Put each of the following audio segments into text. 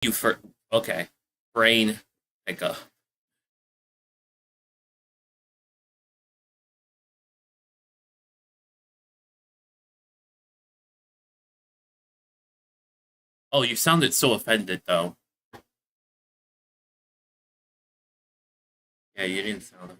You for okay. Brain pickup. Oh, you sounded so offended though. Yeah, you didn't sound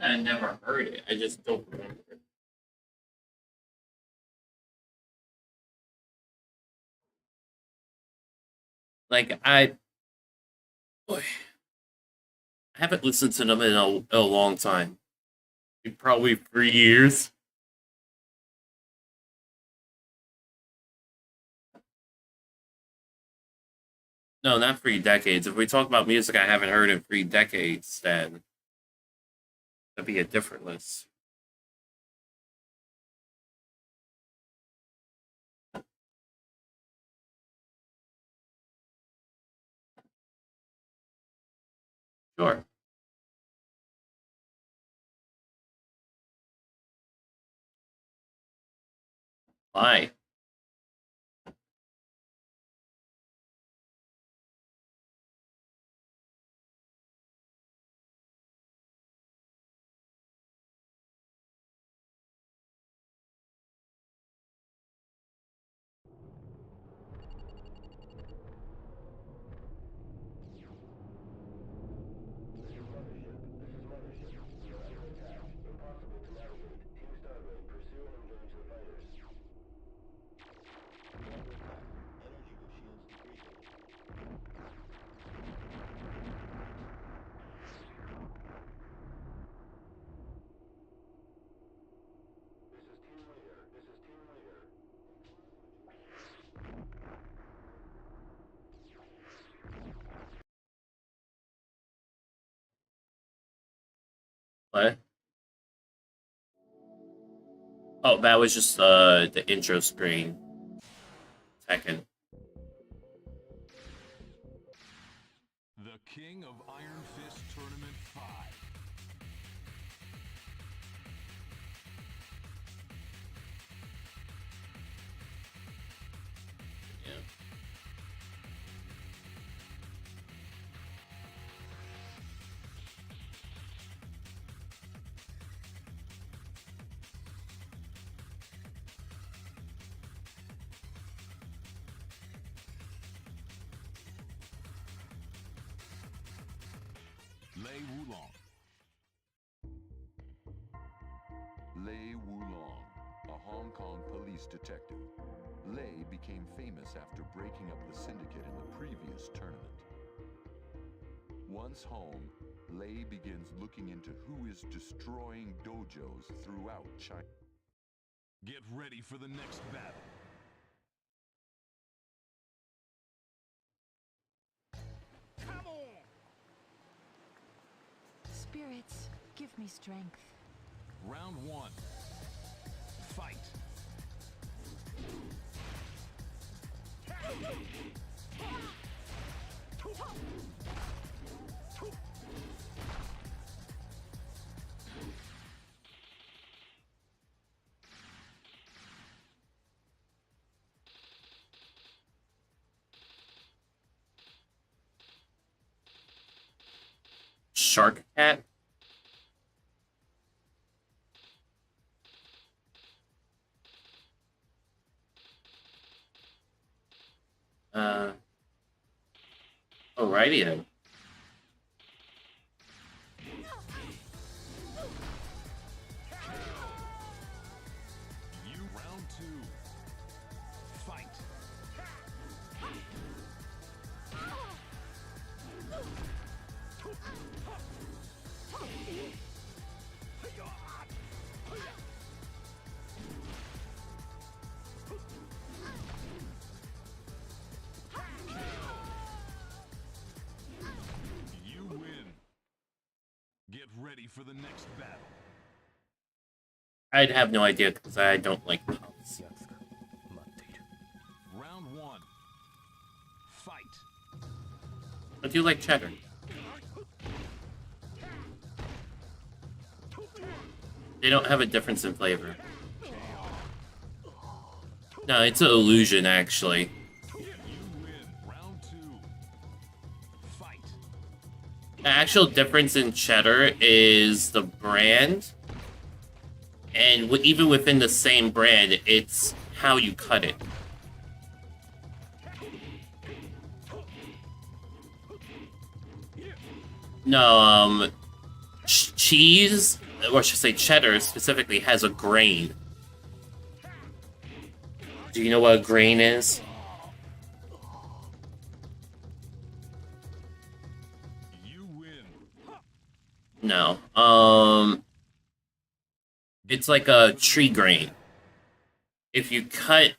I never heard it. I just don't remember it. Like boy, I haven't listened to them in a long time. Probably 3 years. No, not 3 decades. If we talk about music I haven't heard in 3 decades, then it'd be a different list. Sure. Why? What? Oh, that was just the intro screen. Tekken. The King of Iron Fist Tournament 5. Yeah. Lei Wulong. Lei Wulong, a Hong Kong police detective. Lei became famous after breaking up the syndicate in the previous tournament. Once home, Lei begins looking into who is destroying dojos throughout China. Get ready for the next battle. Come on! Spirits, give me strength. Round 1. Fight! Shark Cat. Uh, Alrighty then. Round 2. Fight! Get ready for the next battle. I'd have no idea because I don't like puffs. Round 1. Fight. I do like cheddar. They don't have a difference in flavor. No, it's an illusion, actually. You win. Round 2. Fight. The actual difference in cheddar is the brand. And even within the same brand, it's how you cut it. No, cheese, or I should say cheddar specifically, has a grain. Do you know what a grain is? You win. No. It's like a tree grain. If you cut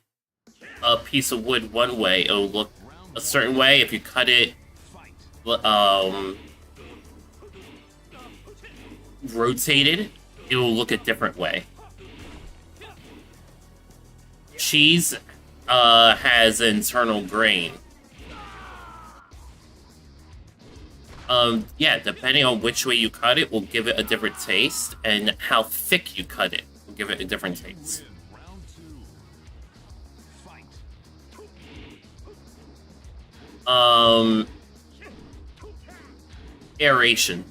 a piece of wood one way, it'll look a certain way. If you cut it, rotated, it will look a different way. Cheese has internal grain. Yeah, depending on which way you cut it will give it a different taste, and how thick you cut it will give it a different taste. Round 2. Fight. Aeration.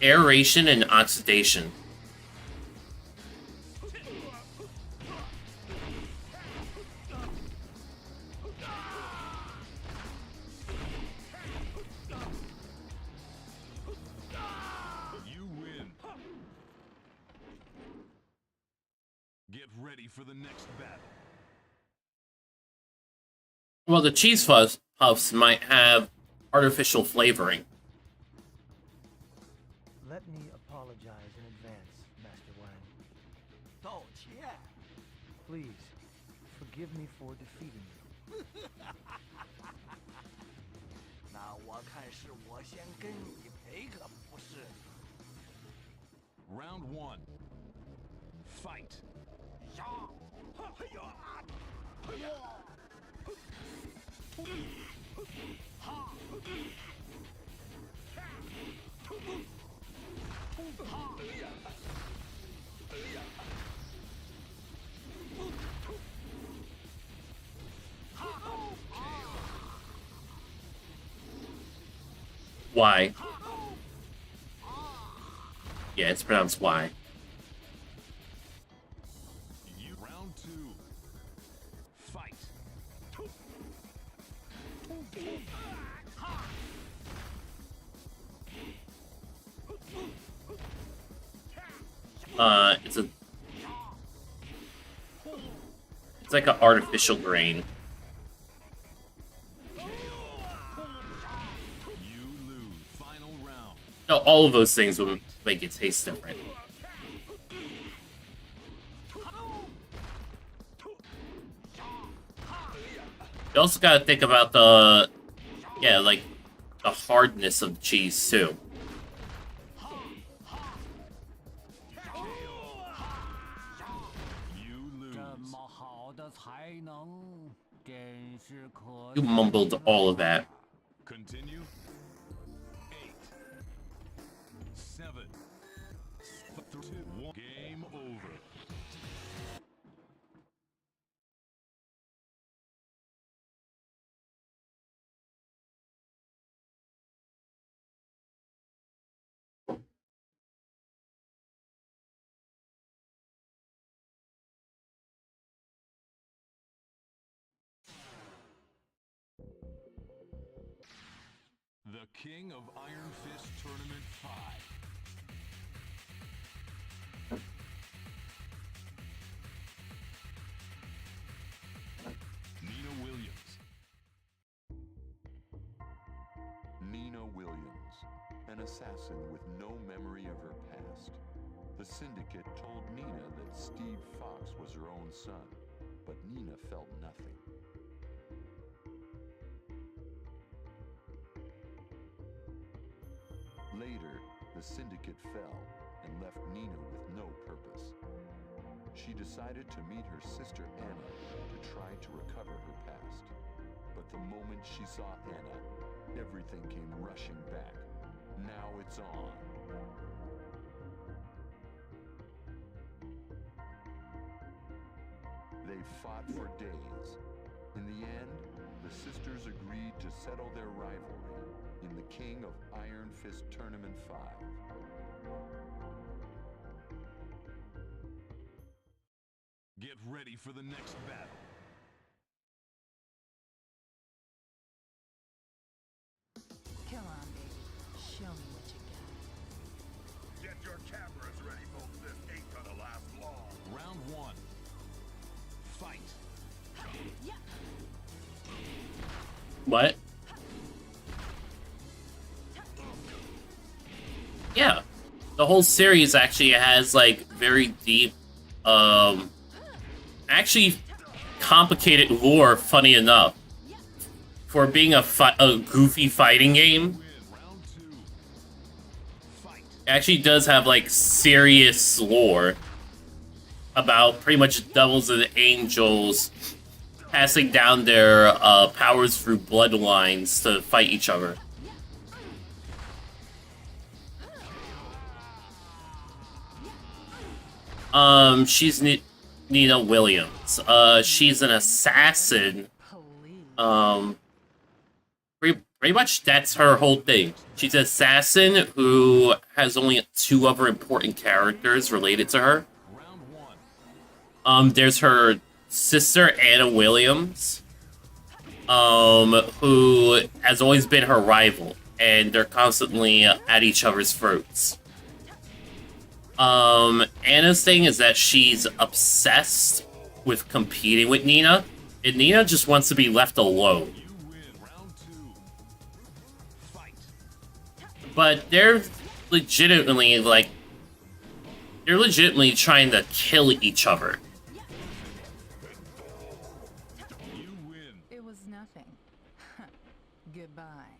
Aeration and oxidation. You win. Get ready for the next battle. Well, the cheese puffs might have artificial flavoring. Let me apologize in advance, Master Wang. Please, forgive me for defeating you. Round 1. Fight. Y. Yeah, it's pronounced Y. Round 2. Fight. It's like an artificial grain. You lose. Final round. No, all of those things will make it taste different. You also gotta think about the, like, the hardness of cheese, too. You lose. You mumbled all of that. Continue. 8, 7, 2, 1. Game over. The King of Iron Fist Tournament 5. Nina Williams. Nina Williams, an assassin with no memory of her past. The Syndicate told Nina that Steve Fox was her own son, but Nina felt nothing. syndicate fell and left Nina with no purpose. She decided to meet her sister Anna to try to recover her past. But the moment she saw Anna, everything came rushing back. Now it's on. They fought for days. In the end, the sisters agreed to settle their rivalry in the King of Iron Fist Tournament 5. Get ready for the next battle. Come on, baby. Show me what you got. Get your cameras ready, folks. This ain't gonna last long. Round 1. Fight. What? Yeah. The whole series actually has, like, very deep, actually complicated lore, funny enough. For being a goofy fighting game, Round 2. Fight. it actually does have, like, serious lore about pretty much devils and angels passing down their powers through bloodlines to fight each other. She's Nina Williams. She's an assassin. Please. Pretty much that's her whole thing. She's an assassin who has only 2 other important characters related to her. Round 1. There's her sister, Anna Williams, who has always been her rival, and they're constantly at each other's throats. Anna's thing is that she's obsessed with competing with Nina, and Nina just wants to be left alone. You win. Round 2. Fight. But they're legitimately trying to kill each other. You win. It was nothing. Goodbye.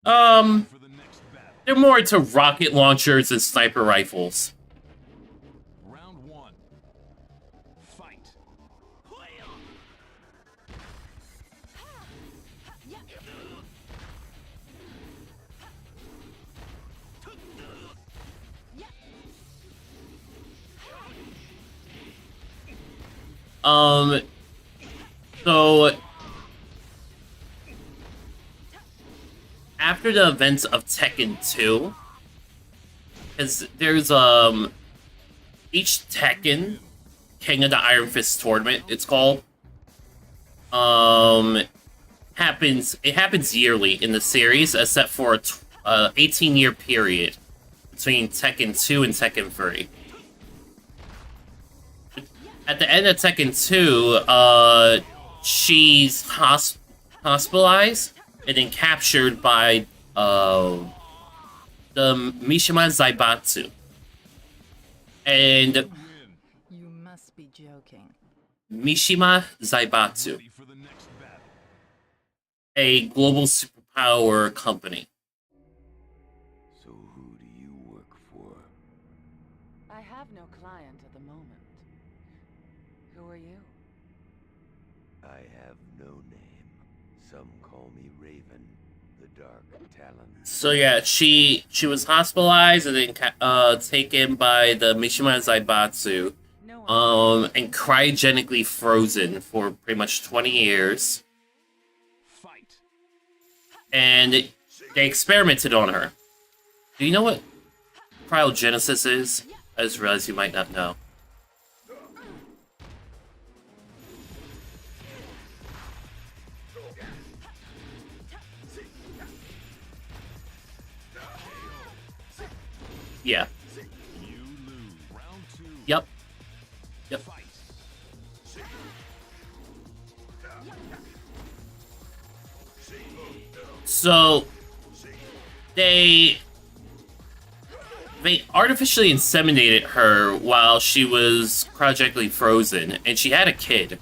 For the next battle. They're more into rocket launchers and sniper rifles. Round 1. Fight. So after the events of Tekken 2, because there's each Tekken King of the Iron Fist tournament, it's called, happens yearly in the series, except for a 18-year period between Tekken 2 and Tekken 3. At the end of Tekken 2, she's hospitalized and then captured by the Mishima Zaibatsu. And You must be joking. Mishima Zaibatsu, Ready for the next battle. a global superpower company. So who do you work for? I have no client at the moment. Who are you? I have no name. Some call me Raven, the Dark Talon. So yeah, she was hospitalized and then taken by the Mishima Zaibatsu, No one. and cryogenically frozen for pretty much 20 years. Fight. And they experimented on her. Do you know what cryogenesis is? I just realized you might not know. Yeah. You lose. Round 2. Yep. Yep. Fight. So they artificially inseminated her while she was cryogenically frozen, and she had a kid.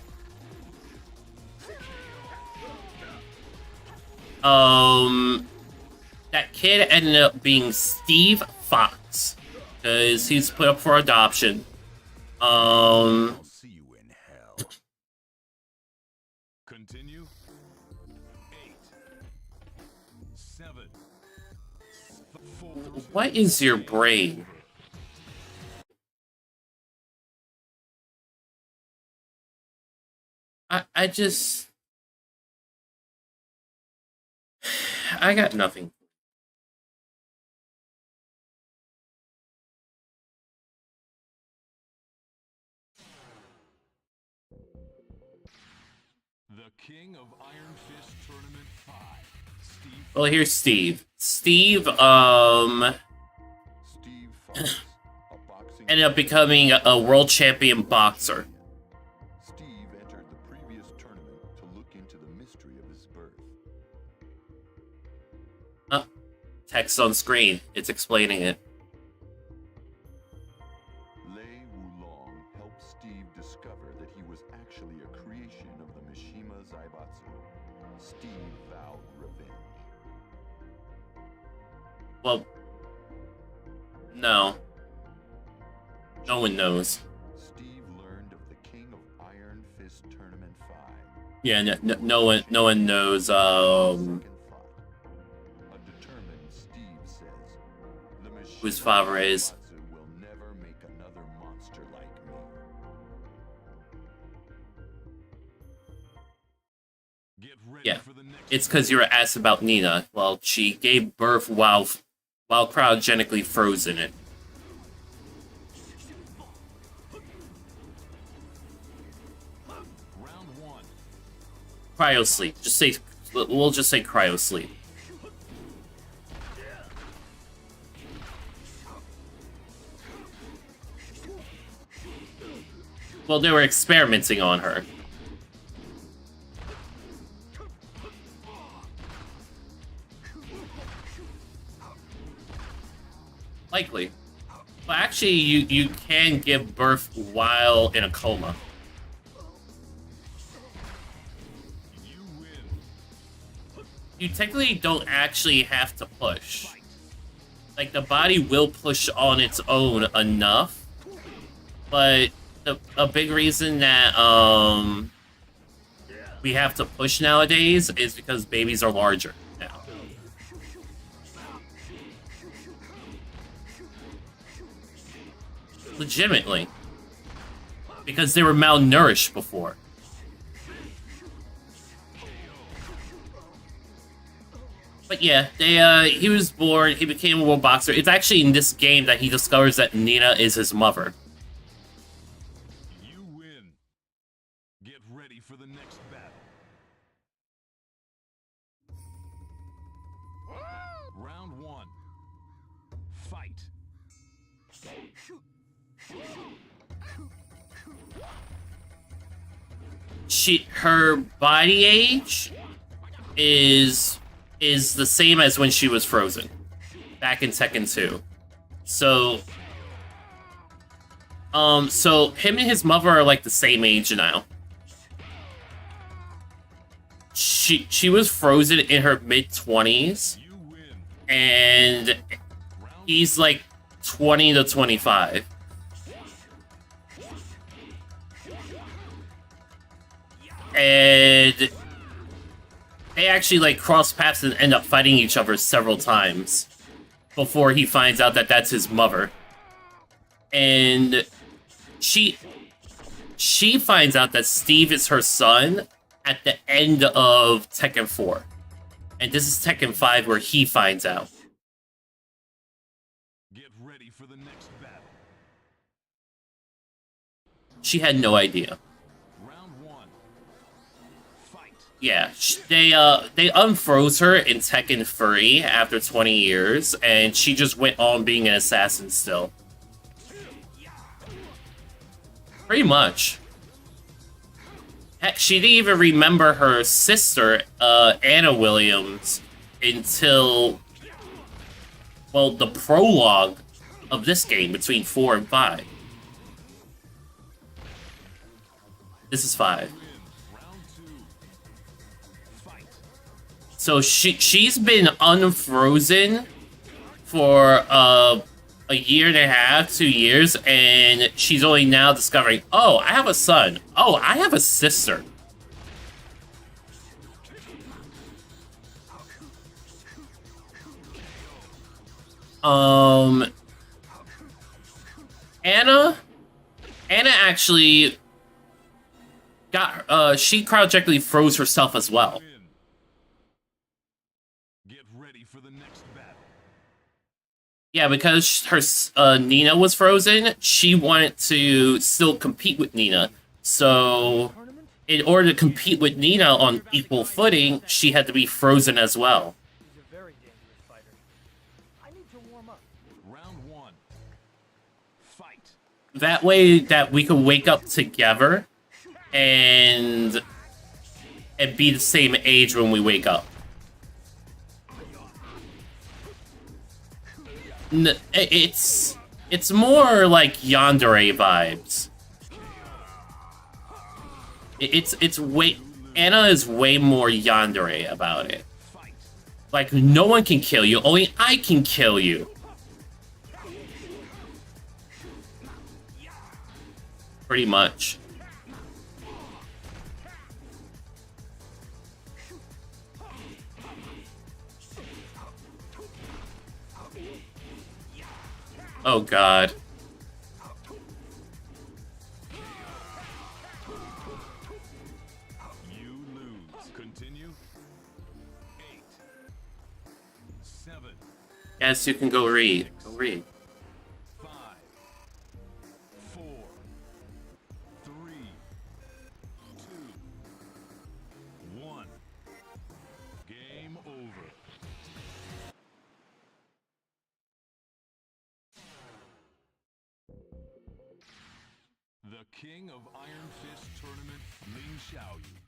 That kid ended up being Steve Fox, because he's put up for adoption. I'll see you in hell. Continue. 8, 7, 4. What is your brain? I just... I got nothing. The King of Iron Fist Tournament 5. Steve. Well, here's Steve. Steve, Steve Fox, a boxing ended up becoming a world champion boxer. Steve entered the previous tournament to look into the mystery of his birth. Text on screen. It's explaining it. Lei Wulong helped Steve discover that he was actually a creation of the Mishima Zaibatsu. Steve vowed revenge. Well, no. No one knows. Steve learned of the King of Iron Fist Tournament 5. Yeah, no one knows. Second fight. A determined Steve says, the Whose Mishima father is. Zaibatsu will never make another monster like me. Get ready Yeah. for the next. It's because you were asked about Nina. Well, she gave birth while cryogenically frozen it. Round 1. Cryo sleep. We'll just say cryo sleep. Well, they were experimenting on her. Likely. But actually, you can give birth while in a coma. You win. You technically don't actually have to push. Like, the body will push on its own enough. But a big reason that we have to push nowadays is because babies are larger now. Legitimately. Because they were malnourished before. But yeah, he was born, he became a world boxer. It's actually in this game that he discovers that Nina is his mother. You win. Get ready for the next battle. Round 1. Fight. Her body age is the same as when she was frozen back in Tekken 2. So him and his mother are like the same age now. She was frozen in her mid-20s, You win. and he's like 20 to 25. And they actually like cross paths and end up fighting each other several times before he finds out that that's his mother. And she finds out that Steve is her son at the end of Tekken 4. And this is Tekken 5 where he finds out. Get ready for the next battle. She had no idea. Round 1. Fight. Yeah, they unfroze her in Tekken 3 after 20 years, and she just went on being an assassin still. Pretty much. Heck, she didn't even remember her sister, Anna Williams, until, well, the prologue of this game between 4 and 5. This is 5. Round 2. Fight. So she's been unfrozen for a year and a half, 2 years, and she's only now discovering, oh, I have a son. Oh, I have a sister. Anna actually got she cryogenically froze herself as well. Get ready for the next battle. Yeah, because her Nina was frozen, she wanted to still compete with Nina. So, in order to compete with Nina on equal footing, she had to be frozen as well. He's a very dangerous fighter. I need to warm up. Round one. Fight. That way that we could wake up together and be the same age when we wake up. It's more like yandere vibes. It's way Anna is way more yandere about it. Like, no one can kill you, only I can kill you. Pretty much. Oh god. You lose. Continue. 8, 7, Yes, you can go read. Go read. 5, 4, 3, 2, 1. Game over. The King of Iron Fist Tournament, Ling Xiaoyu.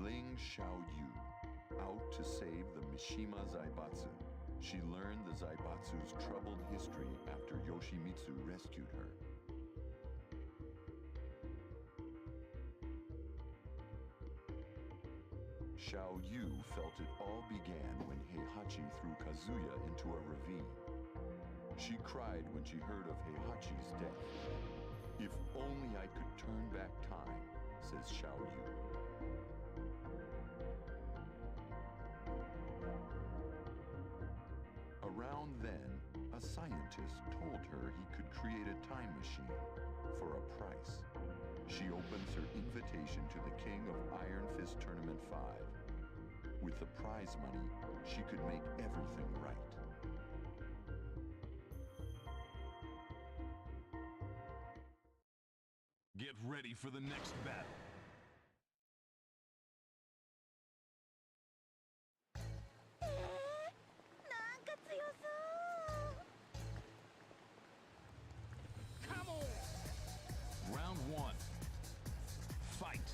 Ling Xiaoyu, out to save the Mishima Zaibatsu. She learned the Zaibatsu's troubled history after Yoshimitsu rescued her. Xiaoyu felt it all began when Heihachi threw Kazuya into a ravine. She cried when she heard of Heihachi's death. If only I could turn back time, says Xiaoyu. Around then, a scientist told her he could create a time machine for a price. She opens her invitation to the King of Iron Fist Tournament 5. With the prize money, she could make everything right. Get ready for the next battle. Come on! Round one. Fight.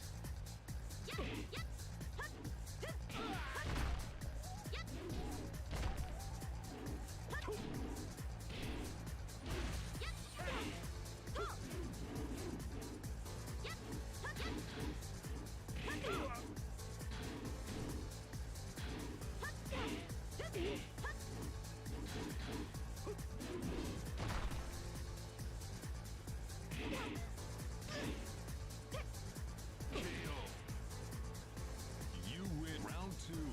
You win. Round two.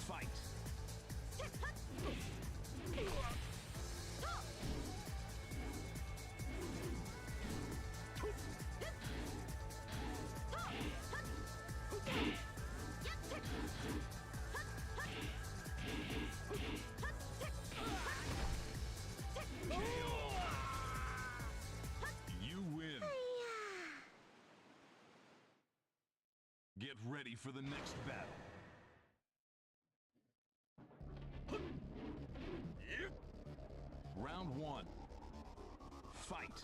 Fight. You win. Get ready for the next battle. Round one. Fight.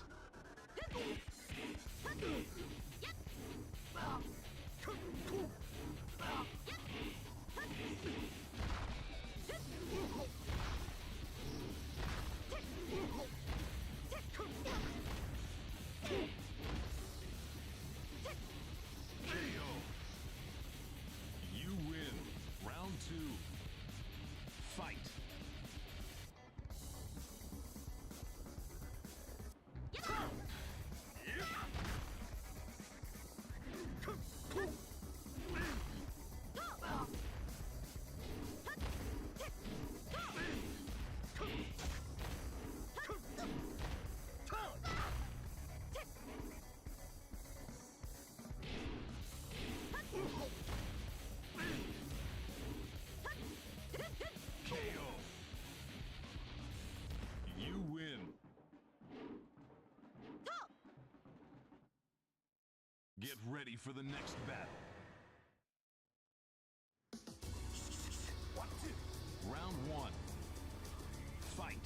Get ready for the next battle. Round 1. Fight.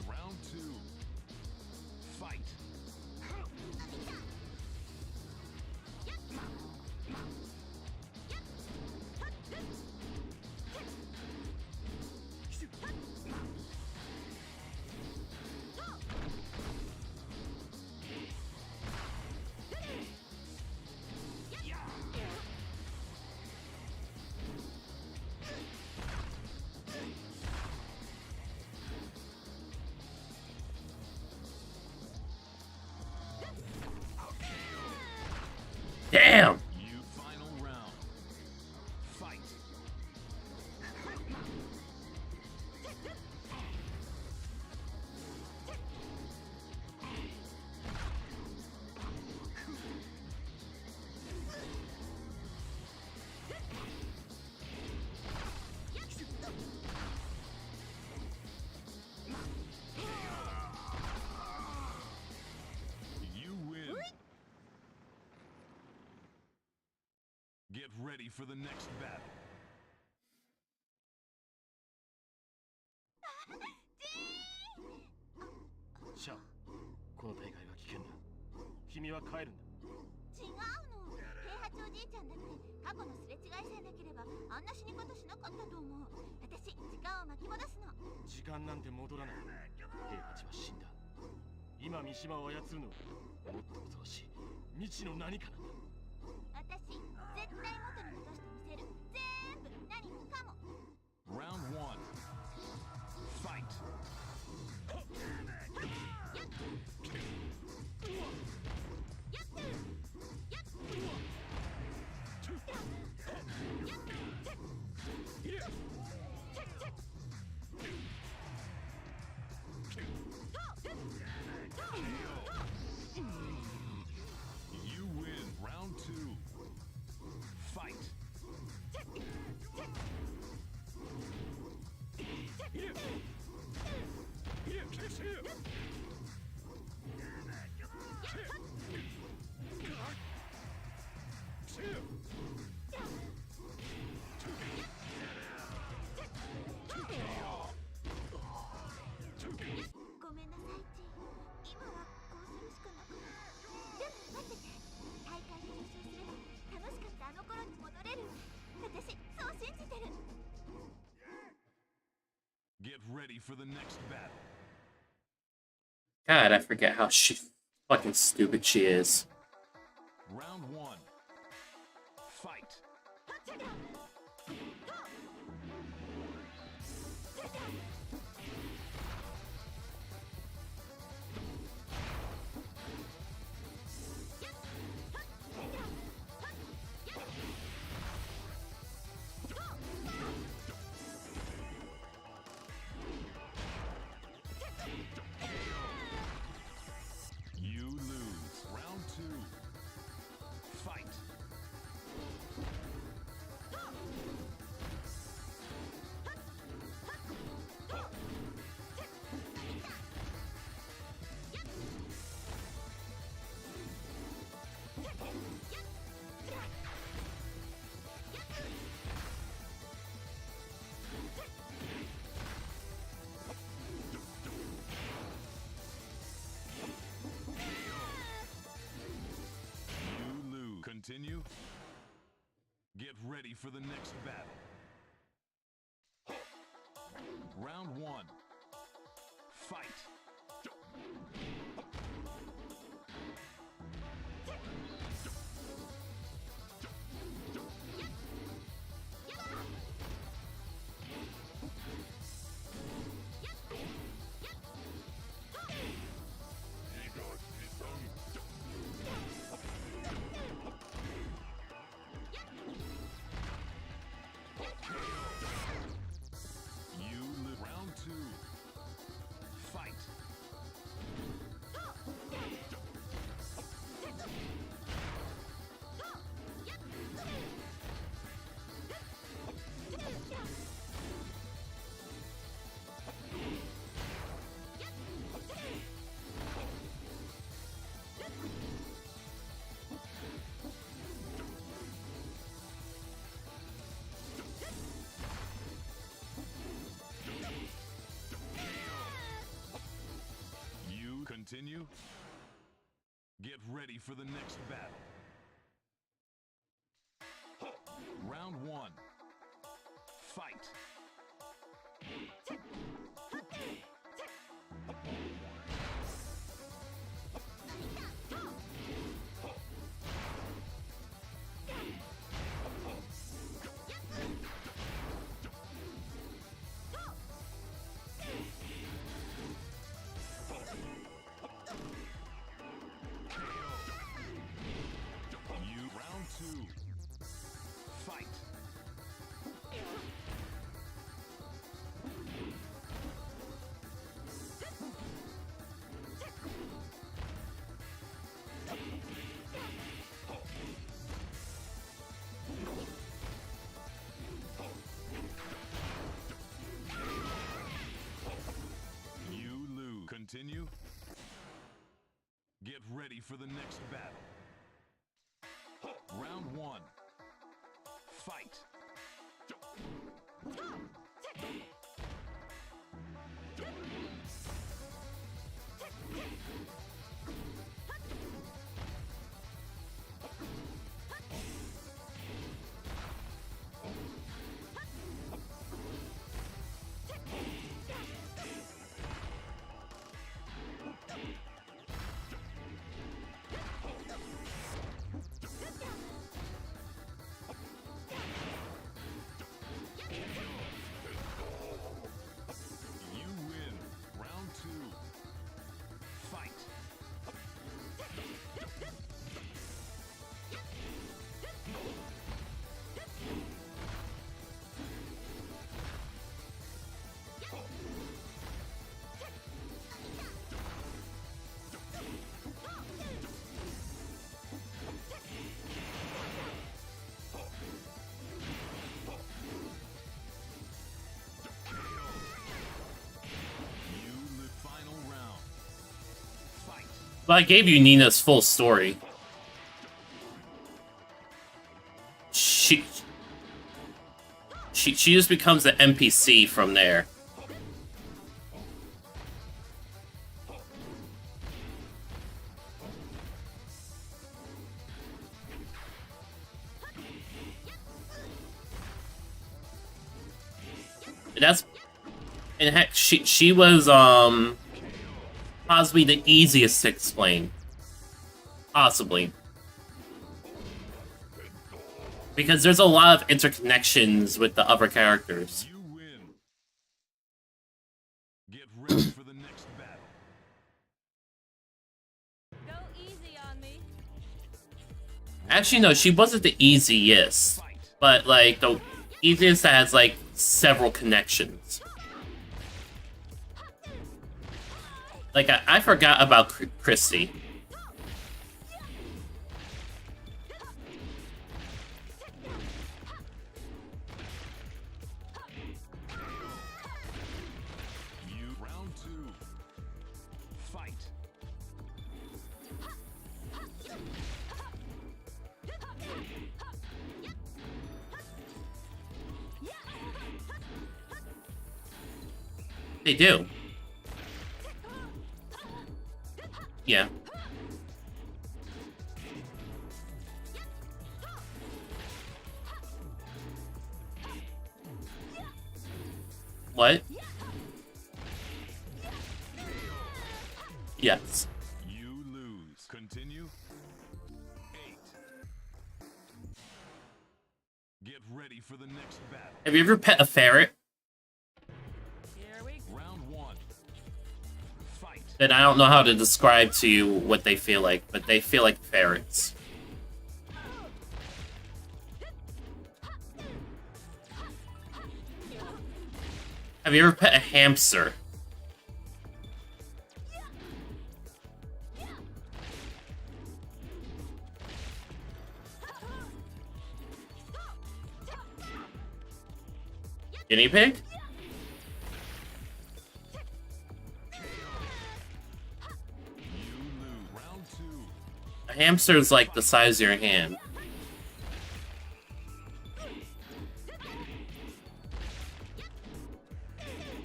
Round 2. Fight. Damn! You final round. Fight. You win. Get ready for the next battle. シャア、この大会は危険だ。君は帰るんだ。違うの。平八おじいちゃんだって過去のすれ違いさえなければあんな死に方しなかったと思う。私、時間を巻き戻すの。時間なんて戻らない。平八は死んだ。今三島を操るのはもっと恐ろしい未知の何かなんだ。私、絶対元に戻してみせる。全部何もかも。 Round 1. Fight. You win. Round 2. Fight. Get ready for the next battle. God, I forget how fucking stupid she is. Round 1. Fight. You lose. Round 2. Fight. You lose. Continue. Get ready for the next battle. Round 1. Fight. You lose. Round 2. Continue. Get ready for the next battle. Round 1. Fight. Round 2. Fight. You lose. Continue. Get ready for the next battle. Round 1. Fight. You win. Round 2. Fight. You the final round. Fight. Well, I gave you Nina's full story. She just becomes an NPC from there. And heck, she was possibly the easiest to explain. Possibly. Because there's a lot of interconnections with the other characters. You win. Get ready for the next battle. Go easy on me. Actually, no, she wasn't the easiest. But, like, the easiest that has, like, several connections. Like, I forgot about Christy. Round 2. Fight. They do. Yeah. What? Yes. You lose. Continue. 8. Get ready for the next battle. Have you ever pet a ferret? Round 1. Fight. Then I don't know how to describe to you what they feel like, but they feel like ferrets. Have you ever pet a hamster? Guinea pig? You lose. Round 2. A hamster is like the size of your hand.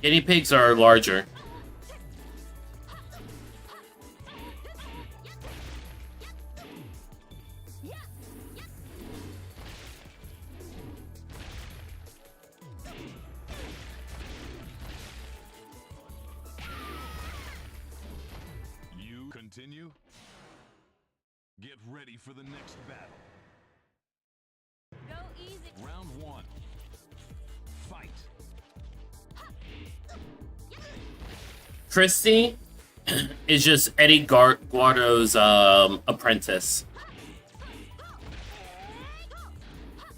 Guinea pigs are larger. Continue. Get ready for the next battle. Go easy. Round 1. Fight. Christy is just Eddie Guardo's apprentice.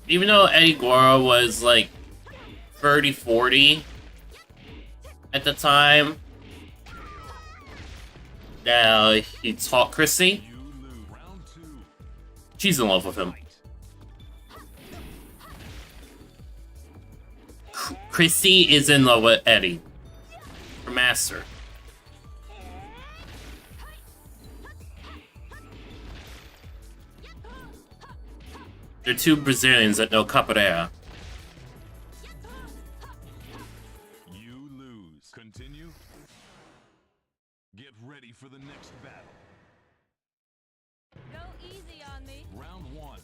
Even though Eddie Guardo was like 30, 40 at the time, now he taught Christy. You lose. Round 2. She's in love with him. Christy is in love with Eddie, her master. They're two Brazilians that know capoeira. You lose. Continue. Get ready for the next battle. Go easy on me. Round 1.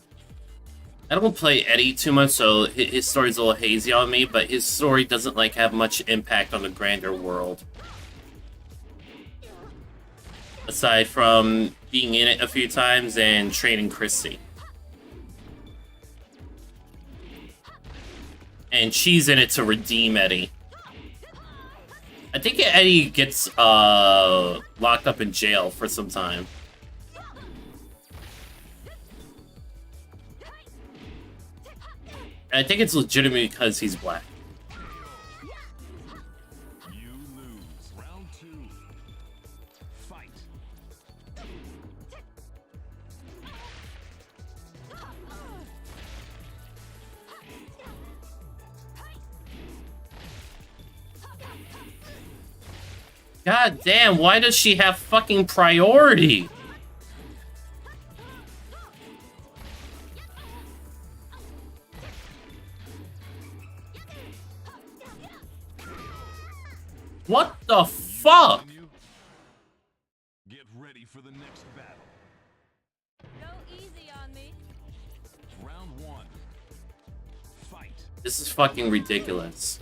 I don't play Eddie too much, so his story's a little hazy on me, but his story doesn't like have much impact on the grander world. Aside from being in it a few times and training Christy. And she's in it to redeem Eddie. I think Eddie gets locked up in jail for some time. And I think it's legitimate because he's black. You lose. Round 2. Fight. God damn, why does she have fucking priority? What the fuck? Continue. Get ready for the next battle. Go easy on me. Round 1. Fight. This is fucking ridiculous.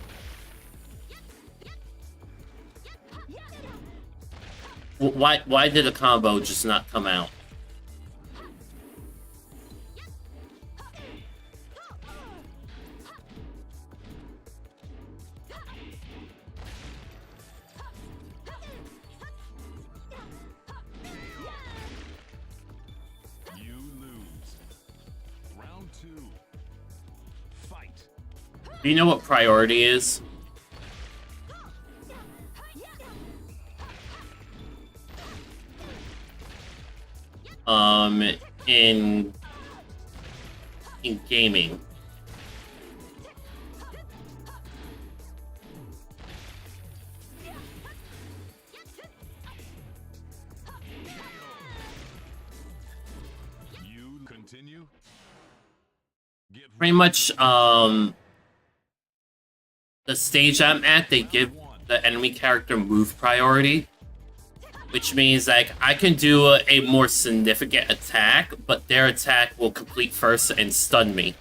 Why did the combo just not come out? You lose. Round 2. Fight. Do you know what priority is? In gaming. You continue. Get Pretty much, the stage I'm at, they give the enemy character move priority. Which means, like, I can do a more significant attack, but their attack will complete first and stun me.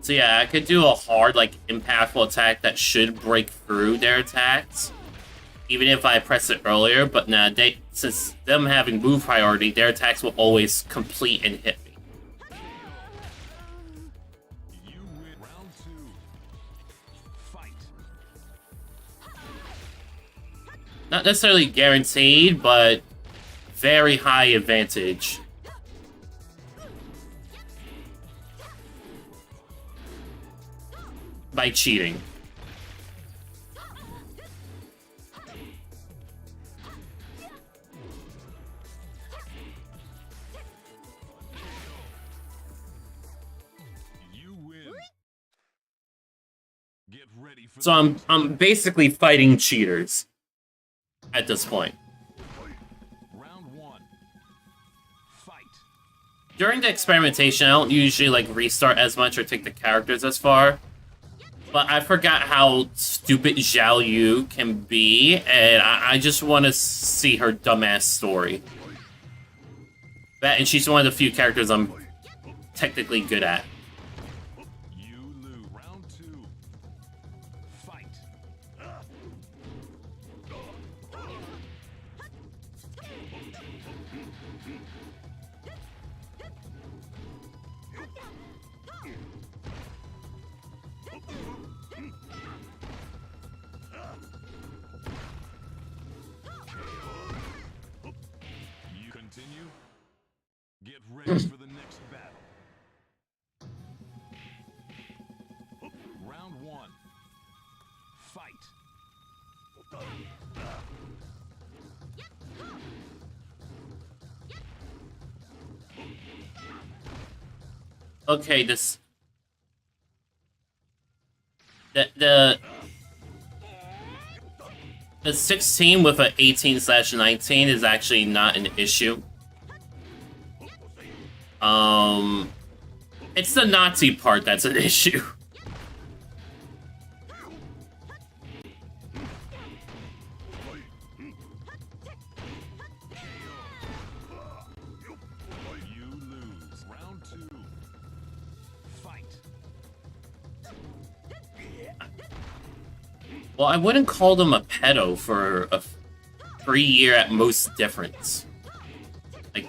So yeah, I could do a hard, like, impactful attack that should break through their attacks. Even if I press it earlier, but nah, since them having move priority, their attacks will always complete and hit me. You win. Round 2. Fight. Not necessarily guaranteed, but very high advantage. By cheating. You win. Get ready for So I'm basically fighting cheaters at this point. round 1. Fight. During the experimentation, I don't usually like restart as much or take the characters as far. But I forgot how stupid Xiao Yu can be, and I just want to see her dumbass story. And she's one of the few characters I'm technically good at. You lose. Round ready for the next battle. Round 1. Fight. Okay, this the 16 with a 18/19 is actually not an issue. It's the Nazi part that's an issue. You lose. Round 2. Fight. Well, I wouldn't call them a pedo for a 3-year at most difference. Like,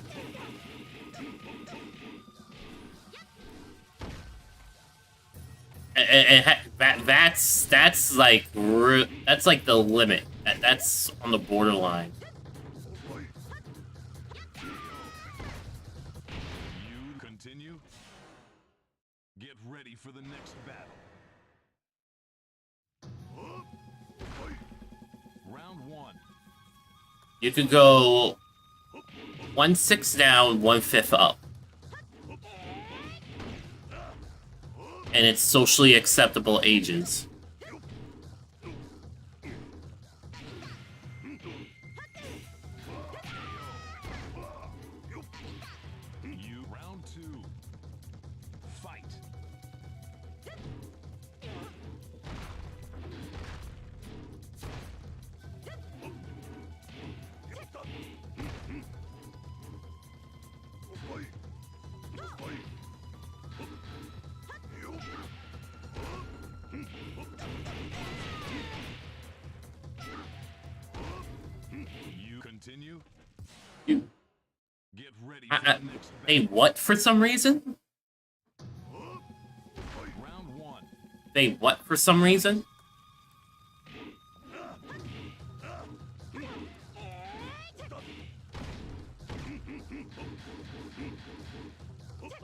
that's like the limit. That's on the borderline. You continue. Get ready for the next battle. Round 1. You could go 1/6 down, 1/5 up. And it's socially acceptable ages. You round 2. Fight. You continue. You Get ready for the next battle. They what for some reason? Round 1. They what for some reason?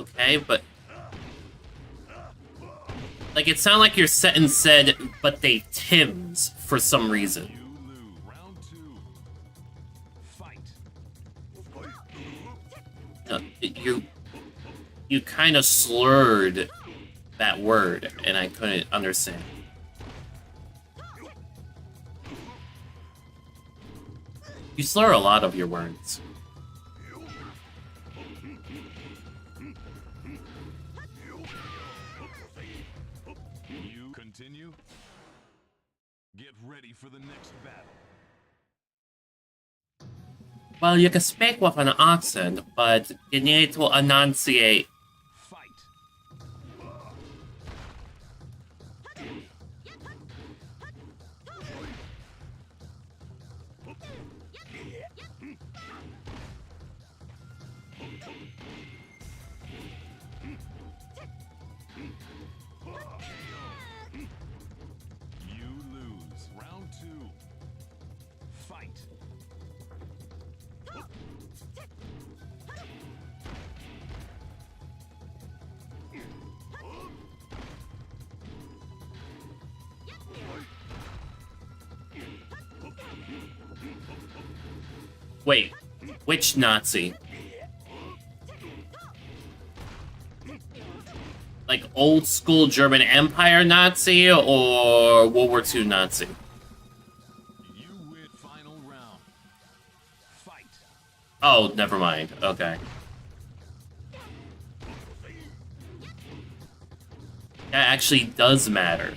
Okay, but like it sounded like your sentence said, but they Tims for some reason. You lose. Round 2. Fight. You kind of slurred that word, and I couldn't understand. You slur a lot of your words. You continue. Get ready for the next battle. Well, you can speak with an accent, but you need to enunciate. Fight. You lose. Round 2. Fight. Wait, which Nazi? Like old school German Empire Nazi or World War II Nazi? You win. Final round. Fight. Oh, never mind. Okay. That actually does matter.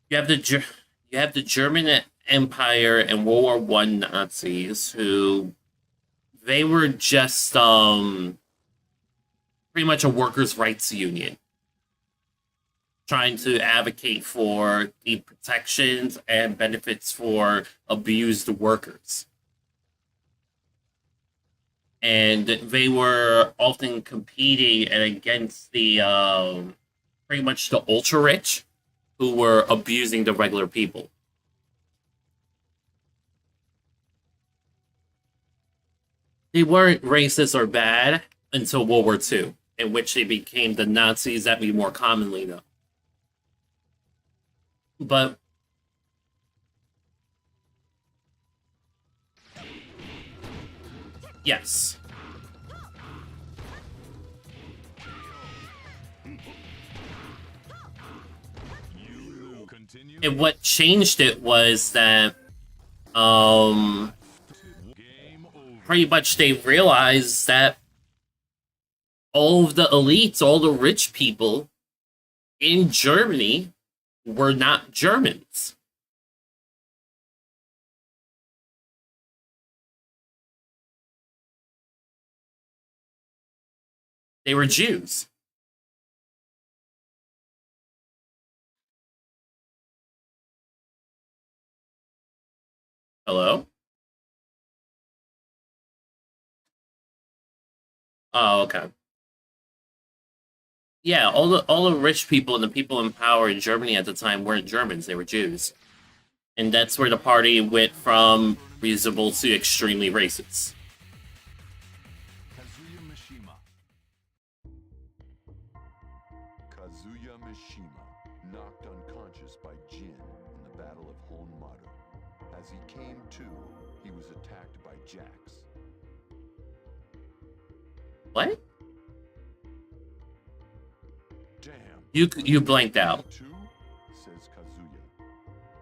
You have the German Empire and World War One Nazis who they were just pretty much a workers' rights union trying to advocate for the protections and benefits for abused workers. And they were often competing against the pretty much the ultra rich who were abusing the regular people. They weren't racist or bad until World War II, in which they became the Nazis that we more commonly know. But yes. Continue. And what changed it was that Game over. pretty much they realized that all of the elites, all the rich people in Germany were not Germans. They were Jews. Hello? Oh, okay. Yeah, all the rich people and the people in power in Germany at the time weren't Germans, they were Jews. And that's where the party went from reasonable to extremely racist. Kazuya Mishima. Kazuya Mishima, knocked unconscious by Jin in the Battle of Honmaru. As he came to, he was attacked by Jax. What? Damn. You blanked out. Too? Says Kazuya.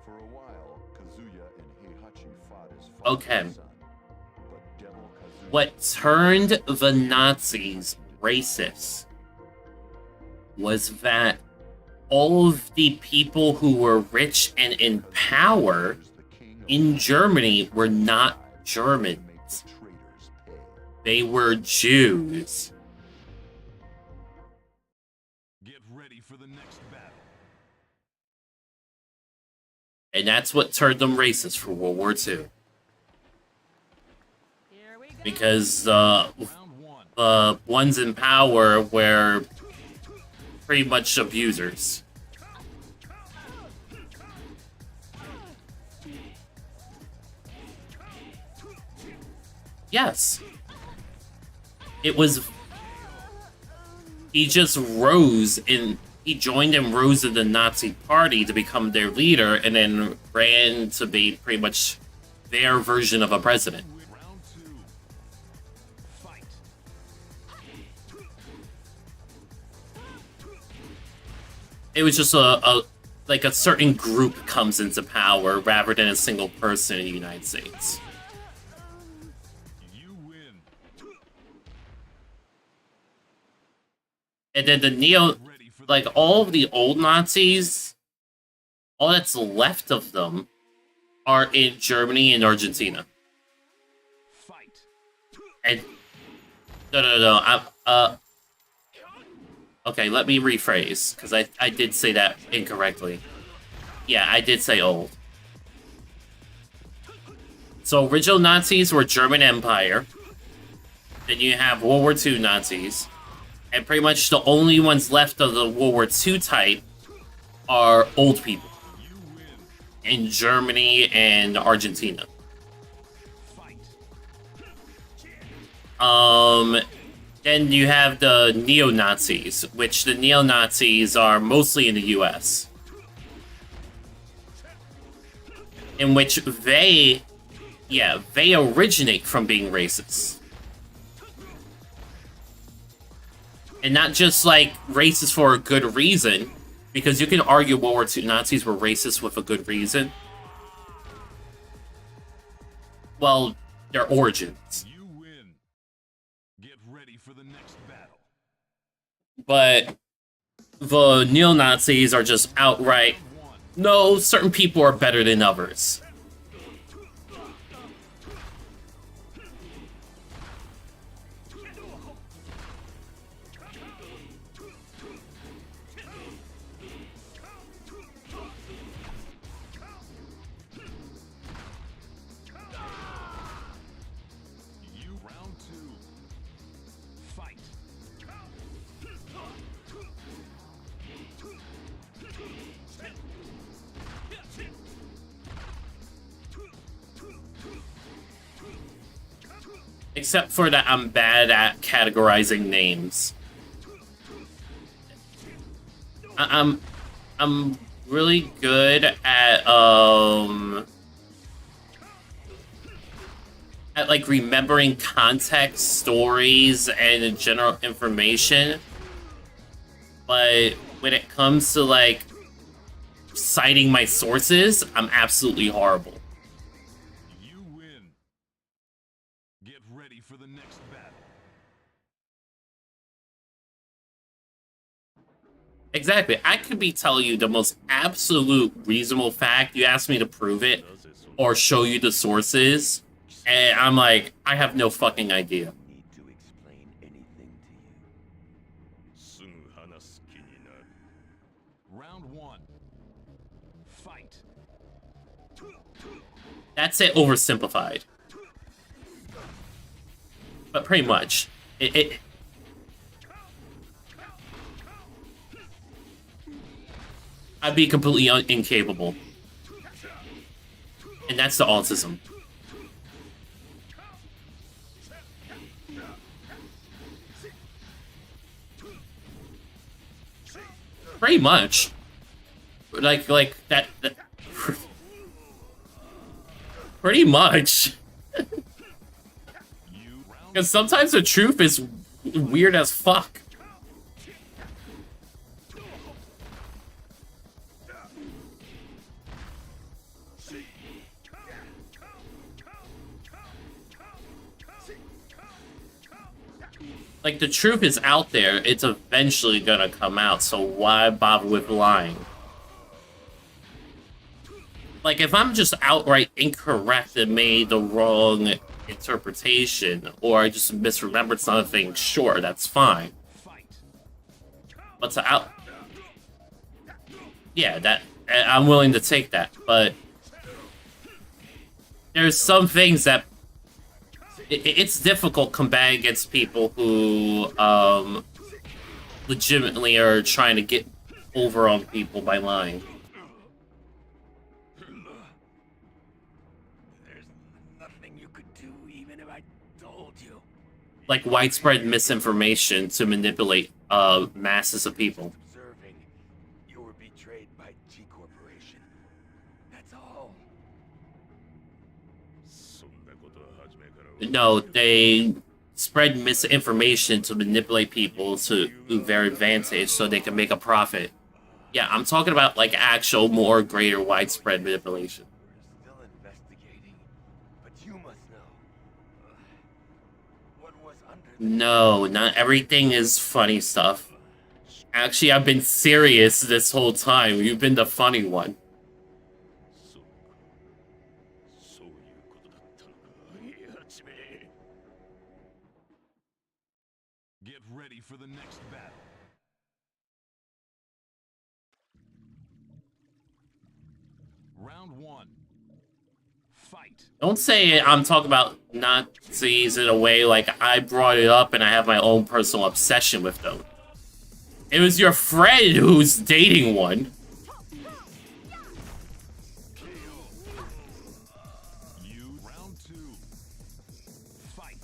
For a while, Kazuya and Heihachi fought as father Okay. and son. But Devil Kazuya What turned the Nazis racist was that all of the people who were rich and in power is the king of in Germany were not make Germans. the traitors pay. They were Jews. Get ready for the next battle. And that's what turned them racist for World War II. Because Round one. the ones in power were pretty much abusers. Yes. It was... He just rose in... He joined and rose in the Nazi party to become their leader, and then ran to be pretty much their version of a president. Round two. Fight. It was just a like a certain group comes into power rather than a single person in the United States. You win. And then the neo, Ready for the like all of the old Nazis, all that's left of them are in Germany and Argentina. fight. And no. Okay, let me rephrase because I did say that incorrectly. Yeah, I did say old. So original Nazis were German Empire. Then you have World War II Nazis. And pretty much the only ones left of the World War II type are old people You win. in Germany and Argentina. Fight. Then you have the neo-Nazis, which the neo-Nazis are mostly in the US. In which they originate from being racist. And not just like racist for a good reason, because you can argue World War II Nazis were racist with a good reason. Well, their origins. You win. Get ready for the next battle. But the neo-Nazis are just outright, One. no, certain people are better than others. You round two. Fight. Except for that I'm bad at categorizing names. I'm really good at like remembering context, stories, and general information. But when it comes to like citing my sources, I'm absolutely horrible. You win. Get ready for the next battle. Exactly. I could be telling you the most absolute reasonable fact. You ask me to prove it or show you the sources, and I'm like, I have no fucking idea. Need to explain anything to you. Round 1. Fight. That's it oversimplified. But pretty much. I'd be completely incapable. And that's the autism. Pretty much. Like that pretty much. Because sometimes the truth is weird as fuck. Like, the truth is out there, it's eventually gonna come out, so why bother with lying? Like, if I'm just outright incorrect and made the wrong interpretation, or I just misremembered something, sure, that's fine. But to yeah, that I'm willing to take that, but there's some things that it's difficult combating against people who legitimately are trying to get over on people by lying. There's nothing you could do, even if I told you. Like widespread misinformation to manipulate masses of people. Observing, you were betrayed by G Corporation. That's all. No, they spread misinformation to manipulate people to their advantage so they can make a profit. Yeah, I'm talking about like actual, more greater, widespread manipulation. We're still investigating, but you must know what was under the No, not everything is funny stuff. Actually, I've been serious this whole time. You've been the funny one. Get ready for the next battle. Round 1. Fight. Don't say I'm talking about Nazis in a way like I brought it up and I have my own personal obsession with them. It was your friend who's dating one. You. Round 2. Fight.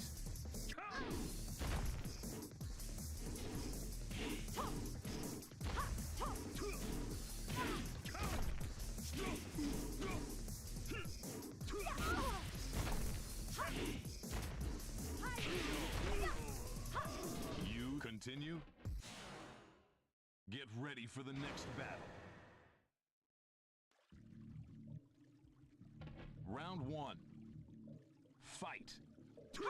You continue. Get ready for the next battle. Round 1. Fight. You.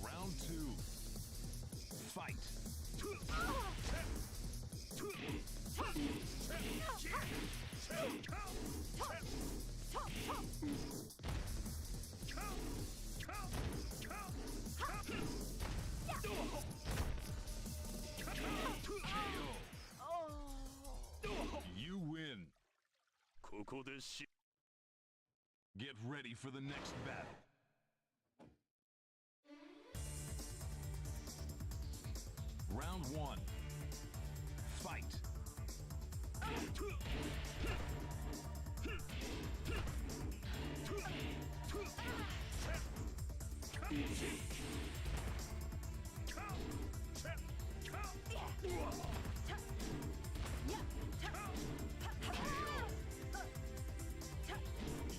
Round 2. Fight. こでし Get ready for the next battle. Round 1. Fight.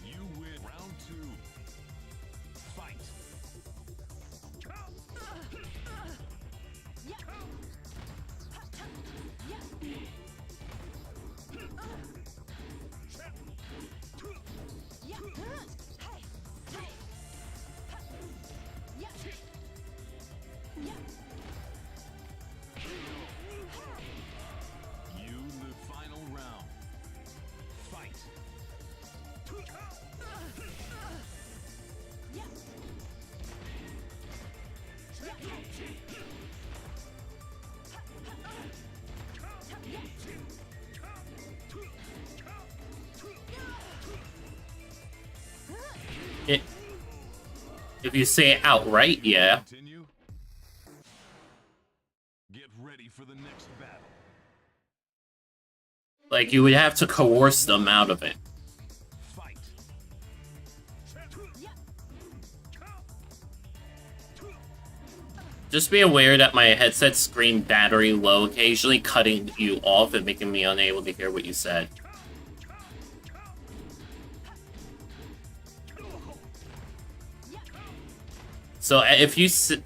You win. Round 2. Fight. You the final round. Fight. If you say it outright, yeah. Continue. Get ready for the next battle. Like, you would have to coerce them out of it. Fight. Just be aware that my headset screen battery low, occasionally cutting you off and making me unable to hear what you said. So if you said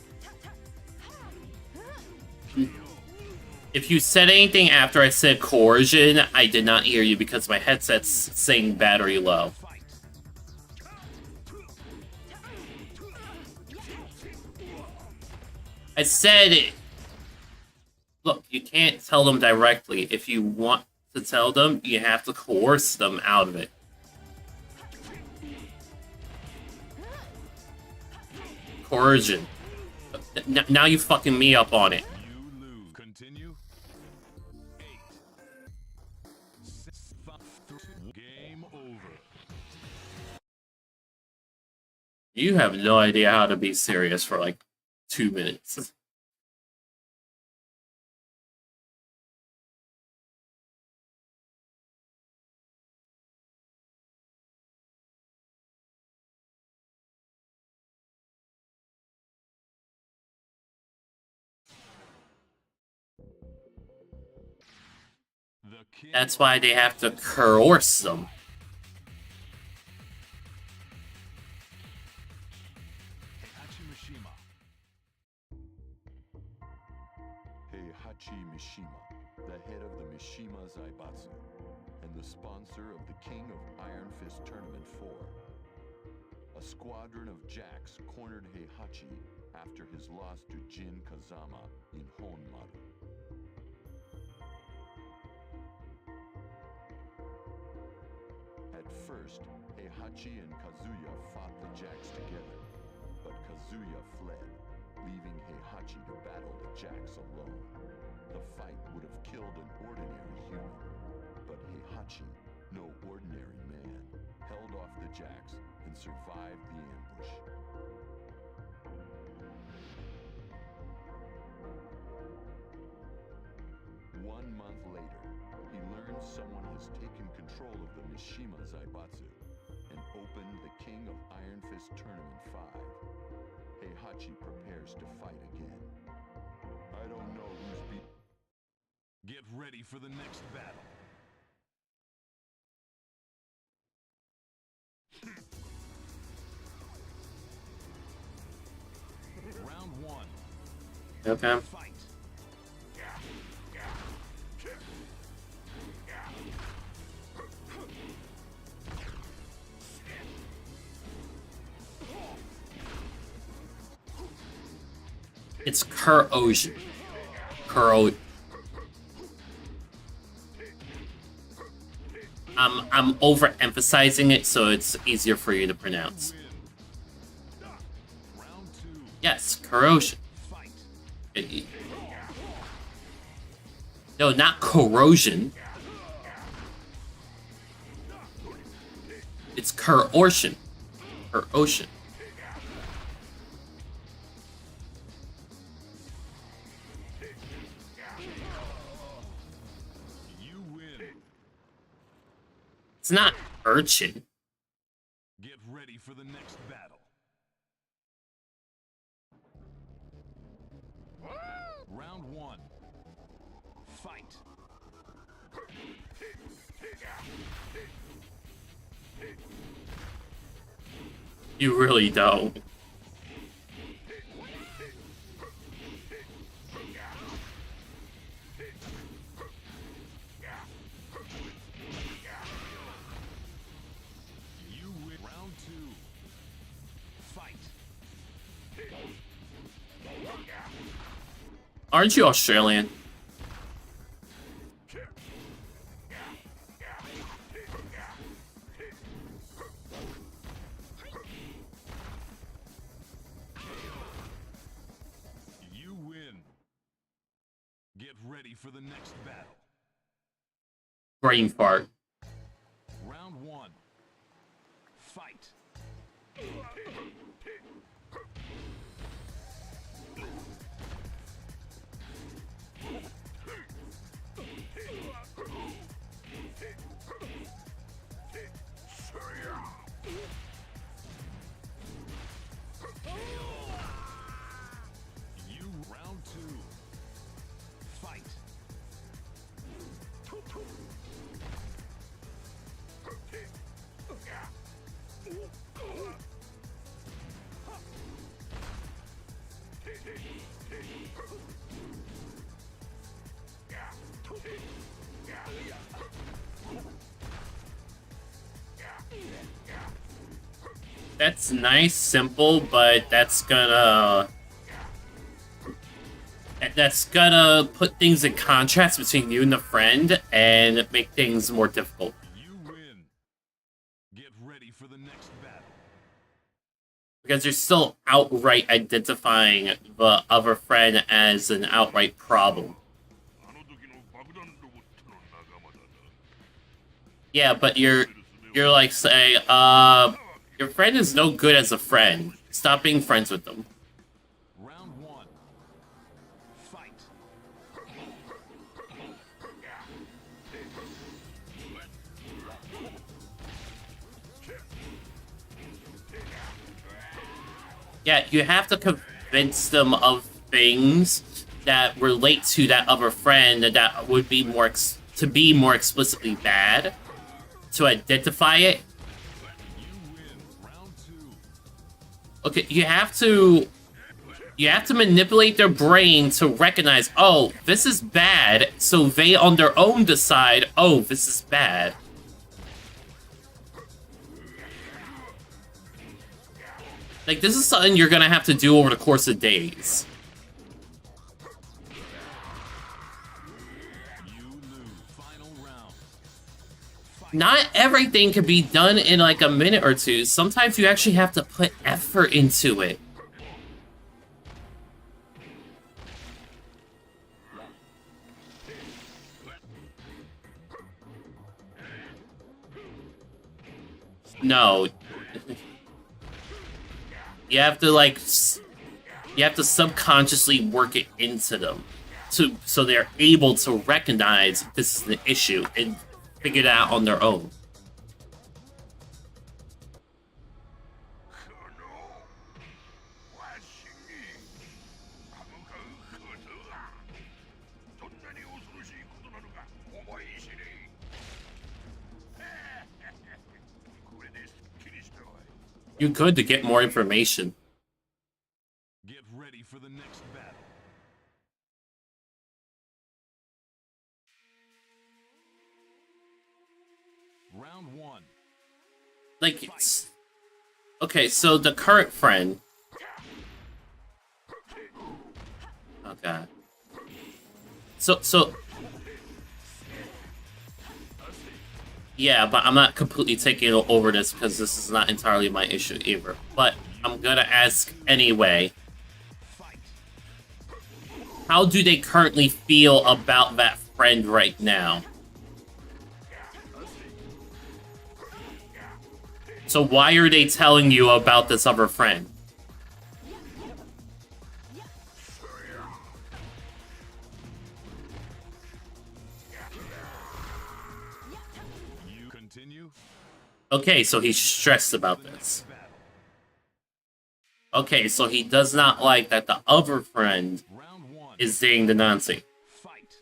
anything after I said coercion, I did not hear you because my headset's saying battery low. Fight. I said, look, you can't tell them directly. If you want to tell them, you have to coerce them out of it. Coercion. Now you fucking me up on it. You lose. Continue. 8. 6. 5. 3. Game over. You have no idea how to be serious for like 2 minutes. The king That's why they have to coerce them. Hachimishima. Heihachi Mishima, the head of the Mishima Zaibatsu, and the sponsor of the King of Iron Fist Tournament 4. A squadron of jacks cornered Heihachi after his loss to Jin Kazama in Honmaru. At first, Heihachi and Kazuya fought the jacks together, but Kazuya fled, leaving Heihachi to battle the jacks alone. The fight would have killed an ordinary human, but Heihachi, no ordinary man, held off the jacks and survived the ambush. One month later, he learned someone has taken control of the Mishima Zaibatsu and opened the King of Iron Fist Tournament 5. Heihachi prepares to fight again. I don't know who's beat. Get ready for the next battle. Round 1. Okay. Fight. It's coercion. I'm overemphasizing it so it's easier for you to pronounce. Round 2. Yes, corrosion. Fight. No, not corrosion. her ocean. Her ocean. You win. It's not urchin. Get ready for the next battle. Round 1. Fight. You really don't. You win. Round 2. Fight. Aren't you Australian? You win. Get ready for the next battle. Brain fart. Round 1. Fight. You round 2. Fight. That's nice, simple, but that's gonna put things in contrast between you and the friend and make things more difficult. You win. Get ready for the next battle. Because you're still outright identifying the other friend as an outright problem. あの時の爆弾ロボットの仲間だな。 Yeah, but you're like saying, your friend is no good as a friend. Stop being friends with them. Round 1. Fight. Yeah, you have to convince them of things that relate to that other friend that would be more to be more explicitly bad. To identify it. You win. Round 2. Okay, you have to manipulate their brain to recognize, oh, this is bad, so they on their own decide, oh, this is bad. Like, this is something you're gonna have to do over the course of days. You lose. Final round. Not everything can be done in like a minute or two. Sometimes you actually have to put effort into it. No. You have to like you have to subconsciously work it into them so they're able to recognize this is an issue and figure it out on their own. 可能わしに歯向かうことはどんなに恐ろしいことなのか思い知れ。これですっきりしたわい。 You could to get more information. Get ready for the next battle. Round 1. Like, okay, so the current friend. Oh god. So. Yeah, but I'm not completely taking over this because this is not entirely my issue either. But I'm gonna ask anyway. How do they currently feel about that friend right now? So why are they telling you about this other friend? You continue. Okay, so he's stressed about this. Okay, so he does not like that the other friend Round one. is dating the Nazi. Fight.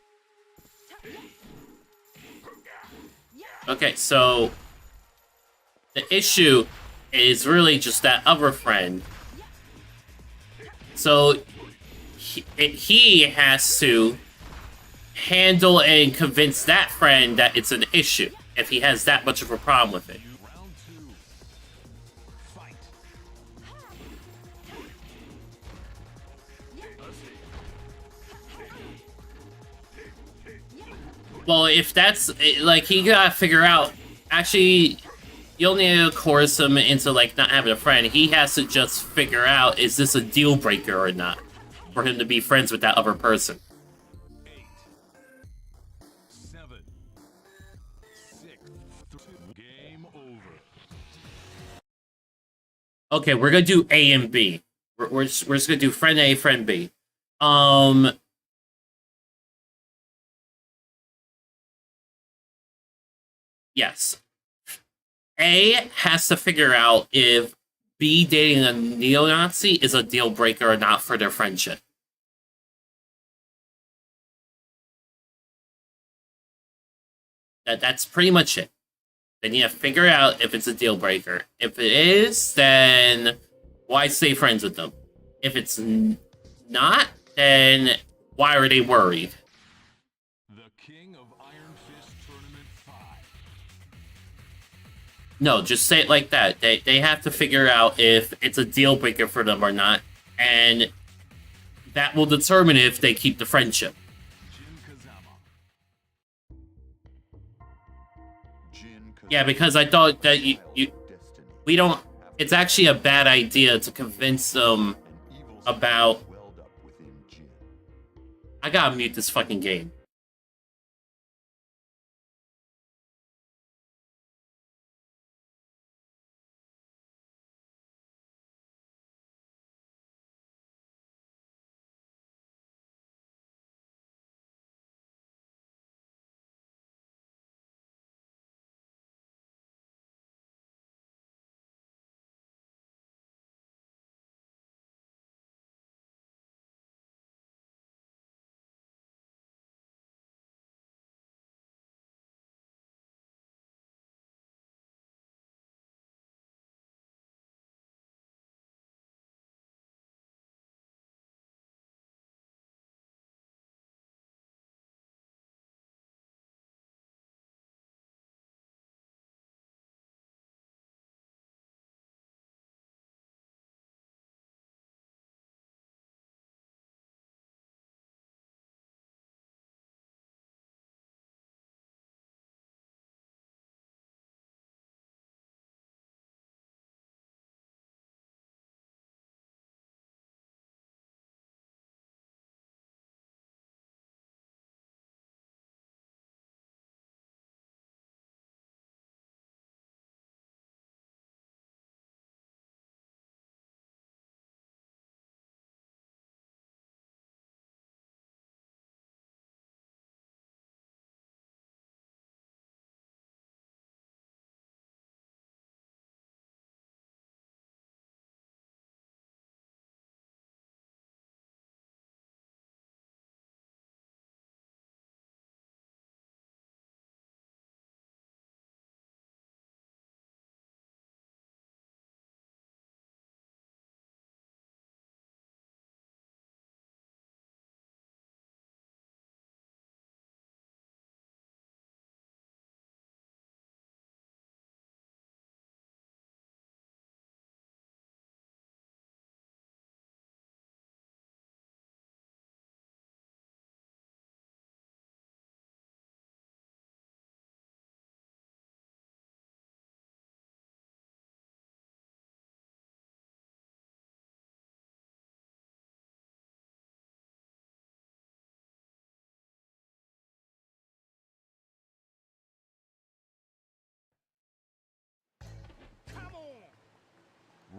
Okay, so the issue is really just that other friend. So he has to handle and convince that friend that it's an issue if he has that much of a problem with it. Round two. Fight. Well, if that's like he gotta figure out. Actually, you'll need to coerce him into like not having a friend. He has to just figure out, is this a deal breaker or not for him to be friends with that other person. 8, 7, 6, 2. Game over. Okay, we're gonna do A and B. We're just gonna do friend A, friend B. Yes. A has to figure out if B dating a neo-Nazi is a deal breaker or not for their friendship. That's pretty much it. Then you have to figure out if it's a deal breaker. If it is, then why stay friends with them? If it's not, then why are they worried? The King of Iron Fist Tournament 5. No, just say it like that. They have to figure out if it's a deal breaker for them or not, and that will determine if they keep the friendship. Jin Kazama. Yeah, because I thought that we don't. It's actually a bad idea to convince them about. I gotta mute this fucking game.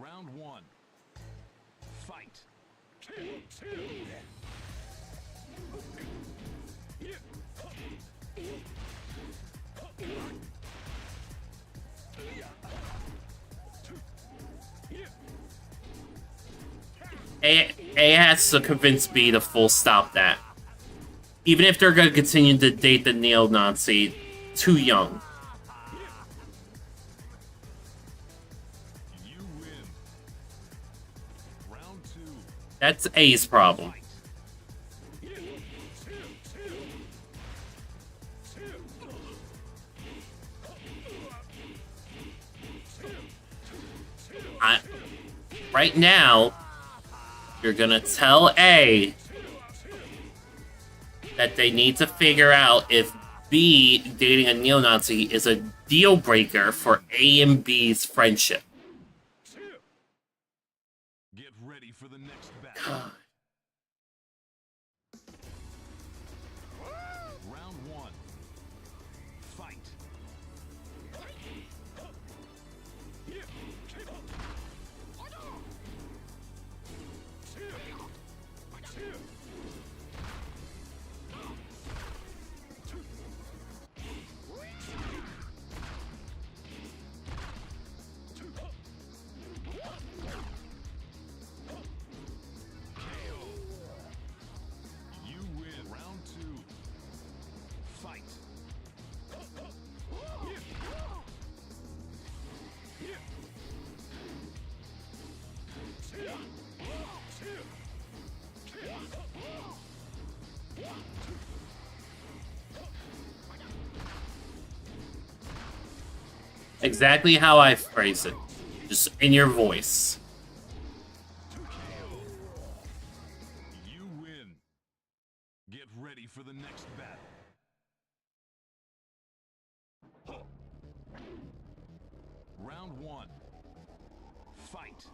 Round one. Fight. A has to convince B to full stop that. Even if they're going to continue to date the neo-Nazi, too young. You win. Round two. That's A's problem. Right now, you're gonna tell A that they need to figure out if B dating a neo-Nazi is a deal breaker for A and B's friendship. Get ready for the next battle. Round one. Fight. You win. Round two. Fight. Exactly how I phrase it. Just in your voice. You win. Get ready for the next battle. Round one. Fight.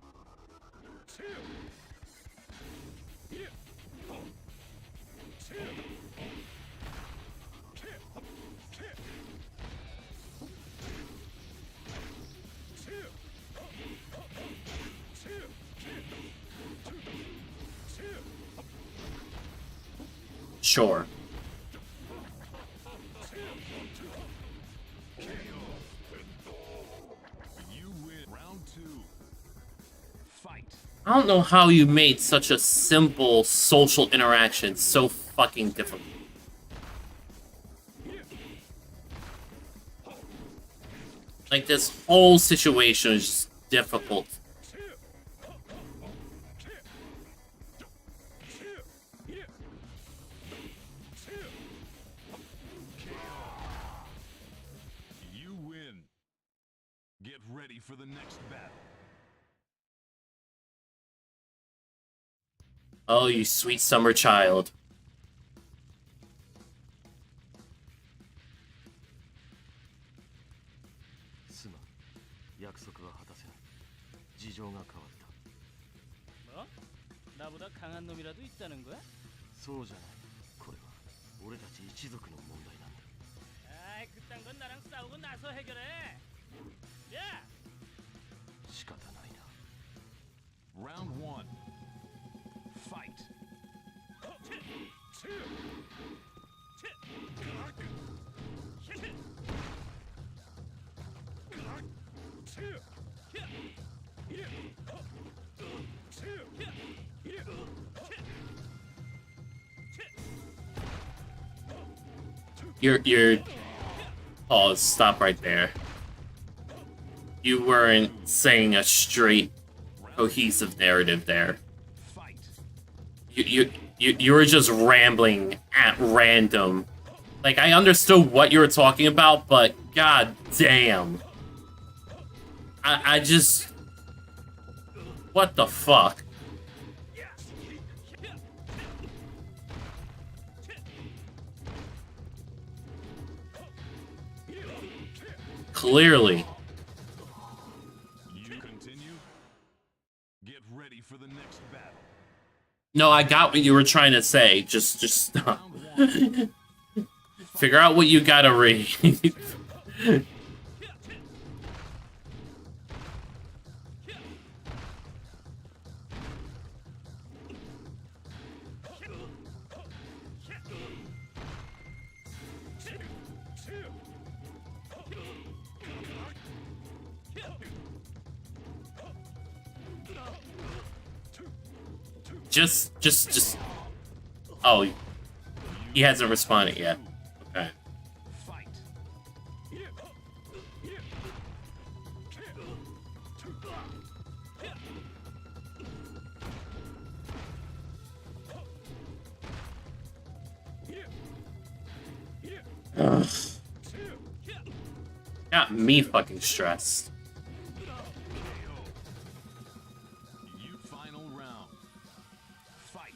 Sure. You win. Round two. Fight. I don't know how you made such a simple social interaction so fucking difficult. Like, this whole situation is just difficult. You win. Get ready for the next battle. Oh, you sweet summer child. すまん約束は果たせない事情が変わった 나보다 강한 놈이라도 있다는 거야? そうじゃないこれは俺たち一族の問題なんだ 아이 그딴 건 나랑 싸우고 나서 해결해. 야! 仕方ないな Round one. Fight. You're pause, stop right there. You weren't saying a straight, cohesive narrative there. Fight. You were just rambling at random. Like, I understood what you were talking about, but god damn. I just... What the fuck? Clearly. You continue. Get ready for the next battle. No, I got what you were trying to say. Just stop. Figure out what you gotta read. Just. Oh, he hasn't responded yet. Okay. Fight. Ugh. Got me fucking stressed. You final round. Fight.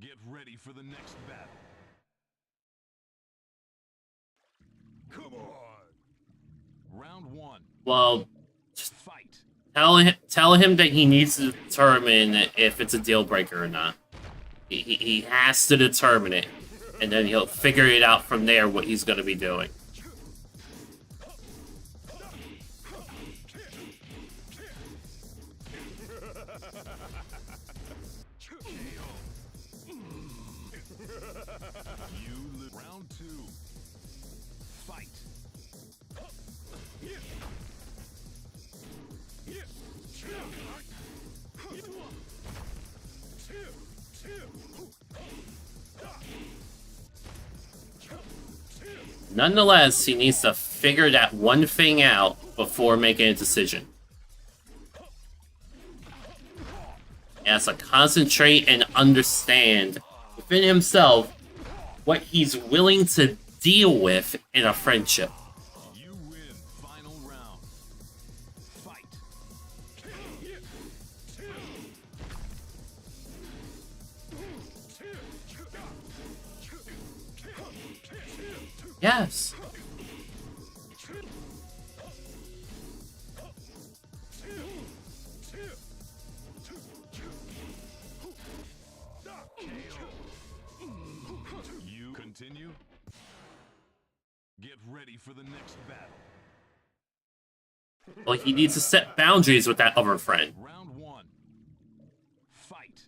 Get ready for the next battle. Come on. Round one. Well, Fight. tell him that he needs to determine if it's a deal breaker or not. He has to determine it, and then he'll figure it out from there what he's going to be doing. Round two. Fight. Nonetheless, he needs to figure that one thing out before making a decision. He has to concentrate and understand within himself what he's willing to deal with in a friendship. You win. Final round. Fight. Yes. You continue. Get ready for the next battle. Well, he needs to set boundaries with that other friend. Round one. Fight.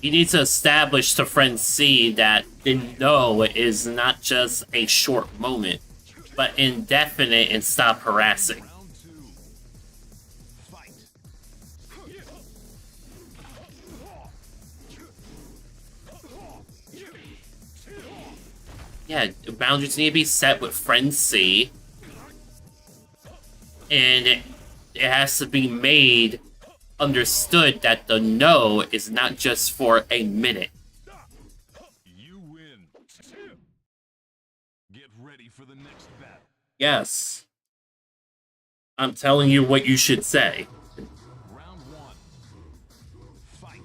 He needs to establish to friend C that the no is not just a short moment, but indefinite, and stop harassing. Round two. Fight. Yeah, boundaries need to be set with friend C, and it has to be made understood that the no is not just for a minute. You win. Get ready for the next battle. Yes. I'm telling you what you should say. Round one. Fight.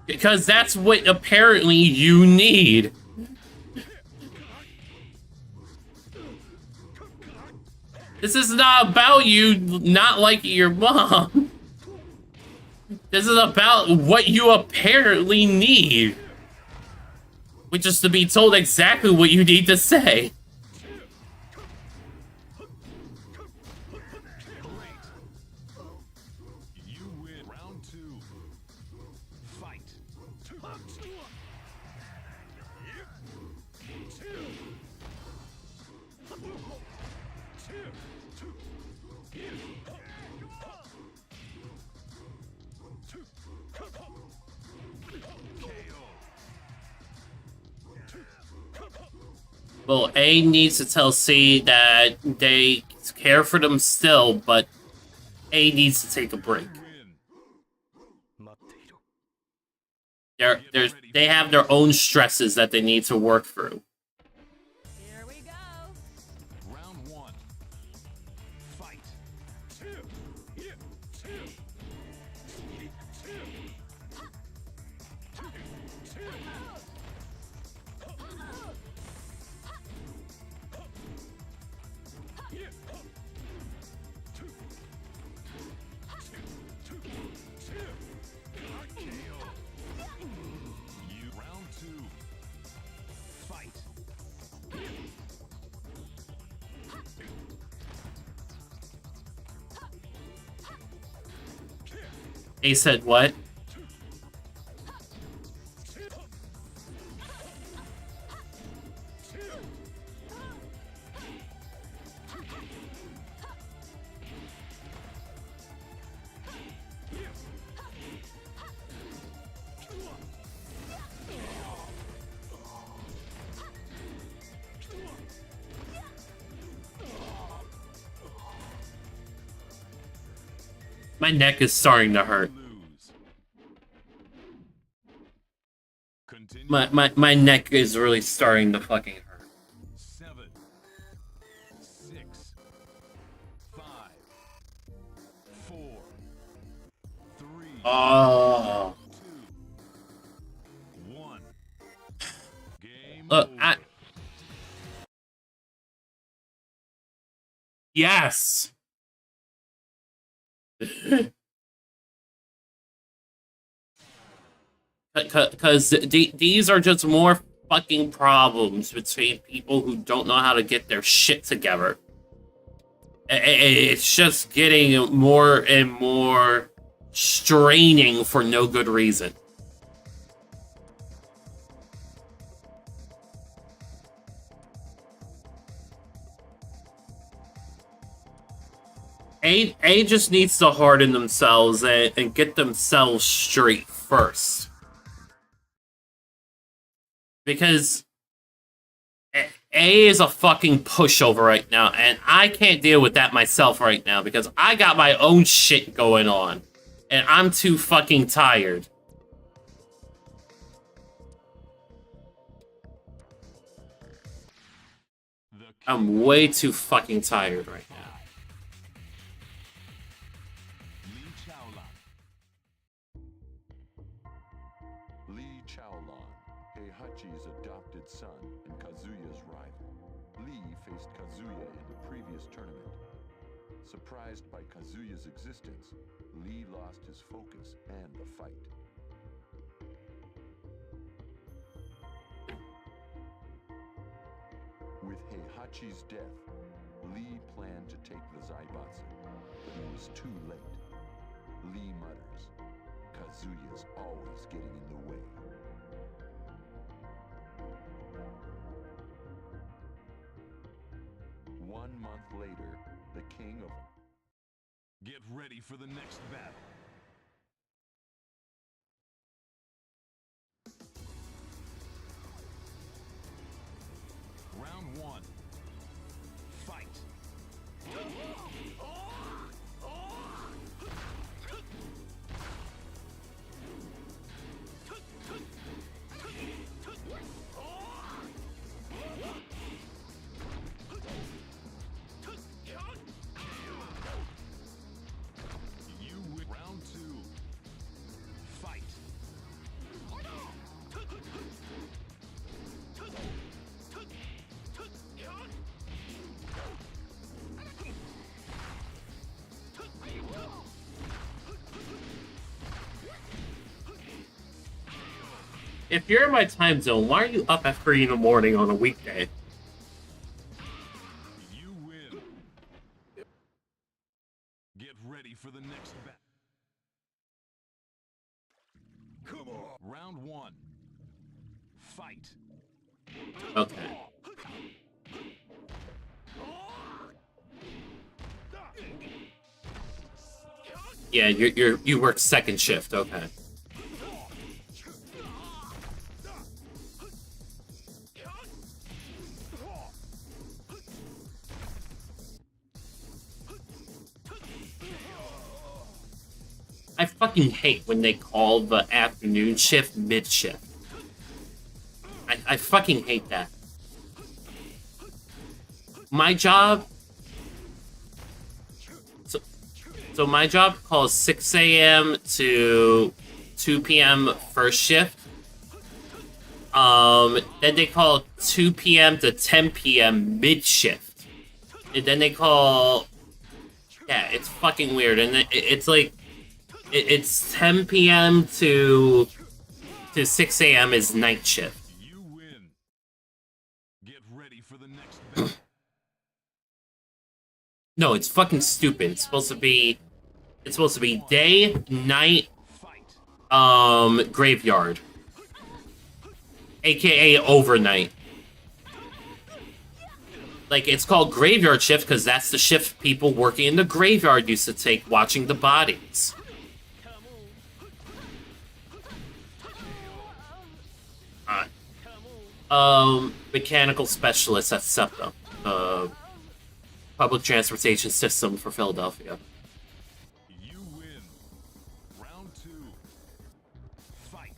Because that's what apparently you need. This is not about you not liking your mom. This is about what you apparently need. Which is to be told exactly what you need to say. You win. Round two. Fight. Well, A needs to tell C that they care for them still, but A needs to take a break. They have their own stresses that they need to work through. Here we go. Round one. A said what? My neck is starting to hurt. My neck is really starting to fucking hurt. 7, 6, 5, 4, 3, Oh. 2, 1. Game Look, over. Yes. Because these are just more fucking problems between people who don't know how to get their shit together. It's just getting more and more straining for no good reason. A just needs to harden themselves and get themselves straight first. Because A is a fucking pushover right now, and I can't deal with that myself right now because I got my own shit going on, and I'm too fucking tired. I'm way too fucking tired right now. Lee Chaolon, Heihachi's adopted son and Kazuya's rival. Lee faced Kazuya in the previous tournament. Surprised by Kazuya's existence, Lee lost his focus and the fight. With Heihachi's death, Lee planned to take the Zaibatsu, but he was too late. Lee mutters, "Kazuya's always getting in the way." One month later, the king of... Get ready for the next battle. Round 1. Fight. You win. Round 2. Fight. If you're in my time zone, why are you up at 3 in the morning on a weekday? You win. Get ready for the next battle. Come on. Round 1. Fight. Okay. Yeah, you work second shift, okay. I fucking hate when they call the afternoon shift mid-shift. I fucking hate that. My job... So my job calls 6 a.m. to 2 p.m. first shift. Then they call 2 p.m. to 10 p.m. mid-shift. And then they call... Yeah, it's fucking weird. And it's like... It's 10 p.m. to 6 a.m. is night shift. You win. Get ready for the next battle. No, it's fucking stupid. It's supposed to be It's supposed to be day, night, graveyard. AKA overnight. Like, it's called graveyard shift because that's the shift people working in the graveyard used to take, watching the bodies. Mechanical specialist at SEPTA, public transportation system for Philadelphia. You win. Round 2. Fight.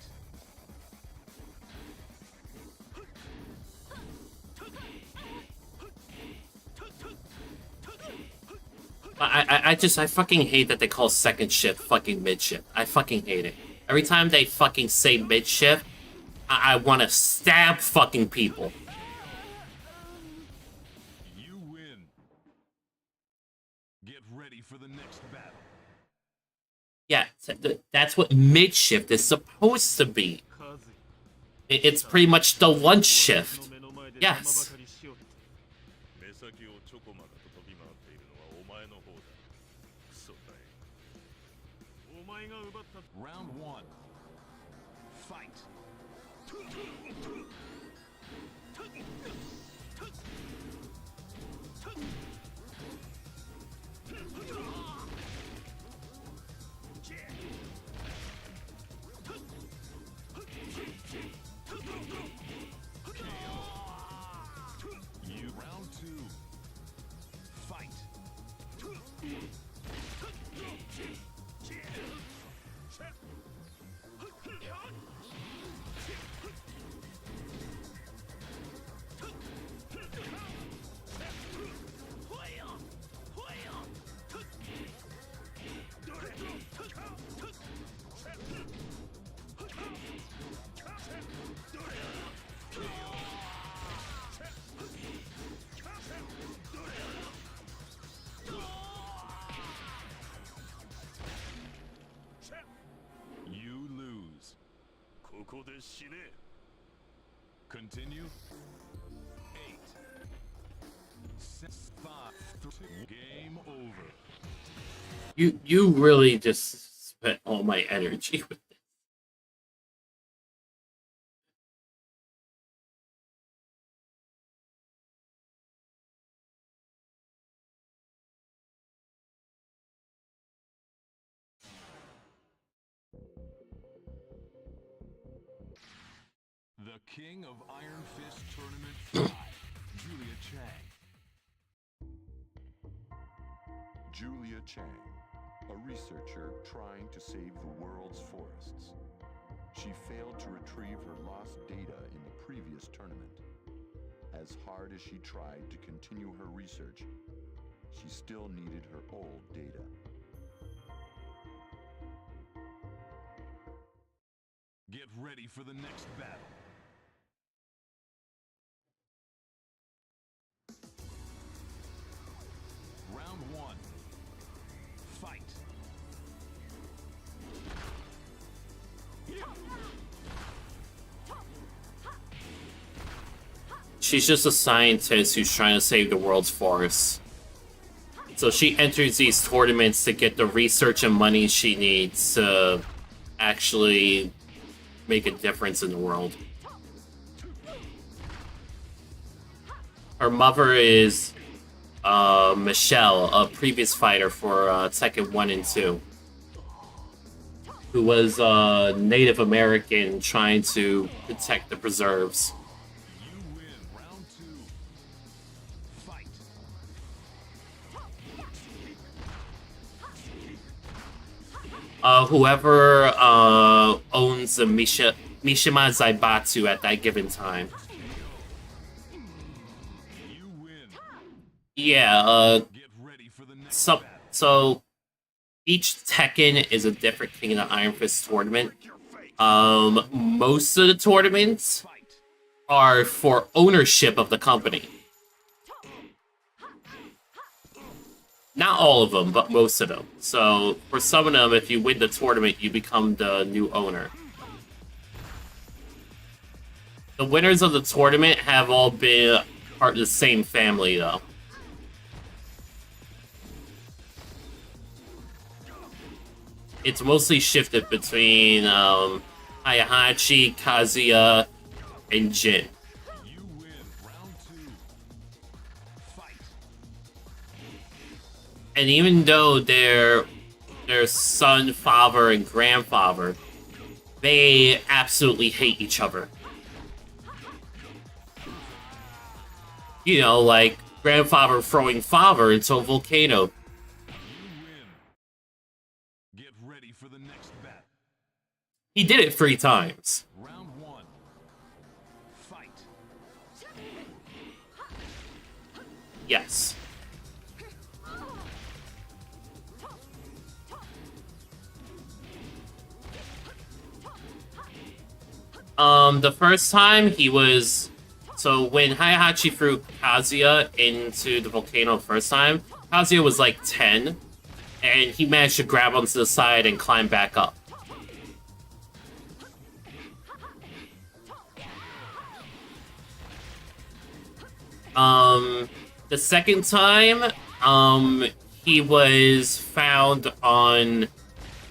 I fucking hate that they call second shift fucking mid shift. I fucking hate it. Every time they fucking say mid shift, I want to stab fucking people. You win. Get ready for the next battle. Yeah, that's what mid shift is supposed to be. It's pretty much the lunch shift. Yes. 目先をチョコマカと飛び回っているのはお前の方だ。クソだよ。お前が奪った。 Round 1. Fight. You round 2. Fight. You lose. ここで死ね。 Continue. 8. 6, 5, 3. Game over. You really just spent all my energy with this. The King of Iron Fist Tournament 5, Julia Chang. Julia Chang, a researcher trying to save the world's forests. She failed to retrieve her lost data in the previous tournament. As hard as she tried to continue her research, she still needed her old data. Get ready for the next battle. Round 1. Fight. She's just a scientist who's trying to save the world's forests. So she enters these tournaments to get the research and money she needs to actually make a difference in the world. Her mother is Michelle, a previous fighter for Tekken 1 and 2, who was a Native American trying to protect the preserves. You win. Round 2. Fight. Whoever owns the Mishima Zaibatsu at that given time. You win. Yeah, Get ready for the next so, battle. so each Tekken is a different King of the Iron Fist tournament. Most of the tournaments Fight. are for ownership of the company. Not all of them, but most of them. So, for some of them, if you win the tournament, you become the new owner. The winners of the tournament have all been part of the same family, though. it's mostly shifted between Heihachi, Kazuya, and Jin. You win. Round 2. Fight. And even though they're their son, father, and grandfather, they absolutely hate each other. You know, like grandfather throwing father into a volcano. You win. Get ready for the next battle. He did it 3 times. Round 1. Fight. Yes. The first time he was... So when Heihachi threw Kazuya into the volcano the first time, Kazuya was like 10, and he managed to grab onto the side and climb back up. The second time, he was found on...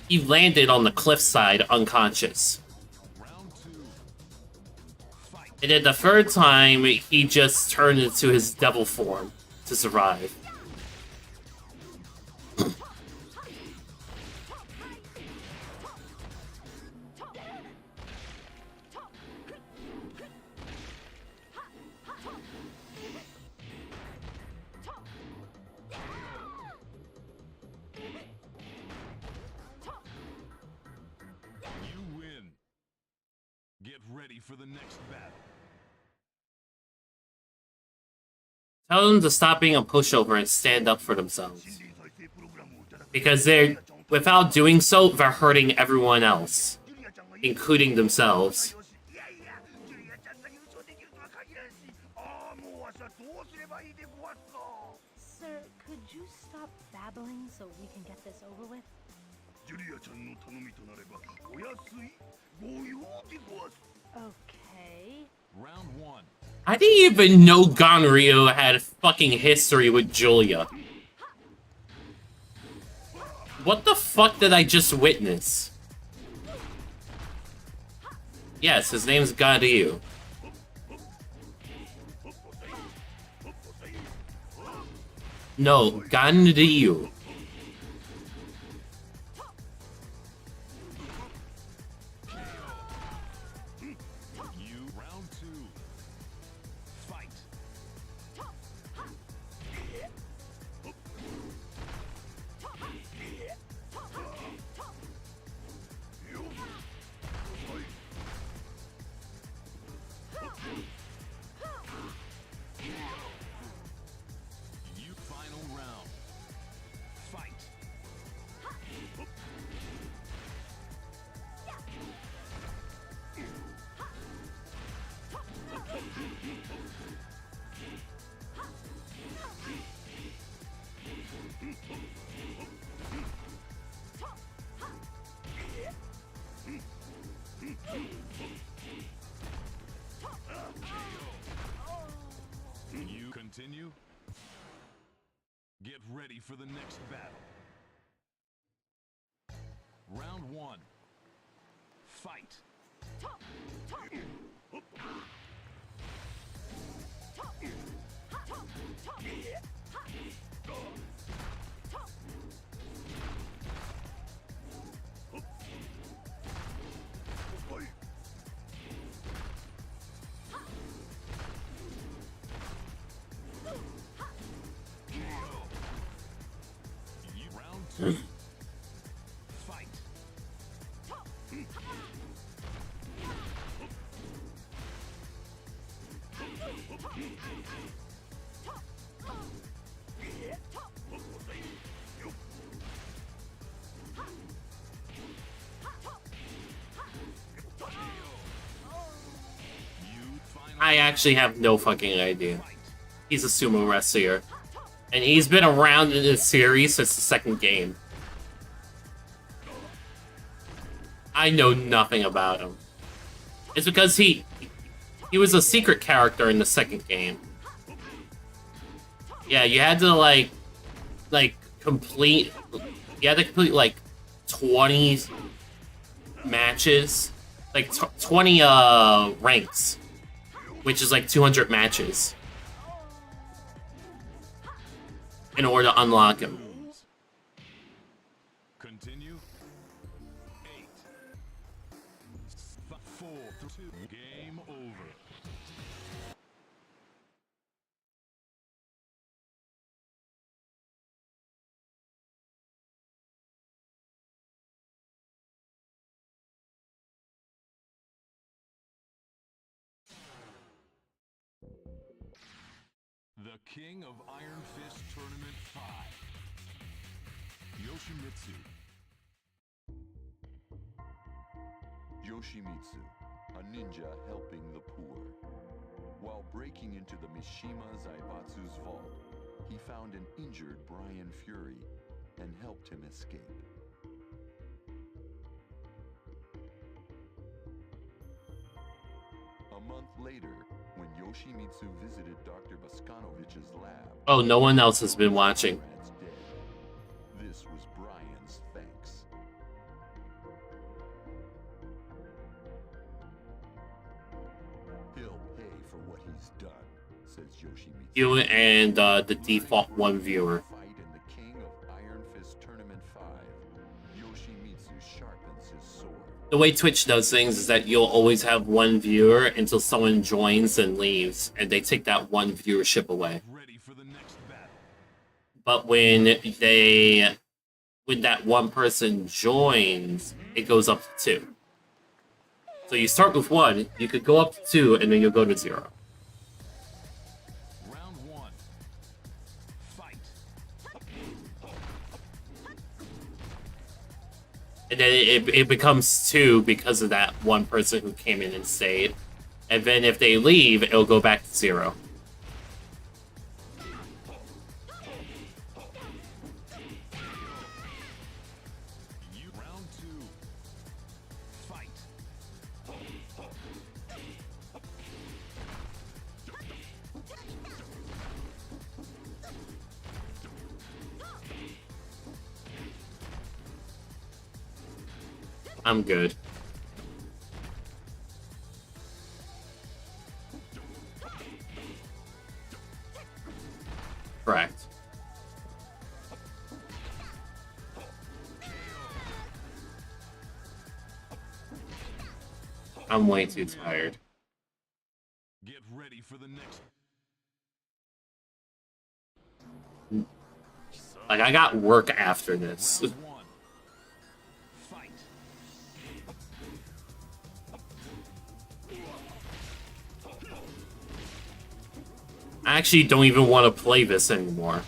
He landed on the cliffside unconscious. Round 2. Fight. And then the third time, he just turned into his devil form to survive. You win. Get ready for the next battle. Tell them to stop being a pushover and stand up for themselves. Because they're, without doing so, they're hurting everyone else, including themselves. いやいやジュリアちゃんが優勝できるとは限らんし、ああもうわしはどうすればいいでごわすか。 Sir, could you stop babbling so we can get this over with? ジュリアちゃんの頼みとなればお安いご用でごわす。 Okay. Round 1. I didn't even know Gonryo had a fucking history with Julia. What the fuck did I just witness? Yes, his name's Gonryo. No, Gonryo. You round 2. Fight. You final round. Fight. You continue. Get ready for the next battle. Round 1. Fight. You round 2. Fight. You final I actually have no fucking idea. fight. He's a sumo wrestler. And he's been around in this series since the second game. I know nothing about him. It's because he was a secret character in the second game. Yeah, you had to complete, like 20 matches, like 20 ranks, which is like 200 matches in order to unlock him. Continue. 8, 4, 2, game over. The King of Iron Fist Tournament 5. Yoshimitsu. Yoshimitsu, a ninja helping the poor. While breaking into the Mishima Zaibatsu's vault, he found an injured Brian Fury and helped him escape. A month later, when Yoshimitsu visited Dr. Boskanovich's lab... Oh, no one else has been watching. Conrad's dead. This was Brian's thanks. He'll pay for what he's done, says Yoshimitsu. You and the default one viewer. Fight in the King of Iron Fist Tournament 5. Yoshimitsu sharpens his sword. The way Twitch does things is that you'll always have one viewer until someone joins and leaves, and they take that one viewership away. Ready for the next battle. But when that one person joins, it goes up to 2. So you start with 1, you could go up to 2, and then you'll go to 0. Round 1. Fight. And then it becomes 2 because of that one person who came in and stayed. And then if they leave, it'll go back to 0. Round 2. Fight. I'm good. Correct. I'm way too tired. Get ready for the next. Like, I got work after this. Round 1. Fight. I actually don't even want to play this anymore.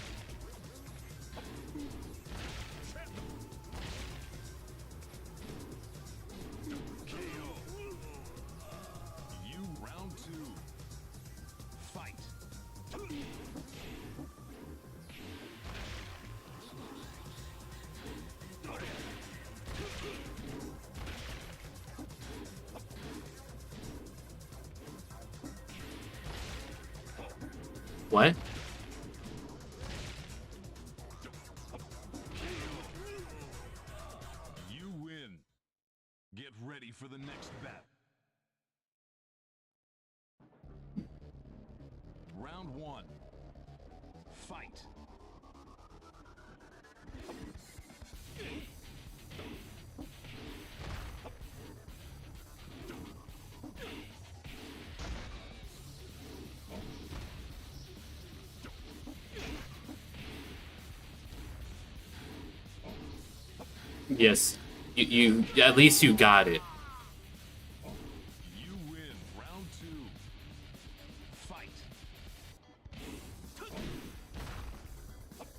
Round 2. Fight. What? You win. Get ready for the next battle. Round 1. Fight. Yes. You at least you got it. You win. Round 2. Fight.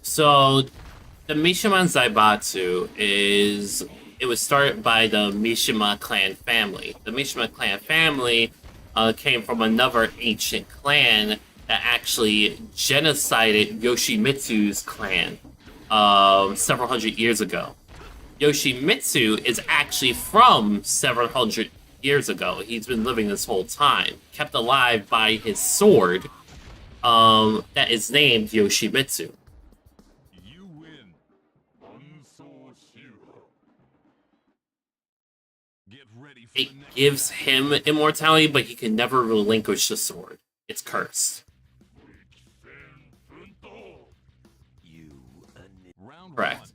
So, the Mishima Zaibatsu it was started by the Mishima clan family. The Mishima clan family came from another ancient clan that actually genocided Yoshimitsu's clan several hundred years ago. Yoshimitsu is actually from several hundred years ago. He's been living this whole time, kept alive by his sword that is named Yoshimitsu. You win. Get ready for It the next gives battle. him immortality, but he can never relinquish the sword. It's cursed. You Round Correct. 1.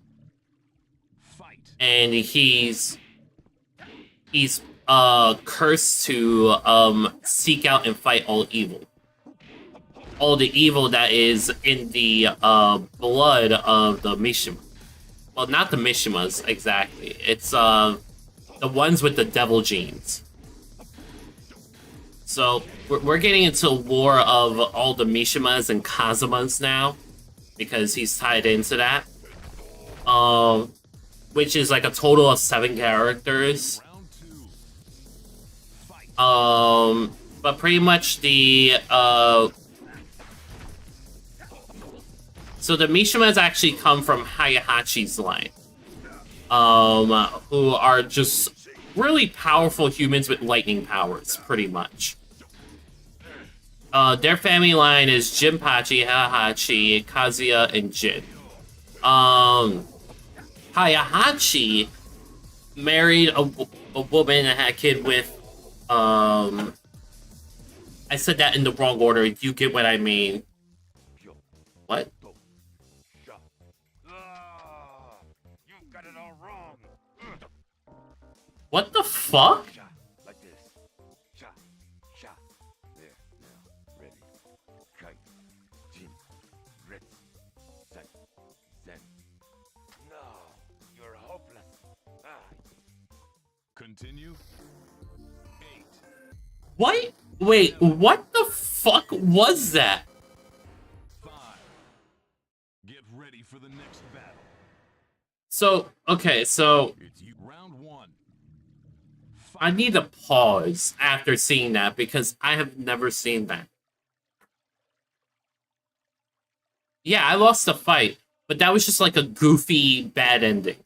Fight. And he's cursed to seek out and fight all evil. All the evil that is in the blood of the Mishima. Well, not the Mishimas exactly. It's the ones with the devil genes. So we're getting into lore of all the Mishimas and Kazumas now, because he's tied into that. Which is like a total of 7 characters. Round 2. Fight. But pretty much the so the Mishimas actually come from Hayahachi's line, who are just really powerful humans with lightning powers, pretty much. Their family line is Jinpachi, Hayahachi, Kazuya, and Jin. Hayahachi married a woman and had a kid with, I said that in the wrong order. You get what I mean. What? You got it all wrong. What the fuck? like this. Sha, sha. There, now, ready. Kite, Jin, Ritz, Zen, Zen. No, you're hopeless. Continue. 8. What? Wait, what the fuck was that? 5. Get ready for the next battle. So, okay, so It's you. Round 1. I need to pause after seeing that because I have never seen that. Yeah, I lost the fight, but that was just like a goofy, bad ending.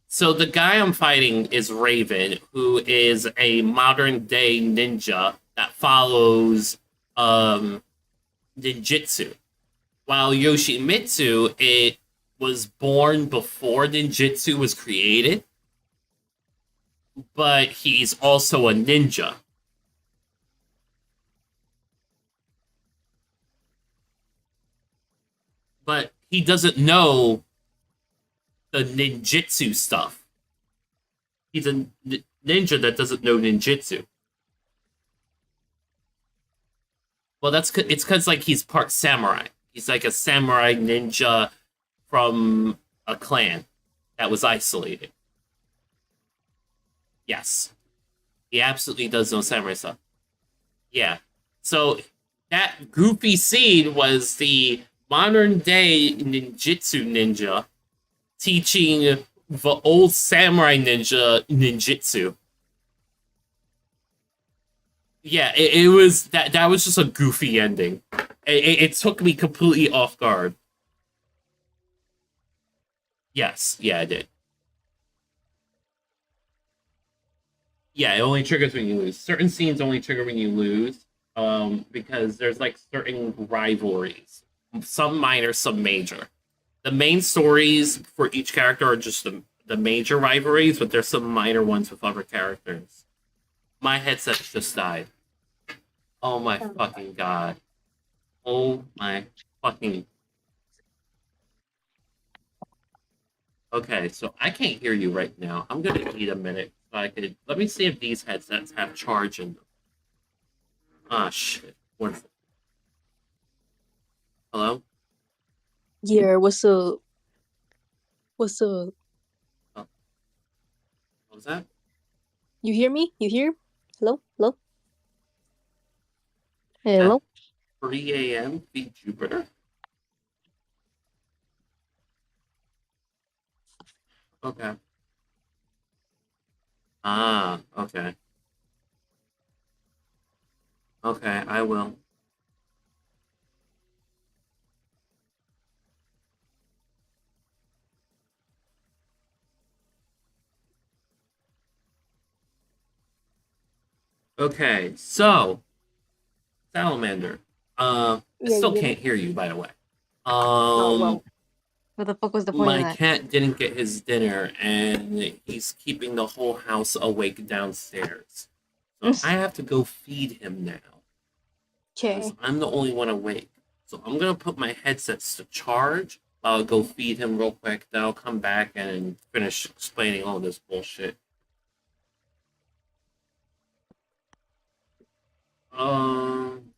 So the guy I'm fighting is Raven, who is a modern day ninja that follows ninjutsu. While Yoshimitsu, it was born before ninjutsu was created, but he's also a ninja. But he doesn't know the ninjutsu stuff. He's a ninja that doesn't know ninjutsu. Well, it's because like he's part samurai. He's like a samurai ninja from a clan that was isolated. Yes, he absolutely does know samurai stuff. Yeah, so that goofy scene was the modern day ninjutsu ninja teaching the old samurai ninja ninjutsu. Yeah, it was that was just a goofy ending. It took me completely off guard. Yes, yeah, I did. Yeah, it only triggers when you lose. Certain scenes only trigger when you lose, because there's like certain rivalries. Some minor, some major. The main stories for each character are just the major rivalries, but there's some minor ones with other characters. My headset just died. Oh my fucking god. Oh my fucking... Okay, so I can't hear you right now. I'm gonna need a minute so I could... Let me see if these headsets have charge in them. Ah, shit. One second. Hello? Yeah, what's up? What's up? What was that? You hear me? You hear? Hello? Hello? Hello? 3 a.m. Beat Jupiter? Okay. Ah, okay. Okay, I will. Okay, so Salamander. I Yeah, still you hear can't me? hear you, by the way. Oh, well. What the fuck was the point of My that? cat didn't get his dinner, and he's keeping the whole house awake downstairs. So I have to go feed him now. Okay. I'm the only one awake. So I'm gonna put my headsets to charge. I'll go feed him real quick. Then I'll come back and finish explaining all this bullshit. Um.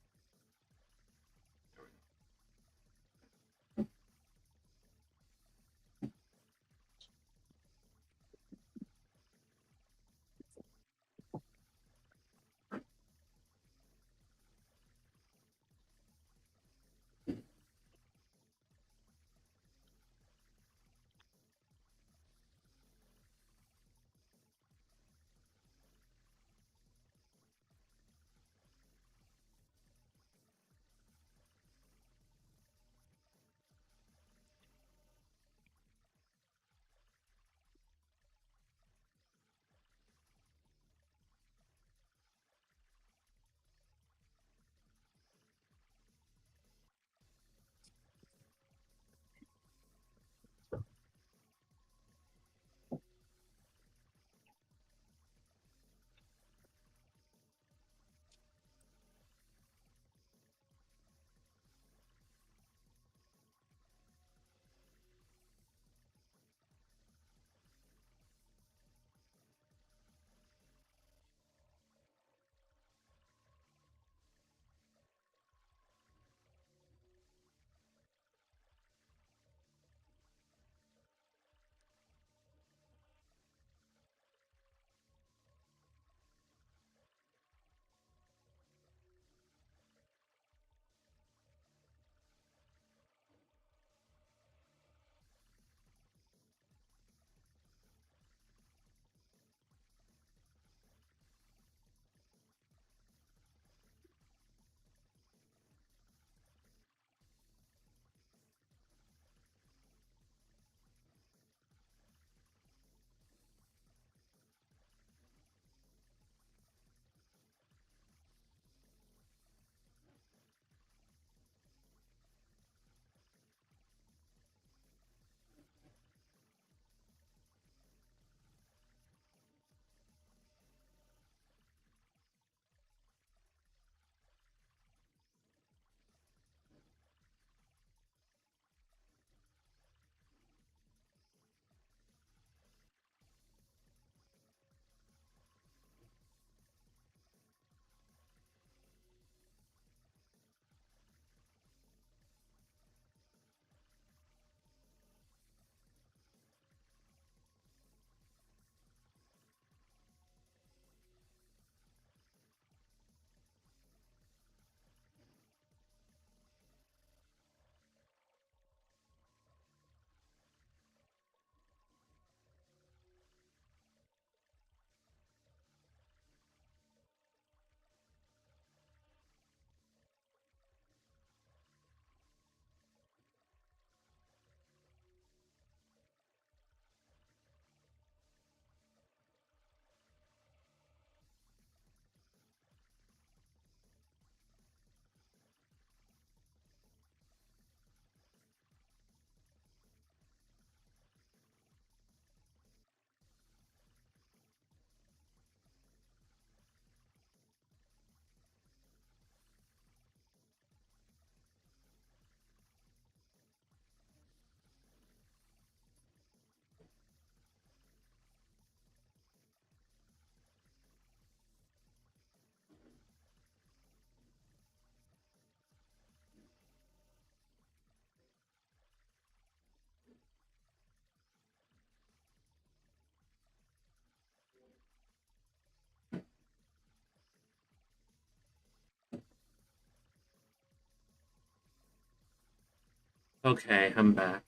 Okay, I'm back.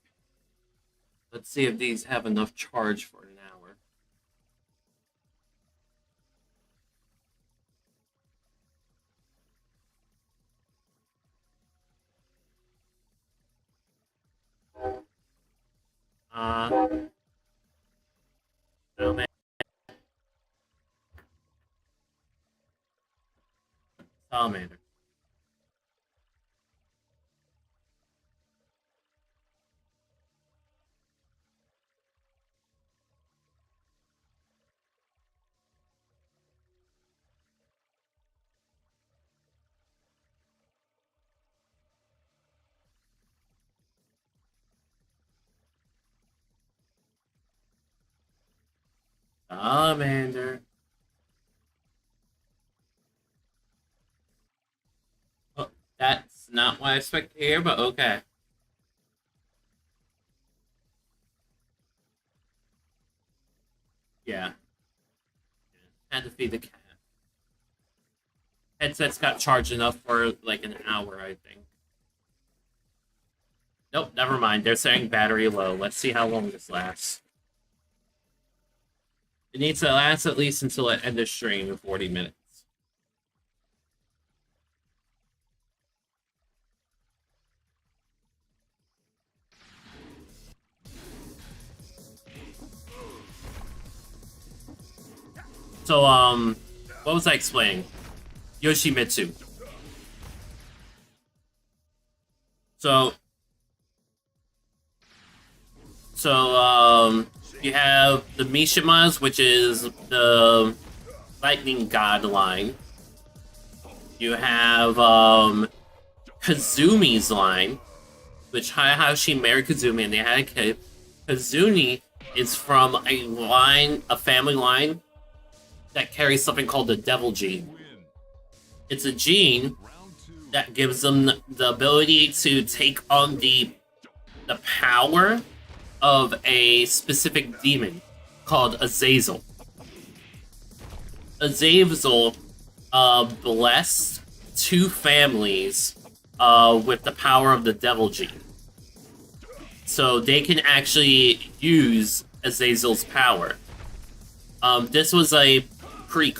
Let's see if these have enough charge for an hour. No, man. Salamander. Salamander. Oh, that's not what I expected to hear, but okay. Yeah. Had to feed the cat. Headset's got charged enough for like an hour, I think. Nope, never mind. They're saying battery low. Let's see how long this lasts. It needs to last at least until the end of stream in 40 minutes. So, what was I explaining? Yoshimitsu. So, you have the Mishimas, which is the lightning god line. You have, Kazumi's line, which how she married Kazumi and they had a kid. Kazumi is from a family line that carries something called the devil gene. It's a gene that gives them the ability to take on the power of a specific demon called Azazel. Azazel blessed 2 families with the power of the devil gene. So they can actually use Azazel's power. This was a pre...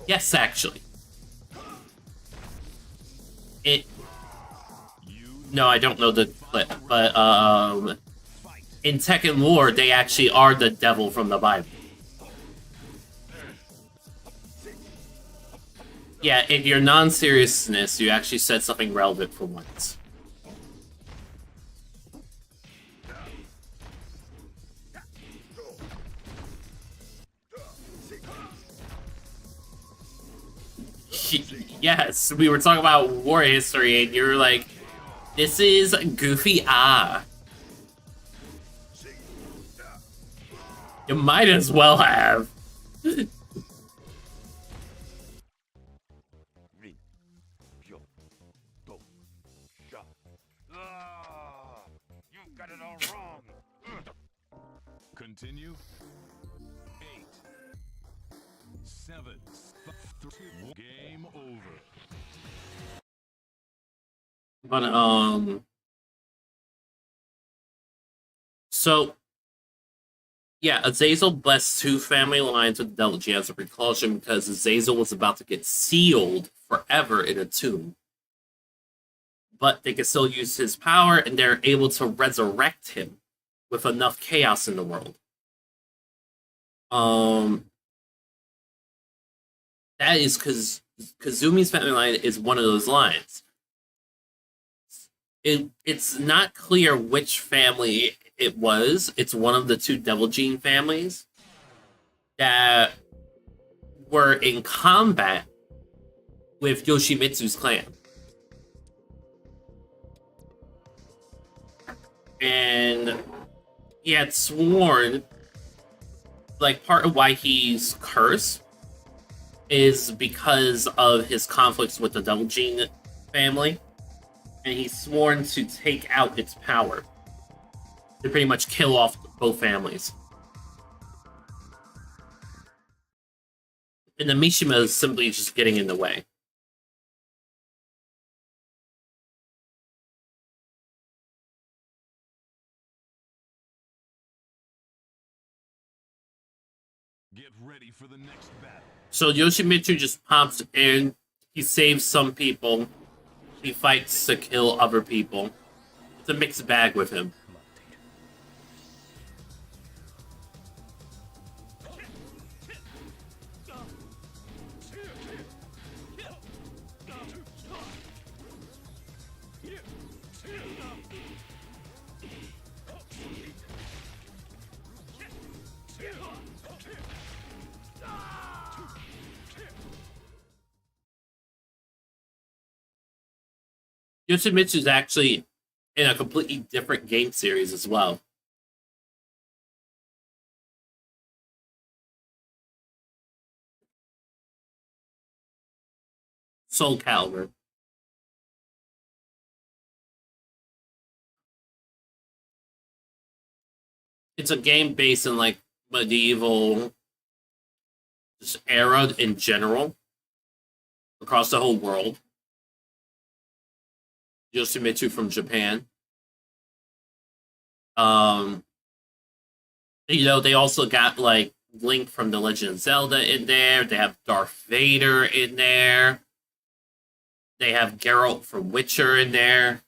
Yes, actually. No, I don't know the clip, but in Tekken lore, they actually are the devil from the Bible. Yeah, in your non-seriousness, you actually said something relevant for once. Yes, we were talking about war history, and you're like, this is goofy. You might as well have. You've got it all wrong. Continue. 8, 7, 3, game over. But so yeah, Azazel blessed 2 family lines with devil gene as a precaution because Azazel was about to get sealed forever in a tomb. But they could still use his power, and they're able to resurrect him with enough chaos in the world. That is because Kazumi's family line is one of those lines. It's not clear which family it was. It's one of the 2 Devil Gene families that were in combat with Yoshimitsu's clan. And he had sworn, like, part of why he's cursed is because of his conflicts with the Devil Gene family. And he's sworn to take out its power. To pretty much kill off both families. And the Mishima is simply just getting in the way. Get ready for the next battle. So Yoshimitsu just pops in. He saves some people. He fights to kill other people. It's a mixed bag with him. Yoshimitsu's actually in a completely different game series as well. Soul Calibur. It's a game based in like medieval just era in general across the whole world. Yoshimitsu from Japan. You know, they also got like Link from The Legend of Zelda in there. They have Darth Vader in there. They have Geralt from Witcher in there.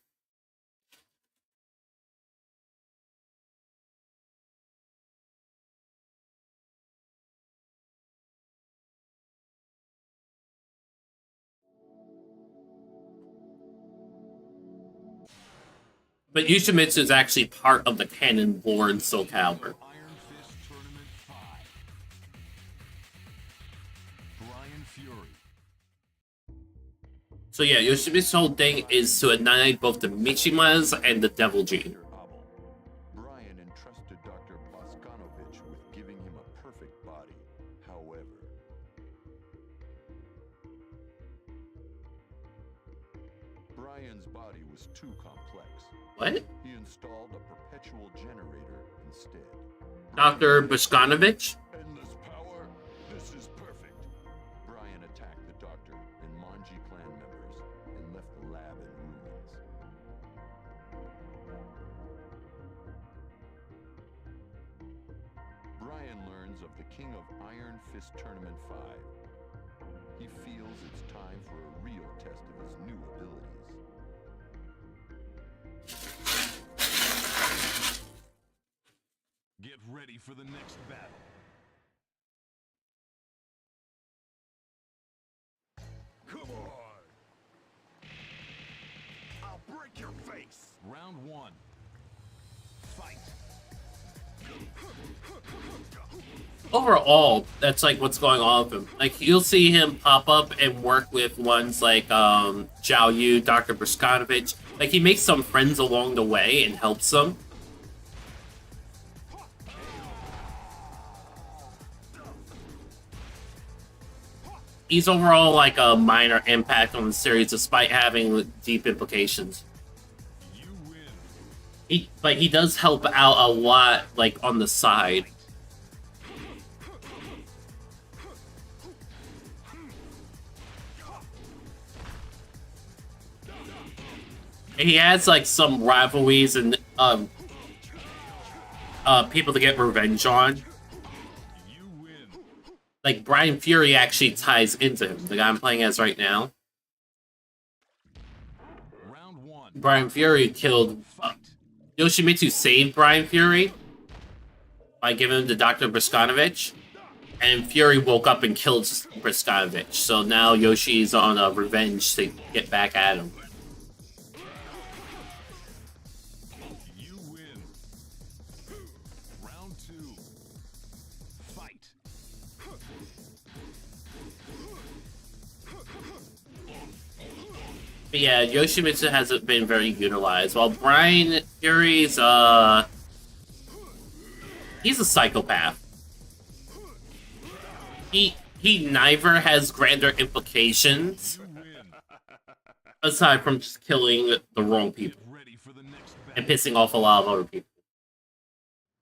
But Yoshimitsu is actually part of the canon lore in Soul Calibur. Iron Fist Tournament 5. Brian Fury. So yeah, Yoshimitsu's whole thing is to annihilate both the Mishimas and the Devil Gene. Brian entrusted Dr. Boskanovich with giving him a perfect body. However, Brian's body was too complex. What? He installed a perpetual generator instead. Dr. Boskanovich? Endless power? This is perfect. Brian attacked the doctor and Manji clan members and left the lab in ruins. Brian learns of the King of Iron Fist Tournament 5. He feels it's time for a real test of his new abilities. Get ready for the next battle. Come on! I'll break your face! Round 1. Fight. Overall, that's like what's going on with him. Like you'll see him pop up and work with ones like Zhao Yu, Dr. Boskanovich. Like he makes some friends along the way and helps them. He's overall like a minor impact on the series despite having deep implications. But he does help out a lot like on the side. And he has like some rivalries and people to get revenge on. Like, Brian Fury actually ties into him, the guy I'm playing as right now. Round 1. Brian Fury killed... Yoshimitsu saved Brian Fury by giving him to Dr. Boskanovich. And Fury woke up and killed Boskanovich. So now Yoshi's on a revenge to get back at him. You win. Round 2. Fight. But yeah, Yoshimitsu hasn't been very utilized. While Brian Fury's, he's a psychopath. He neither has grander implications, aside from just killing the wrong people and pissing off a lot of other people.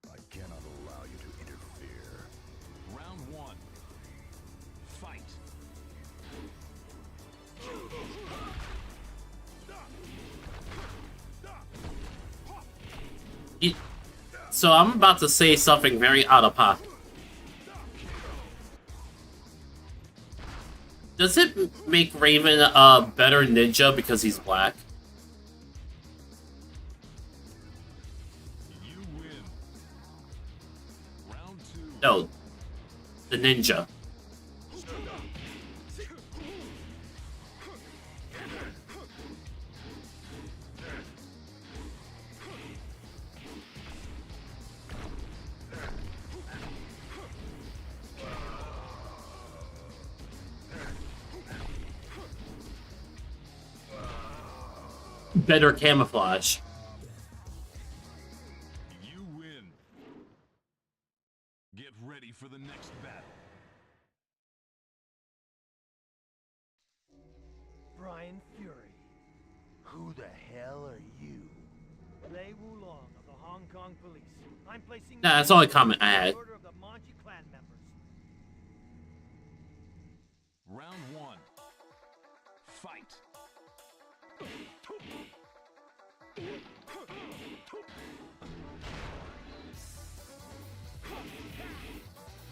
I cannot allow you to interfere. Round 1. Fight. So I'm about to say something very out of pocket. Does it make Raven a better ninja because he's black? You win. Round 2. No. The ninja. Better camouflage. You win. Get ready for the next battle. Who the hell are you? Lei Wulong of the Hong Kong Police. I'm placing. Nah, that's the only comment I had. Order of the Manji clan members. Round 1. Fight.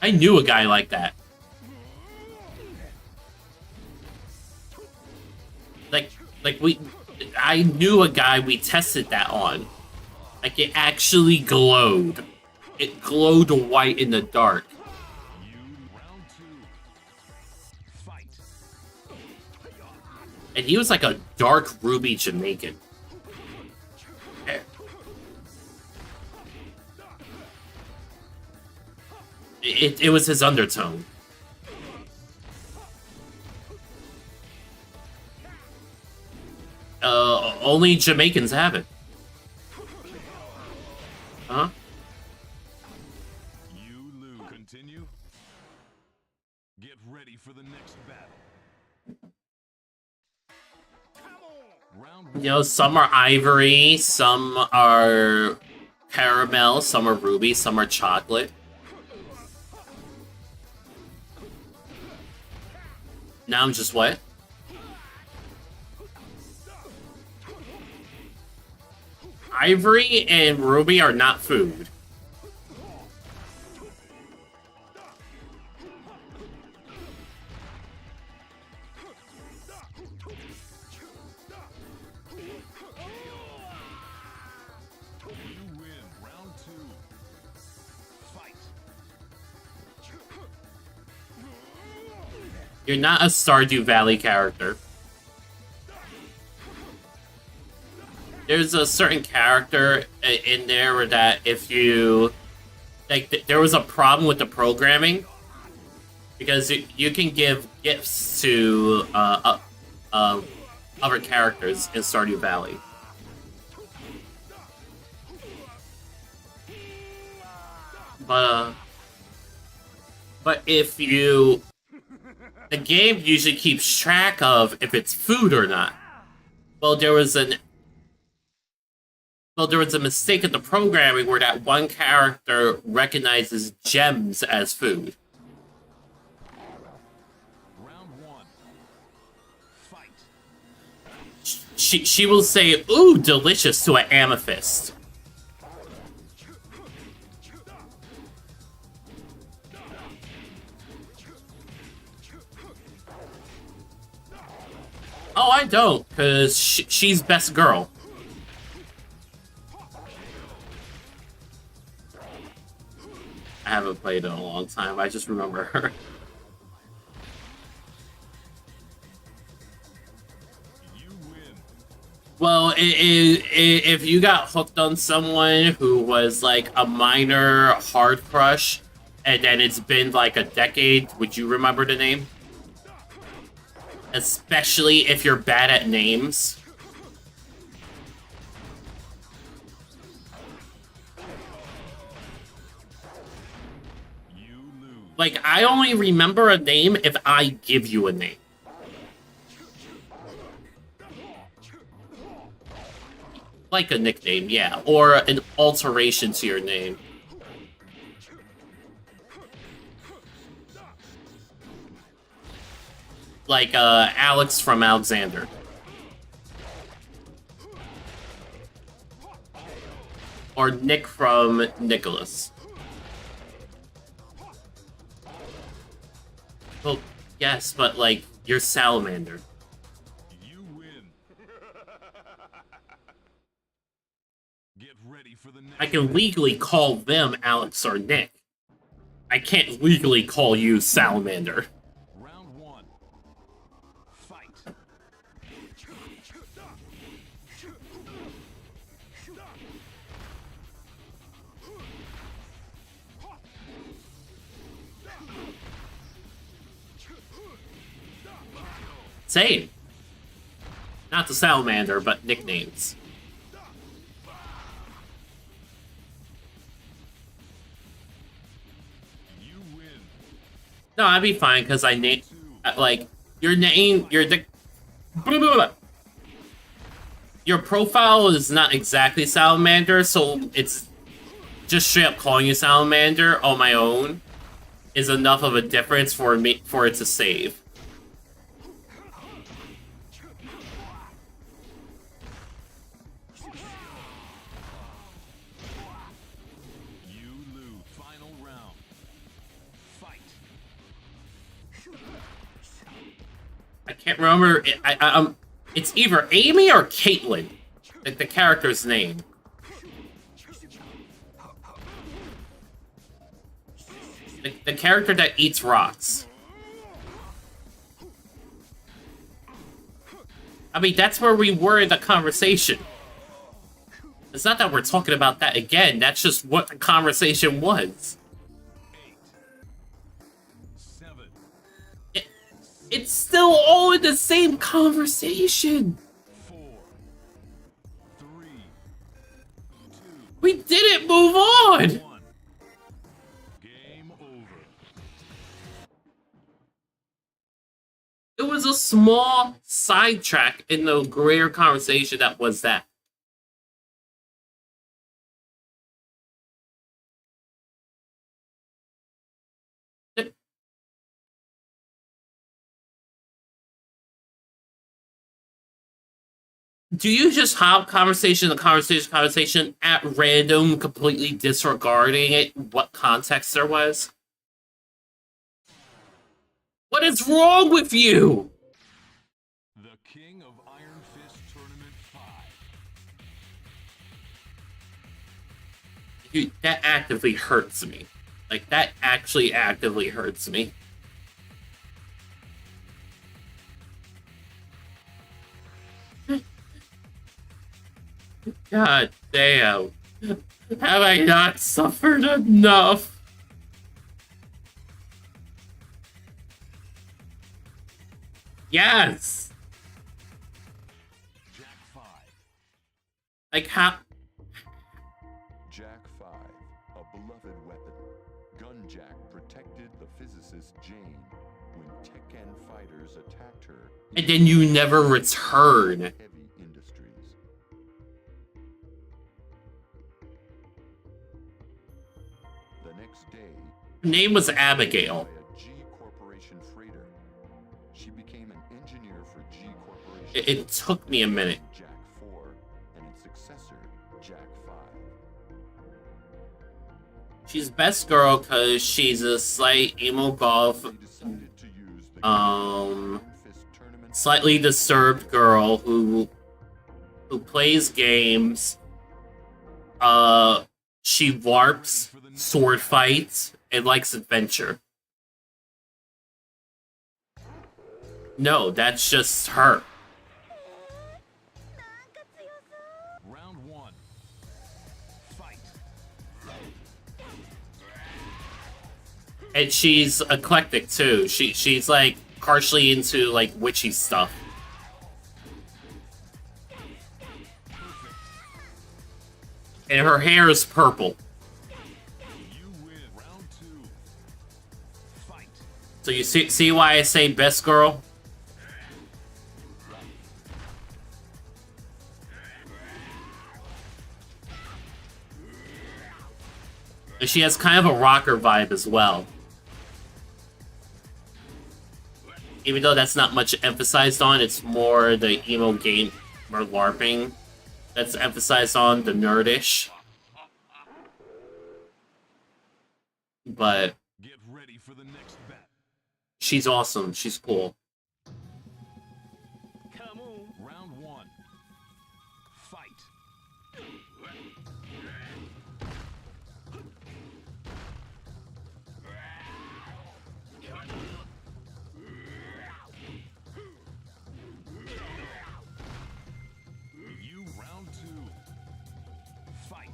I knew a guy like that. I knew a guy we tested that on. Like, it actually glowed. It glowed white in the dark. Round 2. Fight. And he was like a dark ruby Jamaican. It was his undertone. Only Jamaicans have it. Huh? You lose. Continue. Get ready for the next battle. Round 1. You know, some are ivory, some are caramel, some are ruby, some are chocolate. Now I'm just what? Ivory and ruby are not food. You win. Round 2. Fight. You're not a Stardew Valley character. There's a certain character in there that if you... Like, there was a problem with the programming. Because you can give gifts to other characters in Stardew Valley. But if you... The game usually keeps track of if it's food or not. Well, there was a mistake in the programming where that one character recognizes gems as food. Round 1. Fight. She will say, "Ooh, delicious" to an amethyst. Oh, I don't, because she's best girl. I haven't played it in a long time, I just remember her. You win. Well, if you got hooked on someone who was like a minor hard crush, and then it's been like a decade, would you remember the name? Especially if you're bad at names. You lose. Like, I only remember a name if I give you a name. Like a nickname, yeah. Or an alteration to your name. Like, Alex from Alexander. Or Nick from Nicholas. Well, yes, but, like, you're Salamander. You win. Get ready for the next. I can legally call them Alex or Nick. I can't legally call you Salamander. Round 1. Fight. Same. Not the Salamander, but nicknames. You win. No, I'd be fine, because I name... Like, your name... Your... Blah, blah, blah. your profile is not exactly Salamander, so it's just straight up calling you Salamander on my own is enough of a difference for it to save. I can't remember. It's either Amy or Caitlin, the character's name. The character that eats rocks. I mean, that's where we were in the conversation. It's not that we're talking about that again. That's just what the conversation was. It's still all in the same conversation. We didn't move on. It was a small sidetrack in the greater conversation that was that. Do you just hop conversation to conversation at random, completely disregarding it, what context there was? What is wrong with you? The King of Iron Fist Tournament 5. Dude, that actively hurts me. Like, that actually actively hurts me. God damn. Have I not suffered enough? Yes! Jack 5. Like, how... Jack 5, a beloved weapon. Gunjack protected the physicist Jane when Tekken fighters attacked her. And then you never return. Heavy industries. The next day, Her name was Abigail. by a G Corporation freighter. She became an engineer for G Corporation. It took me a minute. Jack 4 and its successor, Jack 5. She's best girl because she's a slight emo goth, They decided to use the Iron Fist tournament slightly disturbed girl who plays games. She LARPs, sword fights, and likes adventure. No, that's just her. Round 1. Fight. And she's eclectic too. She's like partially into like witchy stuff. And her hair is purple. You win. Round 2. Fight. So you see why I say best girl? And she has kind of a rocker vibe as well. Even though that's not much emphasized on, it's more the emo game or LARPing that's emphasized on, the nerdish. But Get ready for the next battle. she's awesome. She's cool. Come on. Round 1. Fight. You round 2. Fight.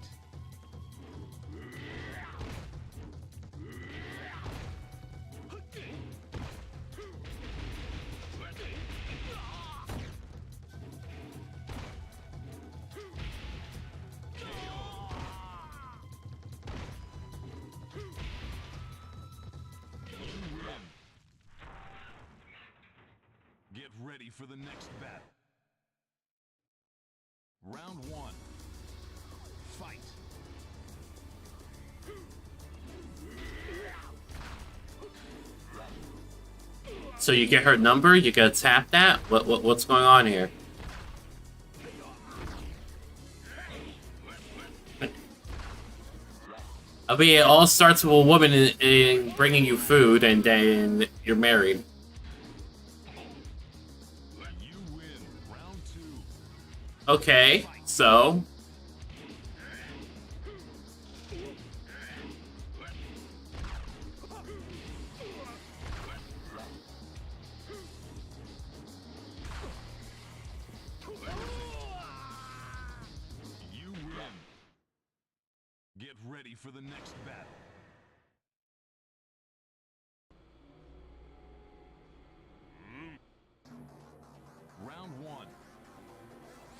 Get ready for the next battle. Round one. Fight. So you get her number, you gotta tap that? What's going on here? I mean, it all starts with a woman in bringing you food, and then you're married. You win. Round two. Okay, so... You win. Get ready for the next battle. Round one.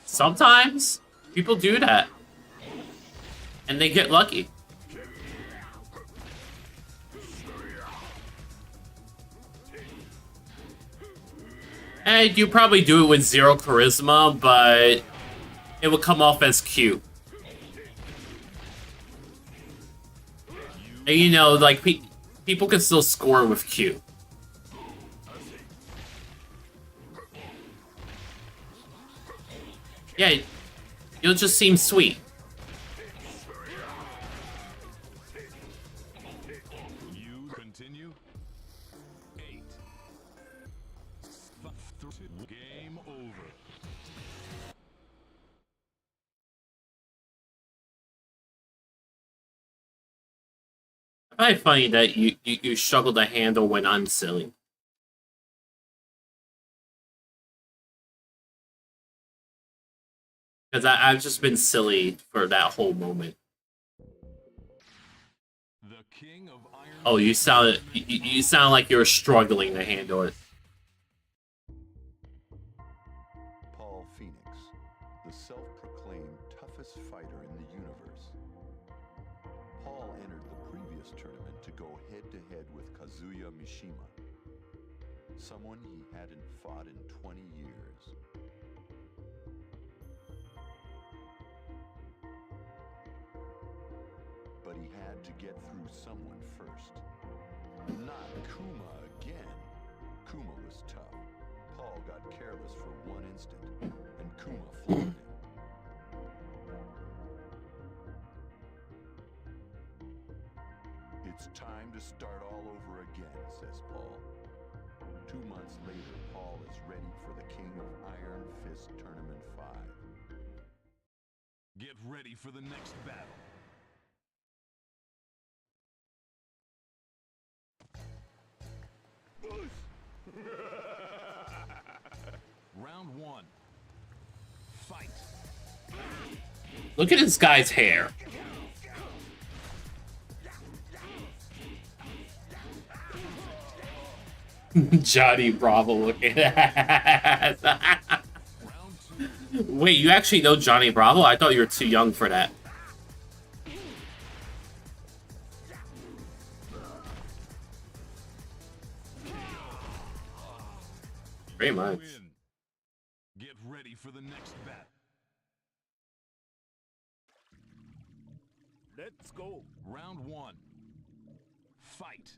Sometimes people do that. And they get lucky. And you probably do it with 0 charisma, but it would come off as cute. And you know, like, people can still score with cute. Yeah, you'll just seem sweet. You continue. 8. Game over. I find it funny that you struggle to handle when I'm silly. Because I've just been silly for that whole moment. The King of Iron. Oh, you sound like you're struggling to handle it. Paul Phoenix, the self-proclaimed toughest fighter in the universe. Paul entered the previous tournament to go head-to-head with Kazuya Mishima, someone he hadn't fought in 20 years. But he had to get through someone first. Not Kuma again. Kuma was tough. Paul got careless for one instant, and Kuma floored him. It's time to start all over again, says Paul. 2 months later, Paul is ready for the King of Iron Fist Tournament 5. Get ready for the next battle. Round one. Fight. Look at this guy's hair. Johnny Bravo looking at. Wait, you actually know Johnny Bravo? I thought you were too young for that. Pretty much. Get ready for the next battle. Let's go. Round one. Fight.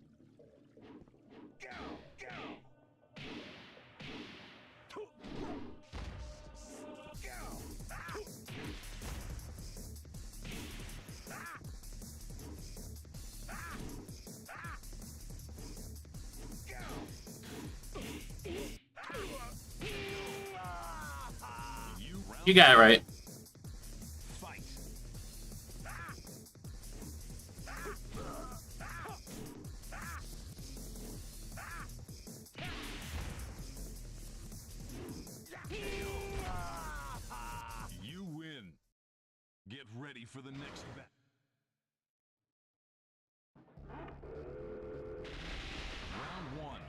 You got it right. Fight. You win. Get ready for the next battle. Round one.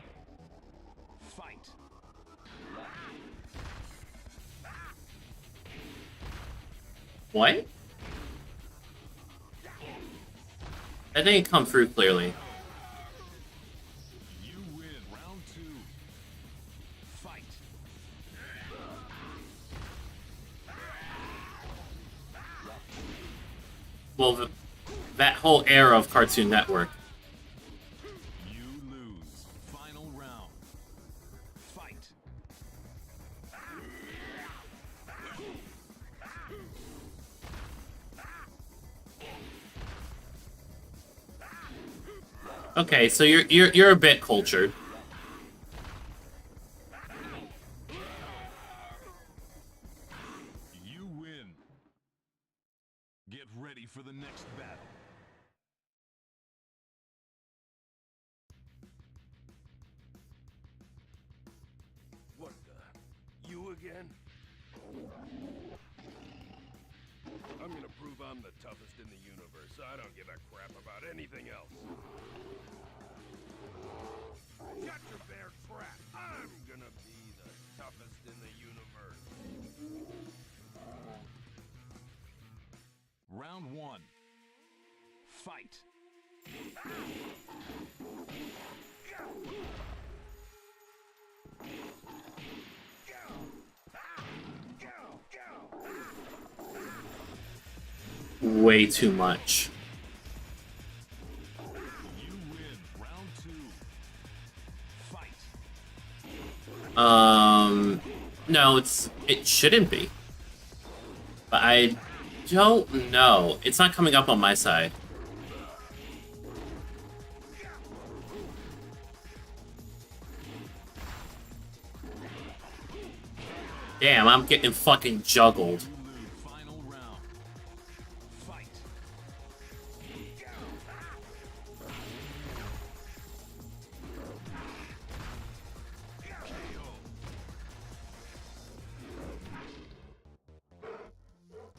Fight. What? That didn't come through clearly. You win. Round two. Fight. well, that whole era of Cartoon Network. You lose. Final round. Fight. Okay, so you're a bit cultured. You win. Get ready for the next battle. What the? You again? I'm gonna prove I'm the toughest in the universe. I don't give a crap about anything else. Got your bear trapped. I'm gonna be the toughest in the universe. Round 1. Fight. Way too much. You win. Round 2. Fight. No, it shouldn't be. But I don't know. It's not coming up on my side. Damn, I'm getting fucking juggled. Final round. Fight.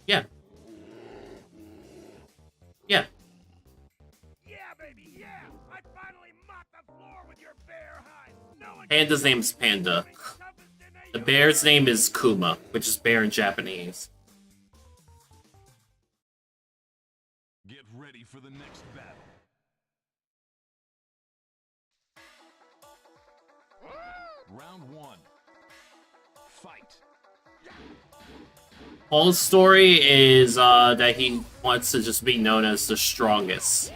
Yeah. Yeah. Yeah, baby, yeah! I finally mopped the floor with your bear hide! No one Panda's name's Panda. The bear's name is Kuma, which is bear in Japanese. Get ready for the next battle. Round 1. Fight. Paul's story is that he wants to just be known as the strongest.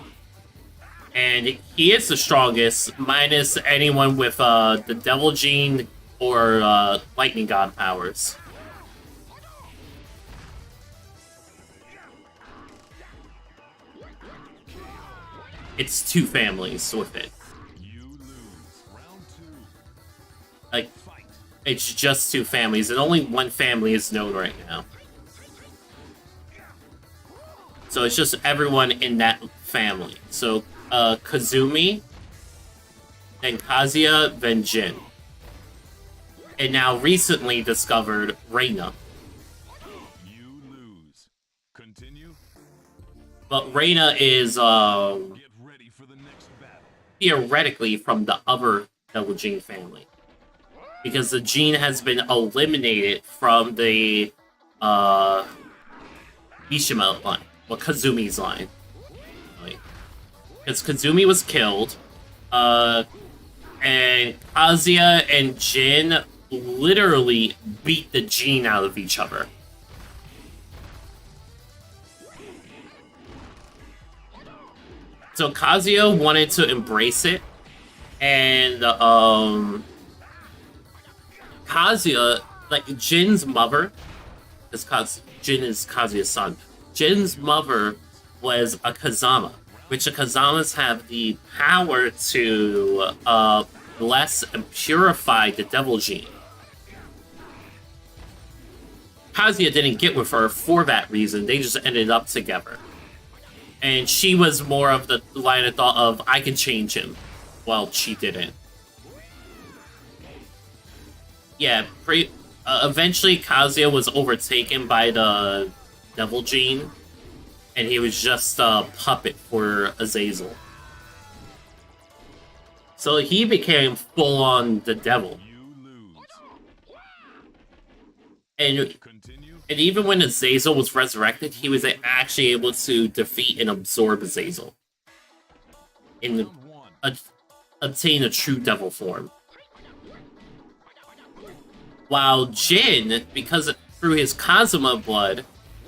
And he is the strongest, minus anyone with the Devil Gene or Lightning God powers. It's two families with it. You lose. Round 2. Like, Fight. it's just two families, and only one family is known right now. So it's just everyone in that family. So, Kazumi, then Kazuya, then Jin. And now recently discovered Reina. You lose. Continue. But Reina is, Get ready for the next battle. theoretically from the other Devil Gene family. Because the gene has been eliminated from the, Mishima line. Well, Kazumi's line. Because Kazumi was killed, and Kazuya and Jin literally beat the gene out of each other. So Kazuya wanted to embrace it, and Kazuya, like Jin's mother, because Jin is Kazuya's son. Jin's mother was a Kazama, which the Kazamas have the power to bless and purify the Devil Gene. Kazuya didn't get with her for that reason, they just ended up together. And she was more of the line of thought of, I can change him. Well, she didn't. Yeah, eventually Kazuya was overtaken by the Devil Gene, and he was just a puppet for Azazel. So he became full-on the devil. You And even when Azazel was resurrected, he was actually able to defeat and absorb Azazel. And obtain a true devil form. While Jin, because through his Kazuma blood,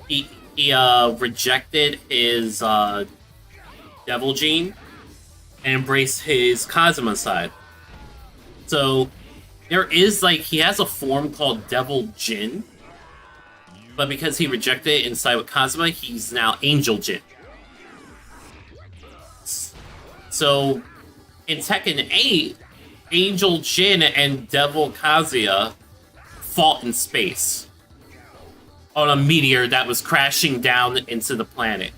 he he rejected his devil gene and embraced his Kazuma side. So there is like he has a form called Devil Jin, but because he rejected it inside with Kazuma, he's now Angel Jin. So in Tekken 8, Angel Jin and Devil Kazuya fought in space on a meteor that was crashing down into the planet.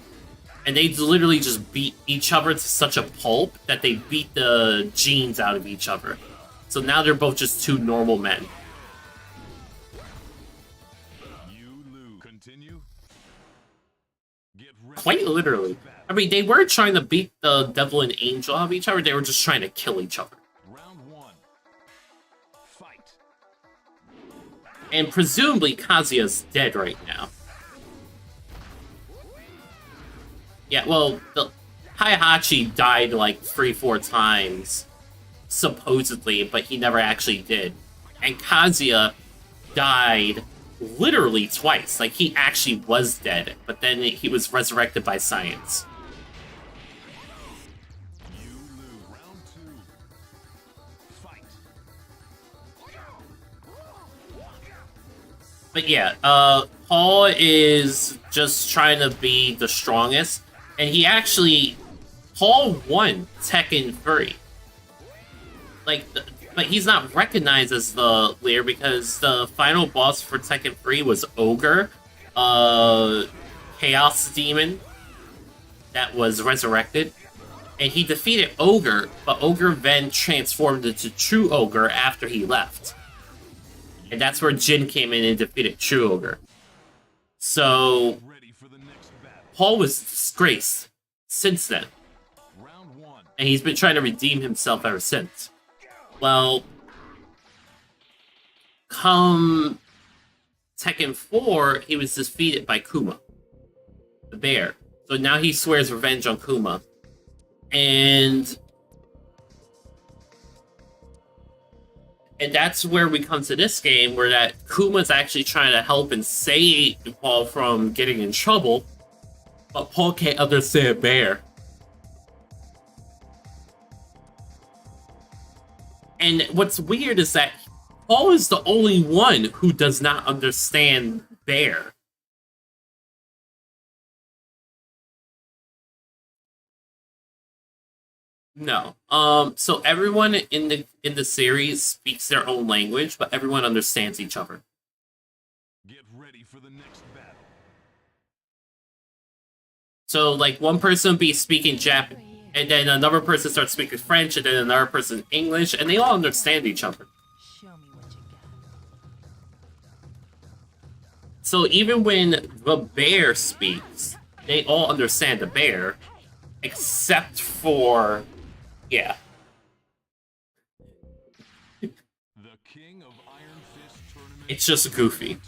And they literally just beat each other to such a pulp that they beat the genes out of each other. So now they're both just two normal men. You lose. Continue. Get ready. Quite literally. I mean, they weren't trying to beat the devil and angel out of each other, they were just trying to kill each other. Round 1. Fight. And presumably Kazuya's dead right now. Yeah, well, the Heihachi died like 3-4 times, supposedly, but he never actually did. And Kazuya died literally twice. Like, he actually was dead, but then he was resurrected by science. You lose. Round 2. Fight. But yeah, Paul is just trying to be the strongest, and he actually... Paul won Tekken 3. Like, but he's not recognized as the leader because the final boss for Tekken 3 was Ogre, Chaos Demon, that was resurrected. And he defeated Ogre, but Ogre then transformed into True Ogre after he left. And that's where Jin came in and defeated True Ogre. So, Paul was disgraced since then. And he's been trying to redeem himself ever since. Well, come Tekken 4, he was defeated by Kuma, the bear. So now he swears revenge on Kuma. And that's where we come to this game, where that Kuma's actually trying to help and save Paul from getting in trouble, but Paul can't understand bear. And what's weird is that Paul is the only one who does not understand bear. No. So everyone in the series speaks their own language, but everyone understands each other. Get ready for the next battle. So like one person will be speaking Japanese, and then another person starts speaking French, and then another person English, and they all understand each other. So even when the bear speaks, they all understand the bear, except for, yeah. The King of Iron Fist tournament. It's just goofy.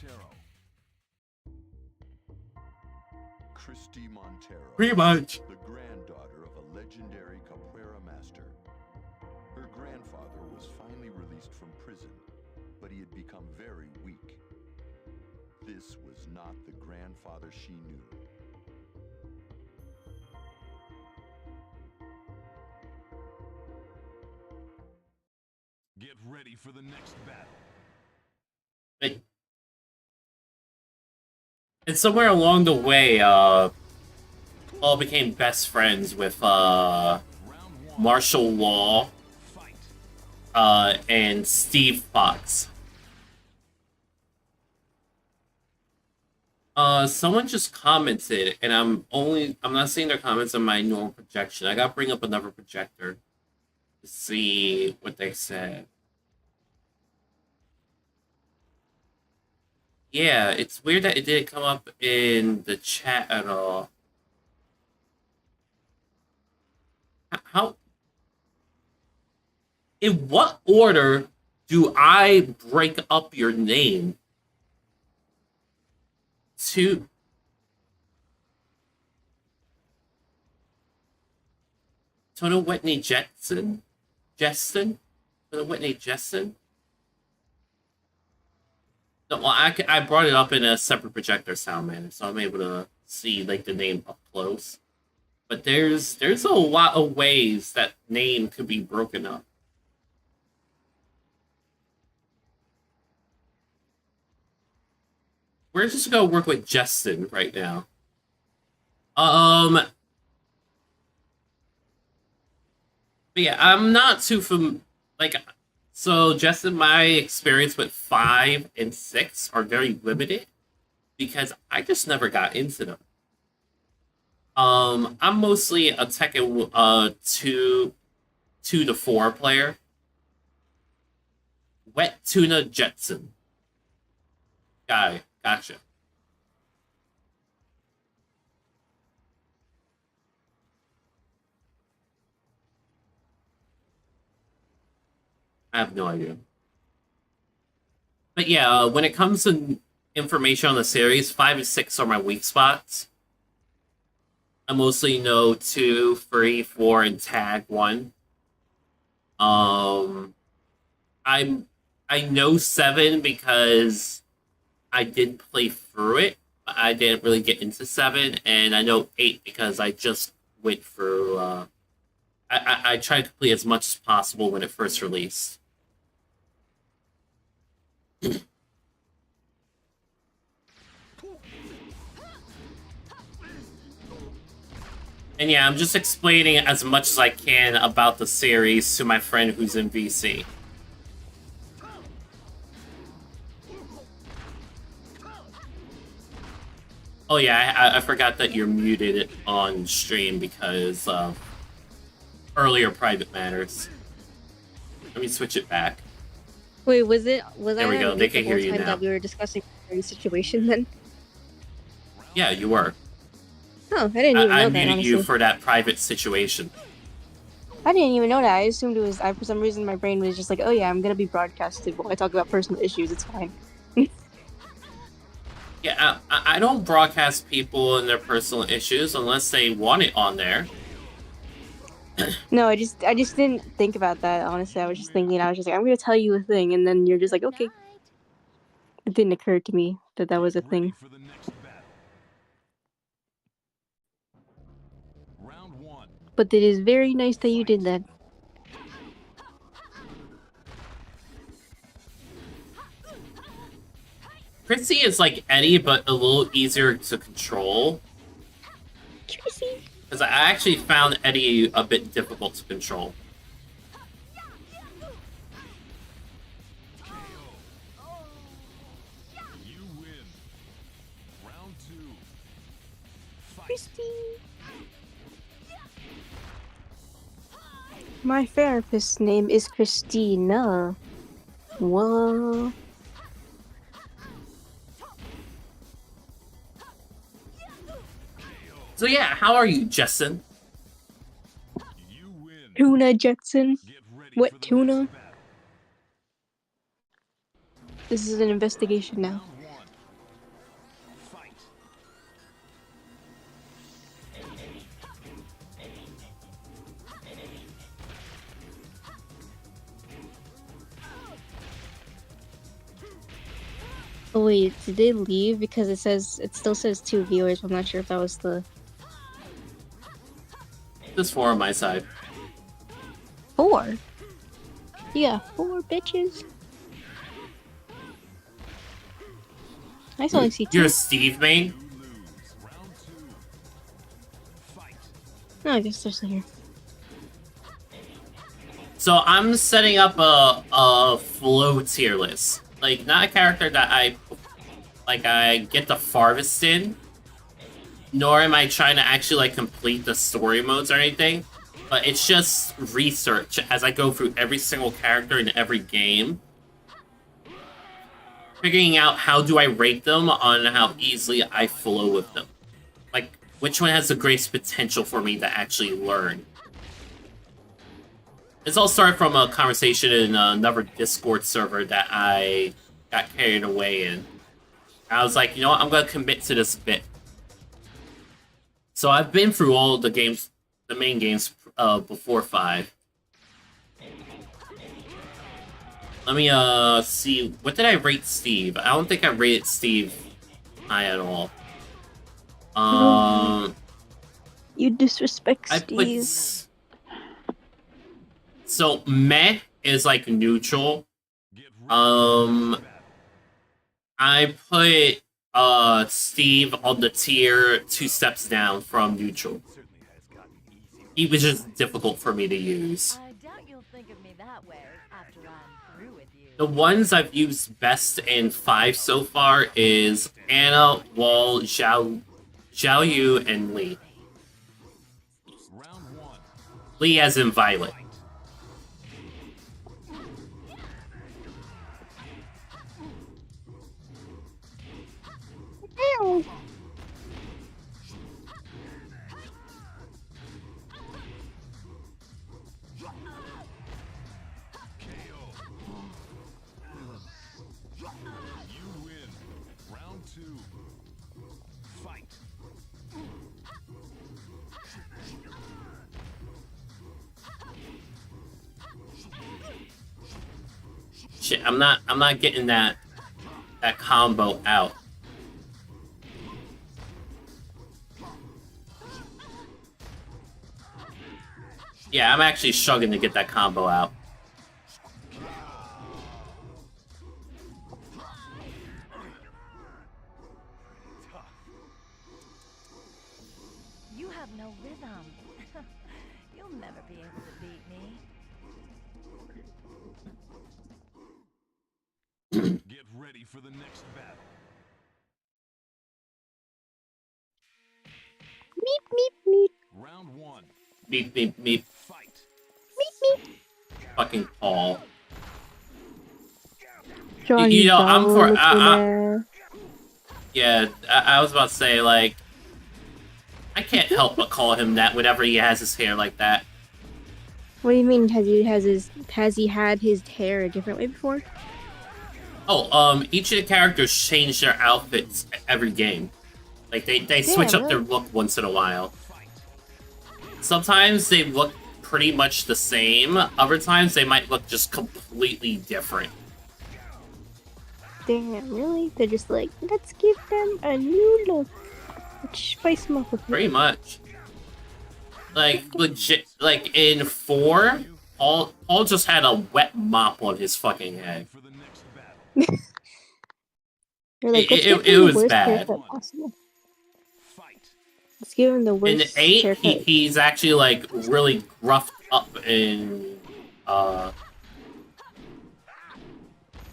Christy Montero. Pretty much. The granddaughter of a legendary capoeira master. Her grandfather was finally released from prison, but he had become very weak. This was not the grandfather she knew. Get ready for the next battle. And somewhere along the way, Paul became best friends with Martial Law and Steve Fox. Someone just commented, and I'm not seeing their comments on my normal projection. I gotta bring up another projector to see what they said. Yeah, it's weird that it didn't come up in the chat at all. How? In what order do I break up your name? To Tona Whitney Jetson? Tona Whitney Jetson? No, well, I brought it up in a separate projector sound manner, so I'm able to see like the name up close. But there's a lot of ways that name could be broken up. We're just gonna work with Justin right now. But yeah, I'm not too so Justin, my experience with 5 and 6 are very limited because I just never got into them. I'm mostly a Tekken 2 to 4 player. Wet Tuna Jetson. Gotcha. I have no idea. But yeah, when it comes to information on the series, 5 and 6 are my weak spots. I mostly know 2, 3, 4, and tag 1. I know 7 because I did play through it. But I didn't really get into 7, and I know 8 because I just went through. I tried to complete as much as possible when it first released. And yeah, I'm just explaining as much as I can about the series to my friend who's in VC. Oh yeah, I forgot that you're muted on stream because of earlier private matters. Let me switch it back. Wait, was there we go. They can hear you now. That we were discussing the situation then? Yeah, you were. Oh, I didn't even know that. I muted honestly. you for that private situation. I didn't even know that. I assumed it was. For some reason, my brain was just like, "Oh yeah, I'm gonna be broadcasted while I talk about personal issues. It's fine." Yeah, I don't broadcast people and their personal issues unless they want it on there. No, I just didn't think about that. Honestly, I was just like, I'm gonna tell you a thing, and then you're just like, okay. It didn't occur to me that was a thing. But it is very nice that you did that. Chrissy is like Eddie, but a little easier to control. Chrissy. Because I actually found Eddie a bit difficult to control. You win. Round 2. Christy. My therapist's name is Christina. Whoa. So yeah, how are you, Justin? Tuna Jetson. What tuna? This is an investigation now. Oh wait, did they leave? Because it still says 2 viewers. I'm not sure if that was the... Just 4 on my side. 4? Yeah, 4 bitches. I only see 2. You're a Steve main? No, I guess they're still here. So I'm setting up a flow tier list. Like, not a character that I get the farthest in, nor am I trying to actually, like, complete the story modes or anything, but it's just research as I go through every single character in every game, figuring out how do I rate them on how easily I flow with them. Like, which one has the greatest potential for me to actually learn. This all started from a conversation in another Discord server that I got carried away in. I was like, you know what, I'm going to commit to this bit. So I've been through all the games, the main games before 5. Let me see, what did I rate Steve? I don't think I rated Steve high at all. You disrespect I put Steve. so meh is like neutral. I put Steve on the tier 2 steps down from neutral. He was just difficult for me to use. I doubt you'll think of me that way after I'm through with you. The ones I've used best in 5 so far is Anna, Wall, Xiao Yu, and Lee. Lee as in Violet. Ew. You win. Round 2. Fight. Shit, I'm not getting that combo out. Yeah, I'm actually struggling to get that combo out. You have no rhythm. You'll never be able to beat me. Get ready for the next battle. Meep meep meep. Round 1. Meep meep meep. Fight. Meep meep. Fucking Paul. Johnny You know, I'm for. Yeah. I was about to say, like, I can't help but call him that whenever he has his hair like that. What do you mean? Has he had his hair a different way before? Oh, each of the characters change their outfits every game. Like, they switch up their look once in a while. Sometimes they look pretty much the same. Other times they might look just completely different. Damn, really? They're just like, let's give them a new look. Let's spice them up with Pretty much. Like, legit, like, in 4, Paul just had a wet mop on his fucking head. Like, it was bad. Possible. Let's give him the worst In 8, haircut. he's actually, like, really gruffed up in, how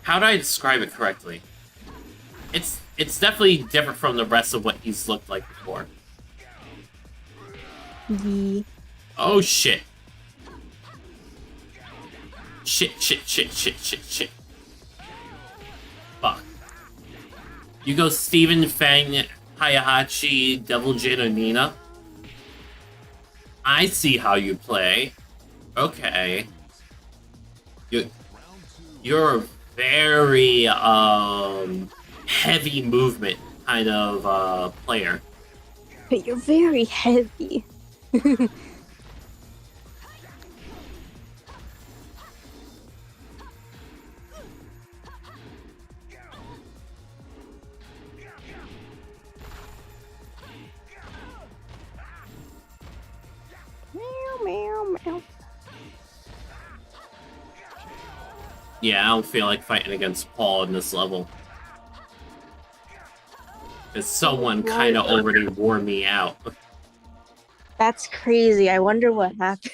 do I describe it correctly? It's definitely different from the rest of what he's looked like before. Yeah. Oh, shit. Shit. Fuck. You go Steven, Fang, Hayahachi, Devil Jin, or Nina? I see how you play. Okay. You're very, heavy movement kind of, player. But you're very heavy. Meow. Yeah, I don't feel like fighting against Paul in this level. Because someone kind of already wore me out. That's crazy. I wonder what happened.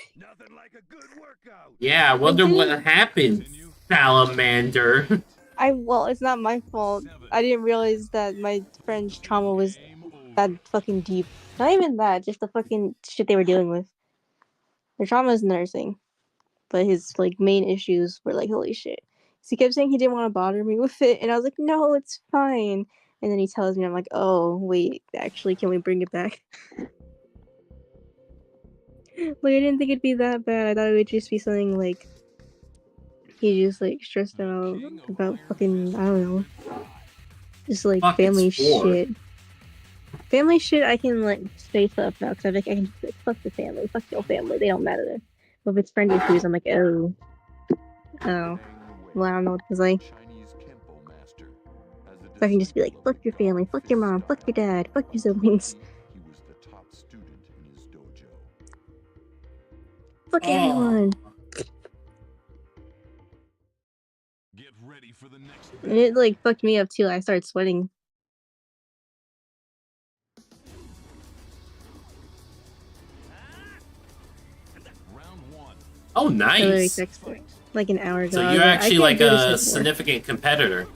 Yeah, I wonder what happened, Salamander. Well, it's not my fault. I didn't realize that my friend's trauma was that fucking deep. Not even that, just the fucking shit they were dealing with. Their trauma is nursing, but his like main issues were like, holy shit. So he kept saying he didn't want to bother me with it, and I was like, no, it's fine. And then he tells me, I'm like, oh wait, actually, can we bring it back? Like, I didn't think it'd be that bad. I thought it would just be something like he just like stressed out about fucking, I don't know, just like Fuck, family it's 4. shit. Family shit, I can like say stuff now because I can just like, fuck the family, fuck your family, they don't matter. But if it's friend issues, I'm like, oh, well, I don't know what to say. So I can just be like, fuck your family, fuck your mom, fuck your dad, fuck your siblings. fuck everyone. Get ready for the next And it like fucked me up too. I started sweating. round one. Oh, I literally nice. texted like an hour ago. So I you're was I actually can't like do this a anymore. significant competitor.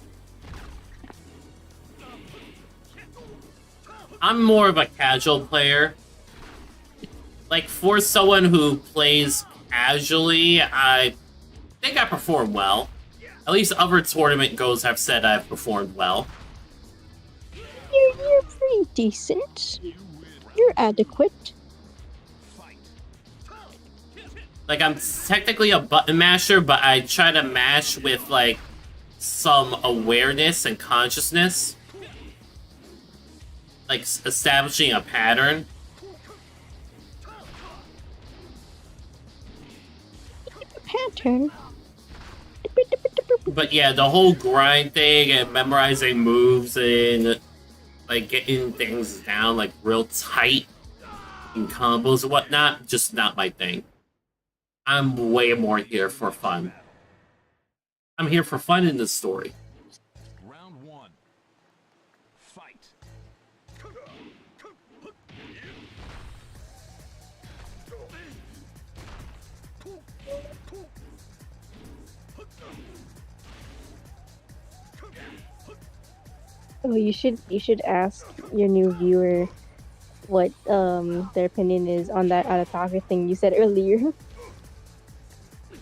I'm more of a casual player. Like, for someone who plays casually, I think I perform well. At least other tournament goes have said I've performed well. You're pretty decent. You're adequate. Like, I'm technically a button masher, but I try to mash with, like, some awareness and consciousness. Like, establishing a pattern. Pattern. But yeah, the whole grind thing and memorizing moves and, like, getting things down, like, real tight in combos and whatnot, just not my thing. I'm way more here for fun. I'm here for fun in this story. Round one. Fight. Oh, you should ask your new viewer what their opinion is on that out of pocket thing you said earlier.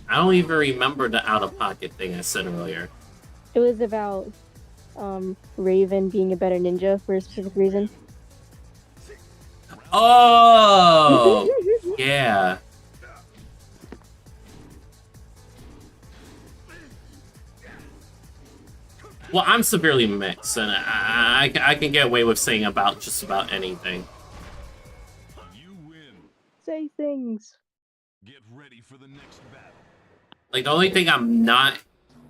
I don't even remember the out-of-pocket thing I said earlier. It was about Raven being a better ninja for a specific reason. Oh! Yeah. Well, I'm severely mixed, and I can get away with saying about just about anything. You win. Say things. Get ready for the next battle. Like, the only thing I'm not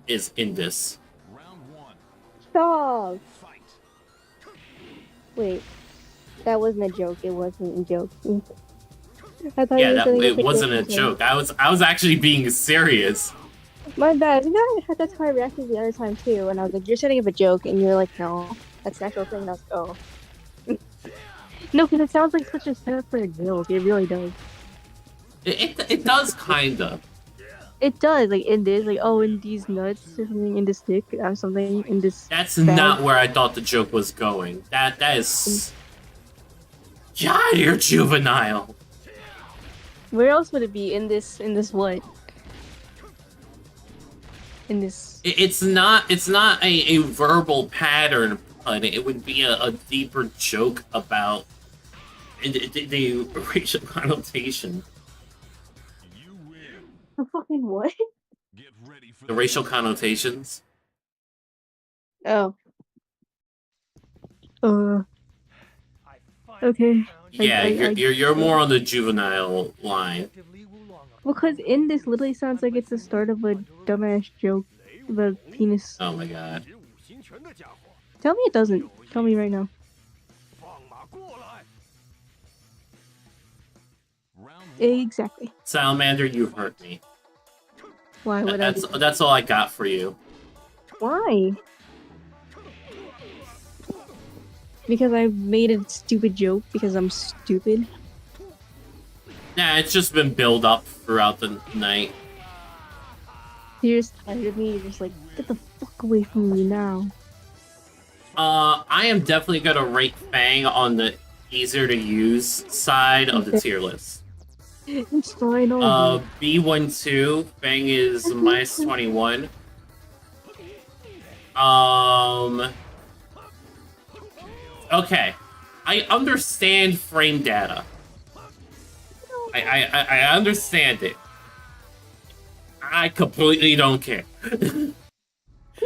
is in this. Round one. Stop. Fight. Wait, that wasn't a joke. It wasn't a joke. I thought Yeah, you were saying it a wasn't a joke. I was actually being serious. My bad. No, that's how I reacted the other time too. And I was like, "You're setting up a joke," and you're like, "No, that's an actual thing." And I was like, "Oh." No, because it sounds like such a setup for a joke. It really does. It does kinda. It does, like in this, like in these nuts or something, in this stick or something, in this. That's bag. not where I thought the joke was going. That is. God, you're juvenile. Where else would it be? In this what? In this. It's not a verbal pattern pun. It would be a deeper joke about the racial connotation. You win. Fucking what? Get ready for The racial connotations. Oh. Okay. Yeah, you're more on the juvenile line. Because in this literally sounds like it's the start of a dumbass joke about penis. Oh my god. Tell me it doesn't. Tell me right now. Exactly. Salamander, you hurt me. Why would That's all I got for you. Why? Because I made a stupid joke because I'm stupid. Nah, it's just been built up throughout the night. You're just tired of me. You're just like, get the fuck away from me now. I am definitely gonna rate Fang on the easier to use side of the tier list. It's fine. B12, Fang is minus 21. Okay. I understand frame data. I understand it. I completely don't care.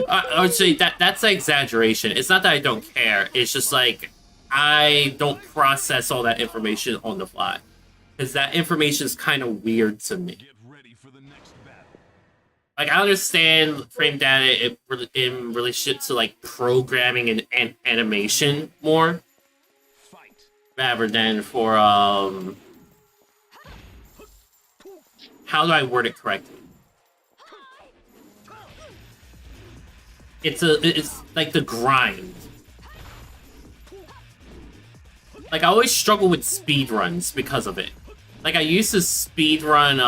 I would say that's an exaggeration. It's not that I don't care. It's just like I don't process all that information on the fly. Because that information is kind of weird to me. Like, I understand frame data in relationship to, like, programming and animation more. Rather than for, how do I word it correctly? It's like the grind. Like, I always struggle with speedruns because of it. Like, I used to speedrun,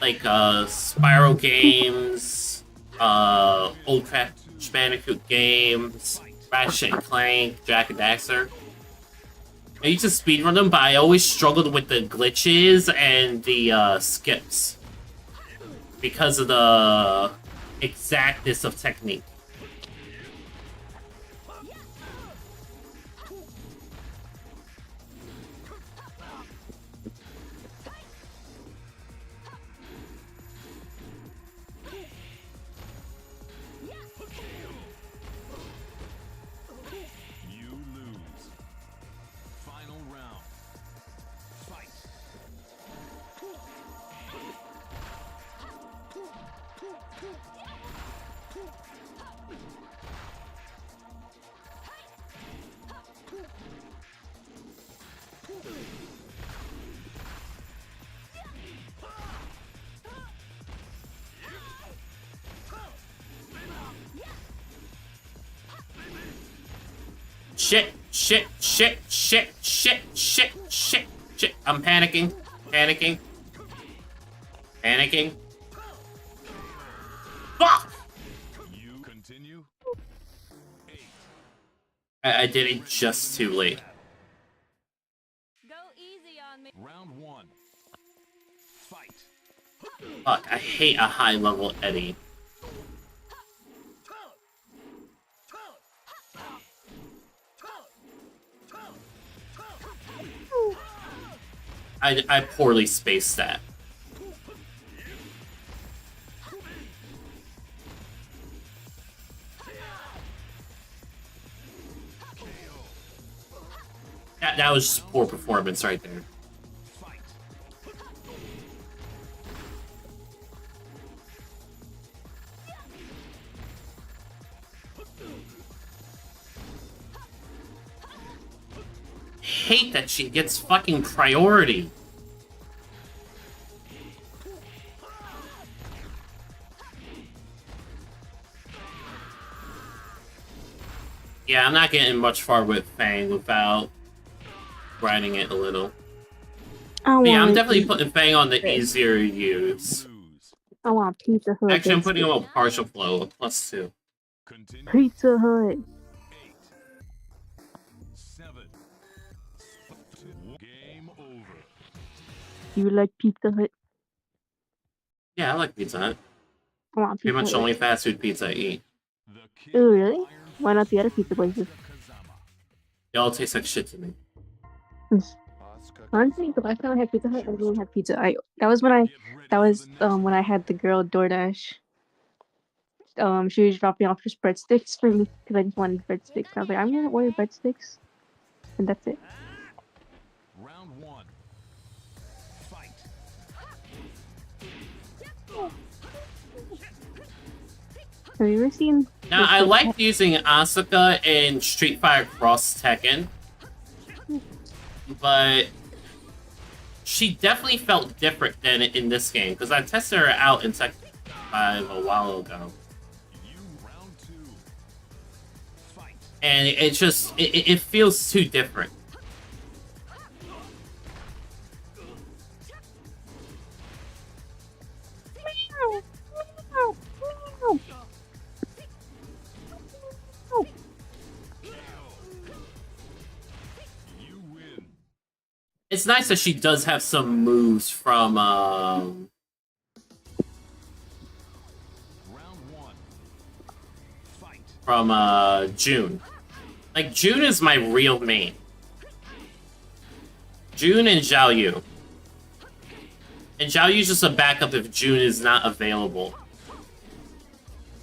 Spyro games, Old Crash Bandicoot games, Ratchet and Clank, Jack and Daxter. I used to speedrun them, but I always struggled with the glitches and the skips because of the exactness of technique. Shit. I'm panicking. Fuck! You continue. I did it just too late. Go easy on me. Round 1. Fight. Fuck, I hate a high-level Eddie. I poorly spaced that. That was just poor performance right there. Hate that she gets fucking priority. Yeah, I'm not getting much far with Fang without grinding it a little. Yeah, I'm definitely putting Fang on the easier use. I want Pizza Hut. Actually, I'm putting him on partial flow, a +2. Pizza Hut. 7. Game over. You like Pizza Hut? Yeah, I like Pizza Hut. I want Pretty Pizza much Hut. only fast food pizza I eat. Oh, really? Why not the other pizza places? They all taste like shit to me. Honestly, the last time I had Pizza Hut, I really had pizza. That was when I had the girl DoorDash. She was dropping off just breadsticks for me because I just wanted breadsticks. I was like, I'm gonna order breadsticks, and that's it. Round 1. Fight. Have you ever seen? Now, I liked using Asuka in Street Fighter Cross Tekken, but she definitely felt different than in this game, because I tested her out in Tekken 5 a while ago. And it just, it feels too different. It's nice that she does have some moves from June. Like, June is my real main. June and Zhao Yu. And Zhao Yu's just a backup if June is not available.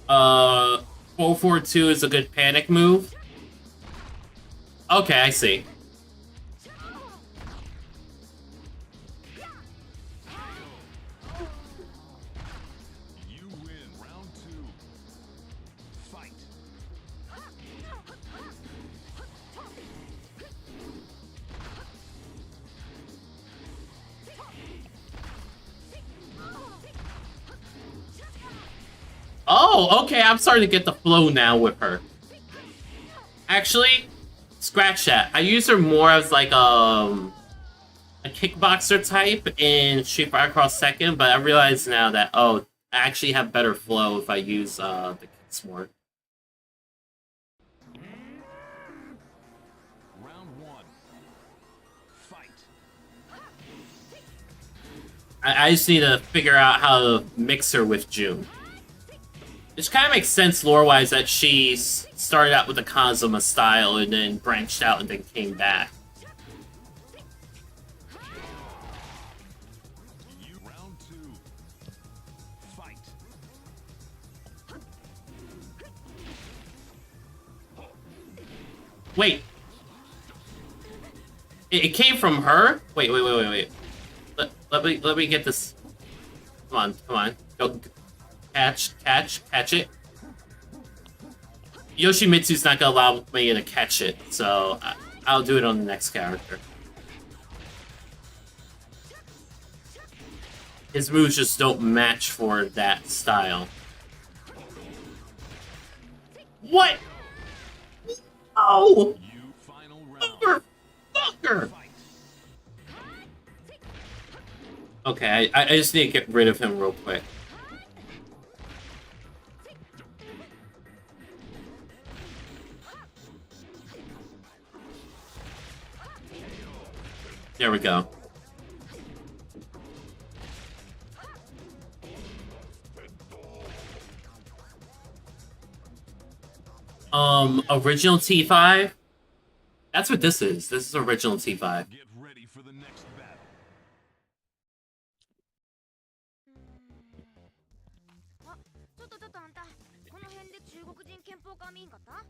442 is a good panic move. Okay, I see. Oh, okay, I'm starting to get the flow now with her. Actually, scratch that. I use her more as like a kickboxer type in Street Fighter Cross Tekken, but I realize now that, oh, I actually have better flow if I use the kicks more. Round one. Fight. I just need to figure out how to mix her with June. Which kind of makes sense lore-wise that she started out with the Kazuma style and then branched out and then came back. Round two. Fight. Wait. It came from her? Wait. Let me get this. Come on. Go. Catch it. Yoshimitsu's not gonna allow me to catch it, so I'll do it on the next character. His moves just don't match for that style. What? Oh! Motherfucker! Okay, I just need to get rid of him real quick. There we go. Original T5? That's what this is. This is original T5. Get ready for the next battle. ちょっとあんた、この辺で中国人憲法家見んかった？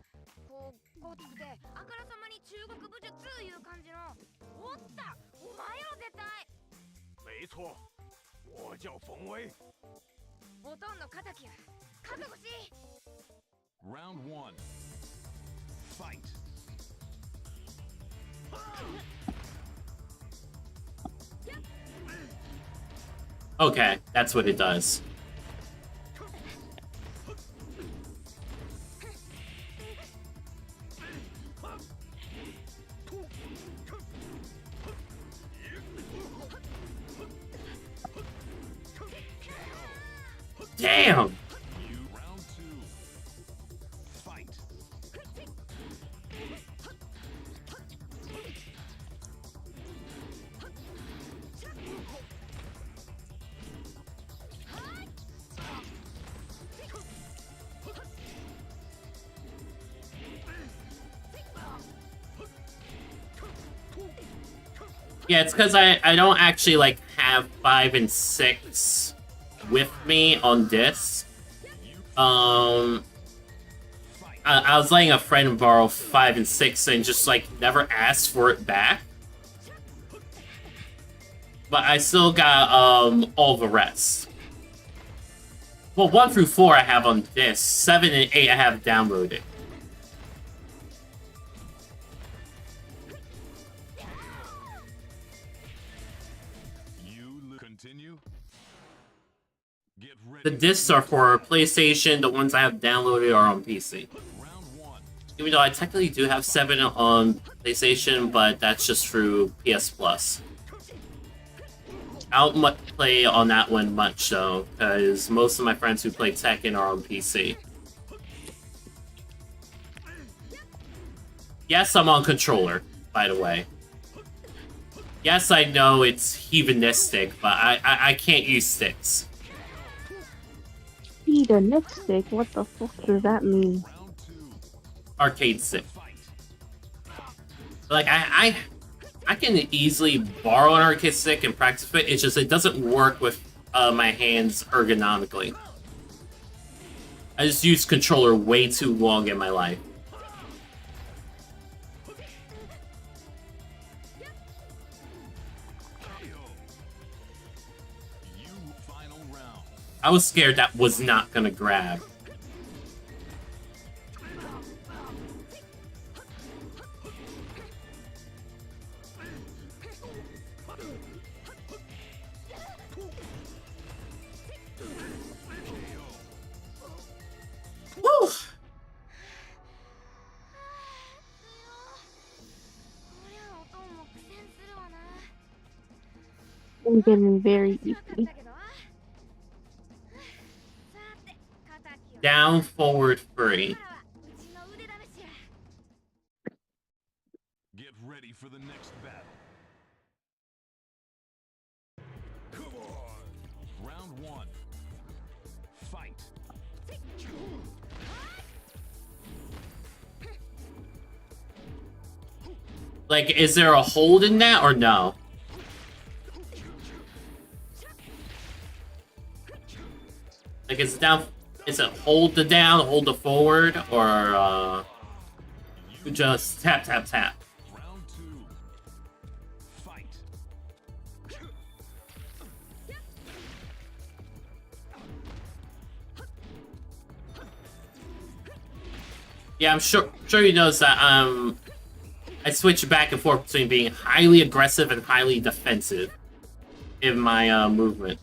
こう、ゴツくて、あからさまに中国武術いう感じの。おった！お前やろ絶対！没错，我叫冯威。おとんの敵や。覚悟し！ Round one. Fight. Okay, that's what it does. Damn! Round two. Fight. Yeah, it's because I don't actually, like, have 5 and 6 with me on disc. I was letting a friend borrow 5 and 6 and just, like, never asked for it back. But I still got, all the rest. Well, 1 through 4 I have on disc. 7 and 8 I have downloaded. Continue. Get ready. The discs are for PlayStation, the ones I have downloaded are on PC. Round one. Even though I technically do have 7 on PlayStation, but that's just through PS Plus. I don't play on that one much, though, because most of my friends who play Tekken are on PC. Yes, I'm on controller, by the way. Yes, I know it's heathenistic, but I can't use sticks. Hedonistic? What the fuck does that mean? Arcade stick. Like, I can easily borrow an arcade stick and practice with it, it's just it doesn't work with my hands ergonomically. I just use controller way too long in my life. I was scared that was not gonna grab. I'm getting very easy. Down, forward, free. Get ready for the next battle. Come on. Round 1. Fight. Like, is there a hold in that or no? Like, is it down? Is it hold the down, hold the forward, or just tap, tap, tap? Round 2. Fight. Yeah, I'm sure you noticed that I switch back and forth between being highly aggressive and highly defensive in my movement.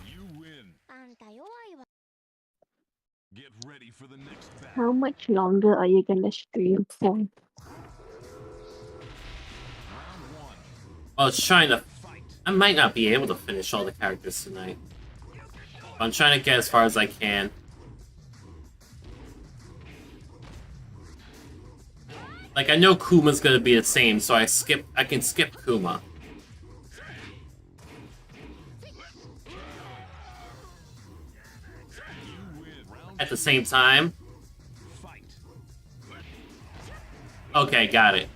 You win. Get ready for the next battle. How much longer are you gonna stream for? Round 1. I was trying to. I might not be able to finish all the characters tonight. I'm trying to get as far as I can. Like, I know Kuma's gonna be the same, so I can skip Kuma. At the same time. Okay, got it.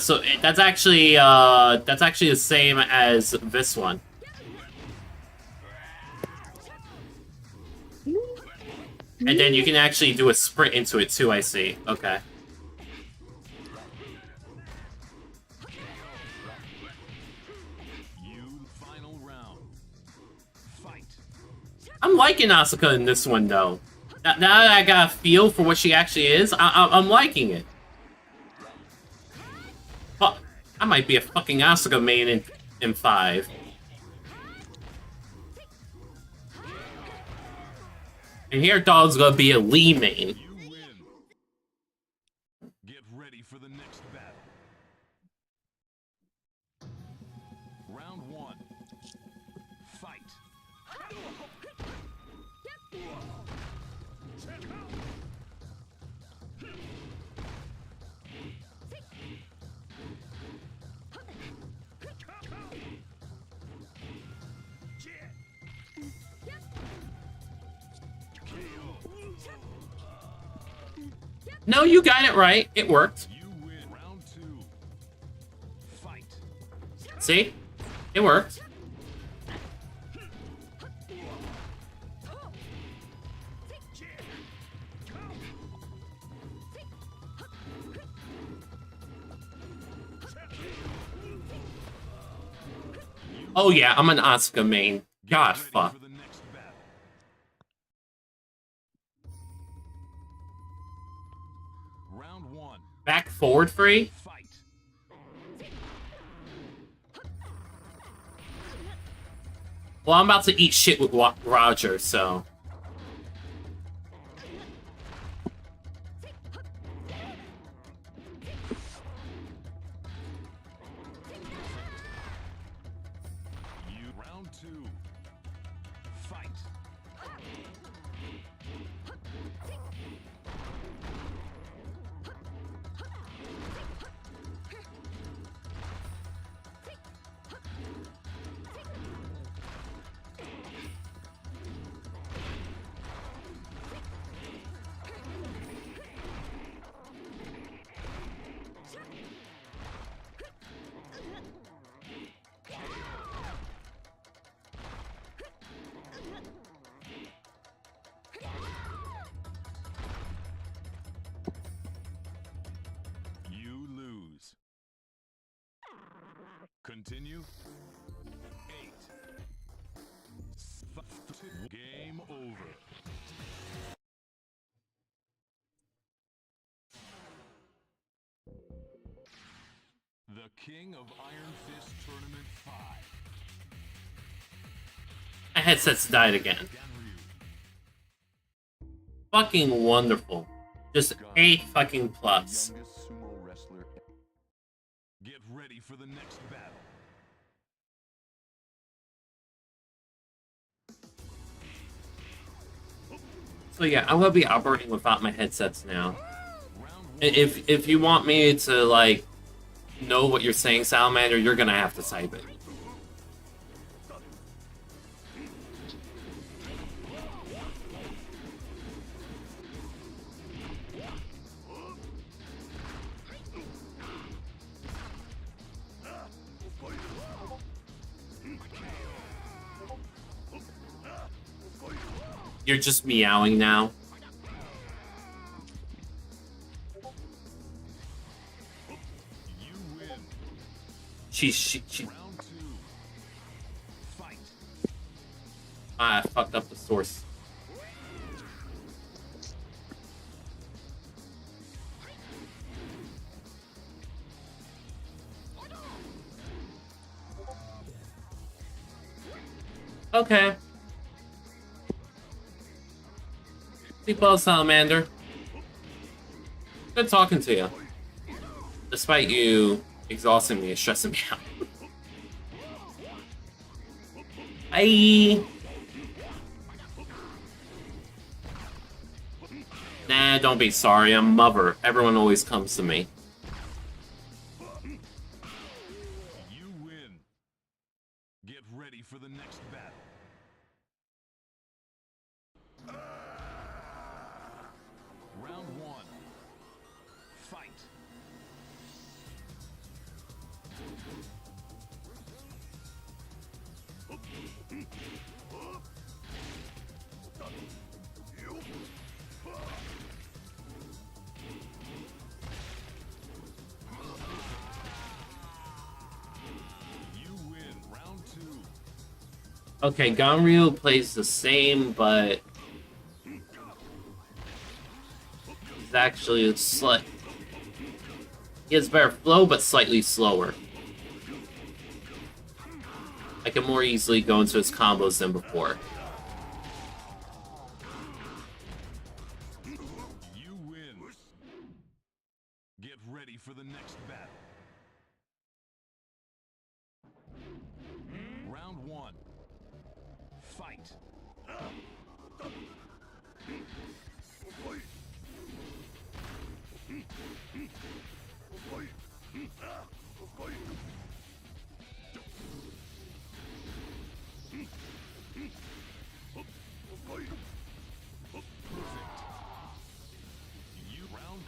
So that's actually the same as this one. And then you can actually do a sprint into it too, I see. Okay. Final round. Fight. I'm liking Asuka in this one though. Now that I got a feel for what she actually is, I'm liking it. Fuck, I might be a fucking Asuka main in 5. And here, dog's gonna be a Lee main. You win. Get ready for the next battle. Round 1. Fight. No, you got it right. It worked. You win. Round 2. Fight. See? It worked. Oh yeah, I'm an Asuka main. God fuck. Round 1. Back forward free? Fight. Well, I'm about to eat shit with Roger, so... Round 2. Fight. You lose. Continue. 8. Game over. The King of Iron Fist Tournament 5. My headset's died again. fucking wonderful. Just A fucking plus. Youngest sumo wrestler. Get ready for the next battle. So yeah, I'm gonna be operating without my headsets now. If you want me to like know what you're saying, Salamander, you're gonna have to type it. You're just meowing now. She I fucked up the source. Okay. Sleep well, Salamander. Good talking to you. Despite you exhausting me and stressing me out. Bye! Nah, don't be sorry. I'm Mother. Everyone always comes to me. You win. Get ready for the next battle. Round one. Fight. Okay, Ganryu plays the same, but he's actually a slight. He has better flow, but slightly slower. I can more easily go into his combos than before. You win. Get ready for the next battle. Round one. Fight.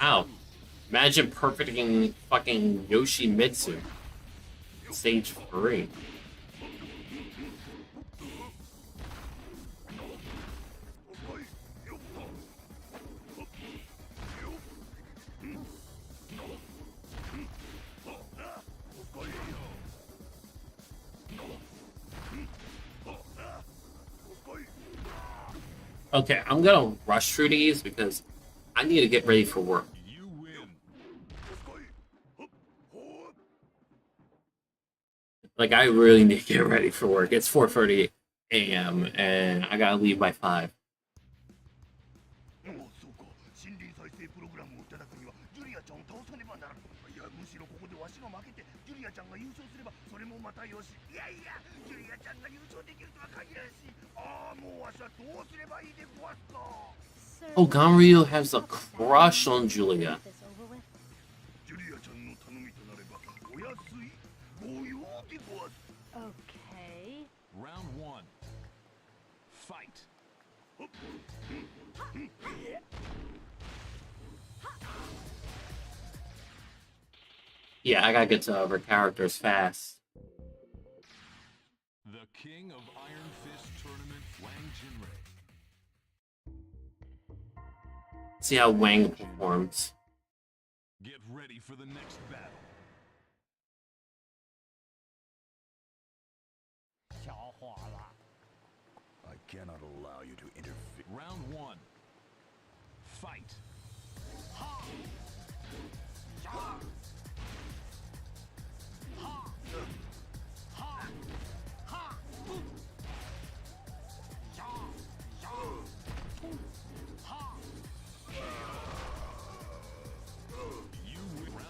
Ow. Imagine perfecting fucking Yoshimitsu. Stage 3. Okay, I'm gonna rush through these because I need to get ready for work. You win. Like, I really need to get ready for work. It's 4:30 a.m. and I gotta leave by 5. おそうか森林再生プログラムをいただくにはジュリアちゃんを倒さねばならん。いやむしろここでわしが負けてジュリアちゃんが優勝すればそれもまたよし。いやいやジュリアちゃんが優勝できるとは限らんし。ああもうわしはどうすればいいでごわすか。 Oh, Ganryu has a crush on Julia. ジュリアちゃんの頼みとなればお安いご用でごわす。 Okay. Round one. Fight. Yeah, I gotta get to other characters fast. The king of Iron Fist tournament, Wang Jinrei. See how Wang performs. Get ready for the next battle. I cannot allow you to interfere. Round one. Fight.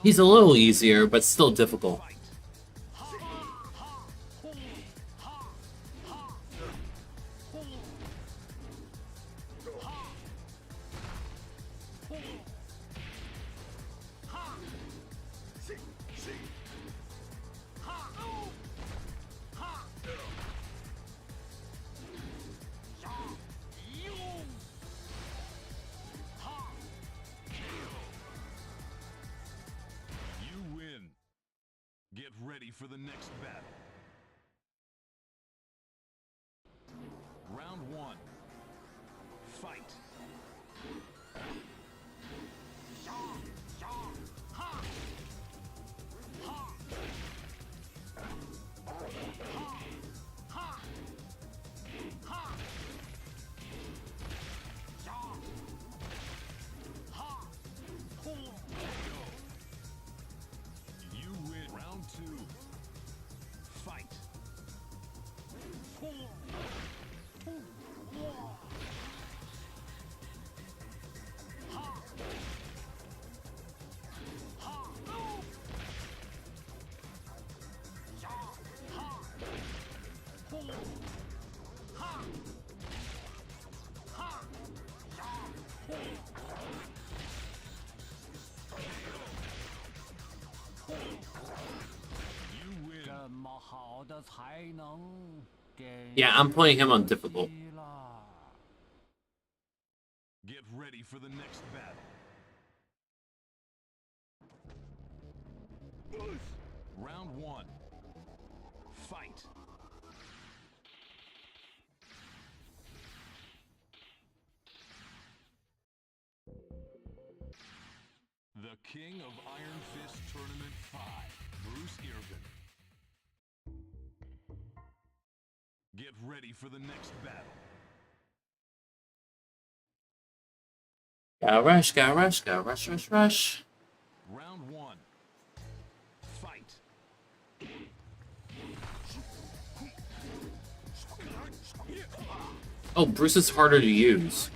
He's a little easier, but still difficult. You win. Get ready for the next battle. Round 1. Fight. You win. Round 2. Fight. Yeah, I'm playing him on difficult. Get ready for the next battle. Round 1. Fight. The King of Iron Fist Tournament 5, Bruce Irvin. Get ready for the next battle. Gotta rush, gotta rush, gotta rush, rush, rush. Round 1. Fight. Oh, Bruce is harder to use.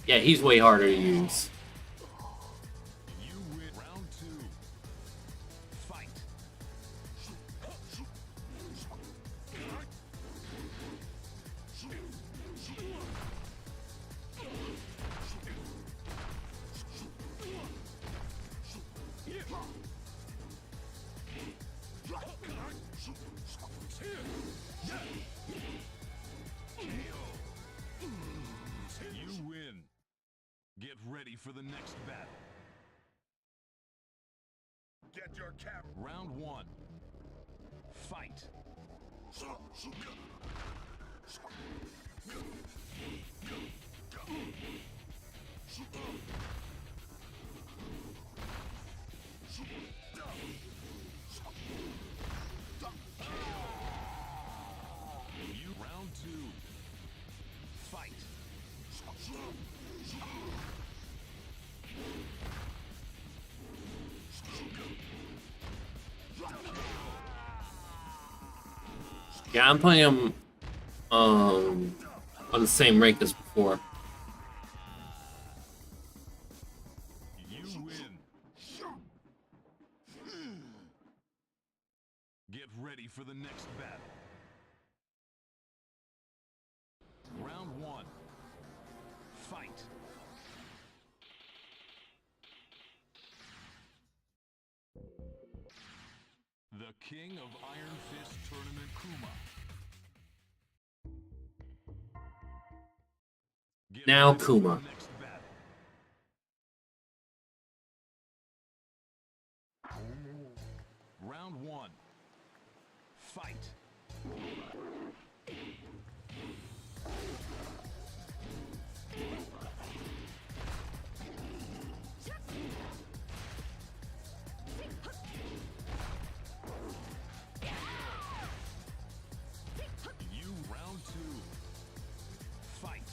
Yeah, he's way harder to use. You win. Round 2. Fight. You win. Get ready for the next battle. Get your cap. Round 1. Fight. You round 2. Fight. Yeah, I'm playing him on the same rank as before. You win. Get ready for the next battle. Round 1. Fight. The King of Iron Fist Tournament Kuma. Get Now ready for Kuma. the next battle. Round 1. Fight. You round 2. Fight.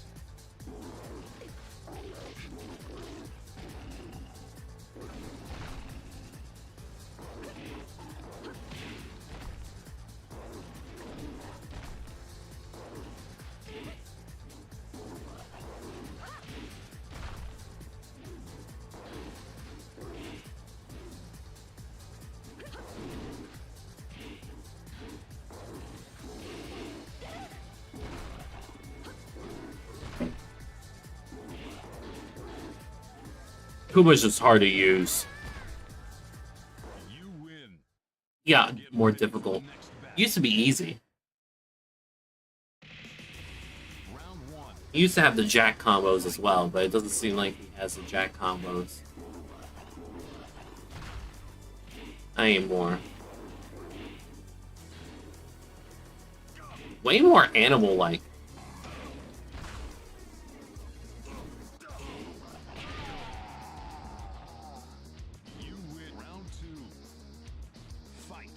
Kuma's just hard to use. You win. Yeah, more difficult. Used to be easy. Round one. He used to have the jack combos as well, but it doesn't seem like he has the jack combos anymore. Way more animal-like. You win. Round two. Fight.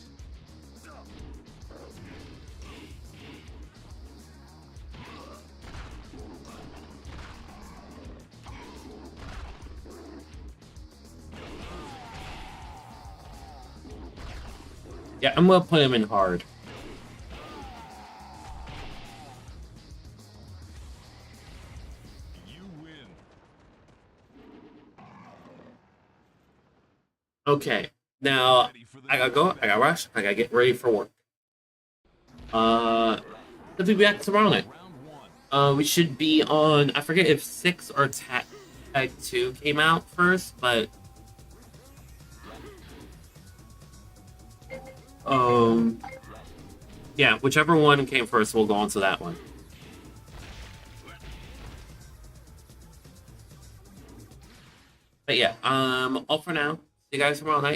Yeah, I'm gonna put him in hard. You win. Okay, now I gotta go. I gotta rush. I gotta get ready for work. Let's be back tomorrow night. We should be on. I forget if 6 or Tag 2 came out first, but yeah, whichever one came first, we'll go on to that one. But yeah, all for now. See you guys tomorrow night.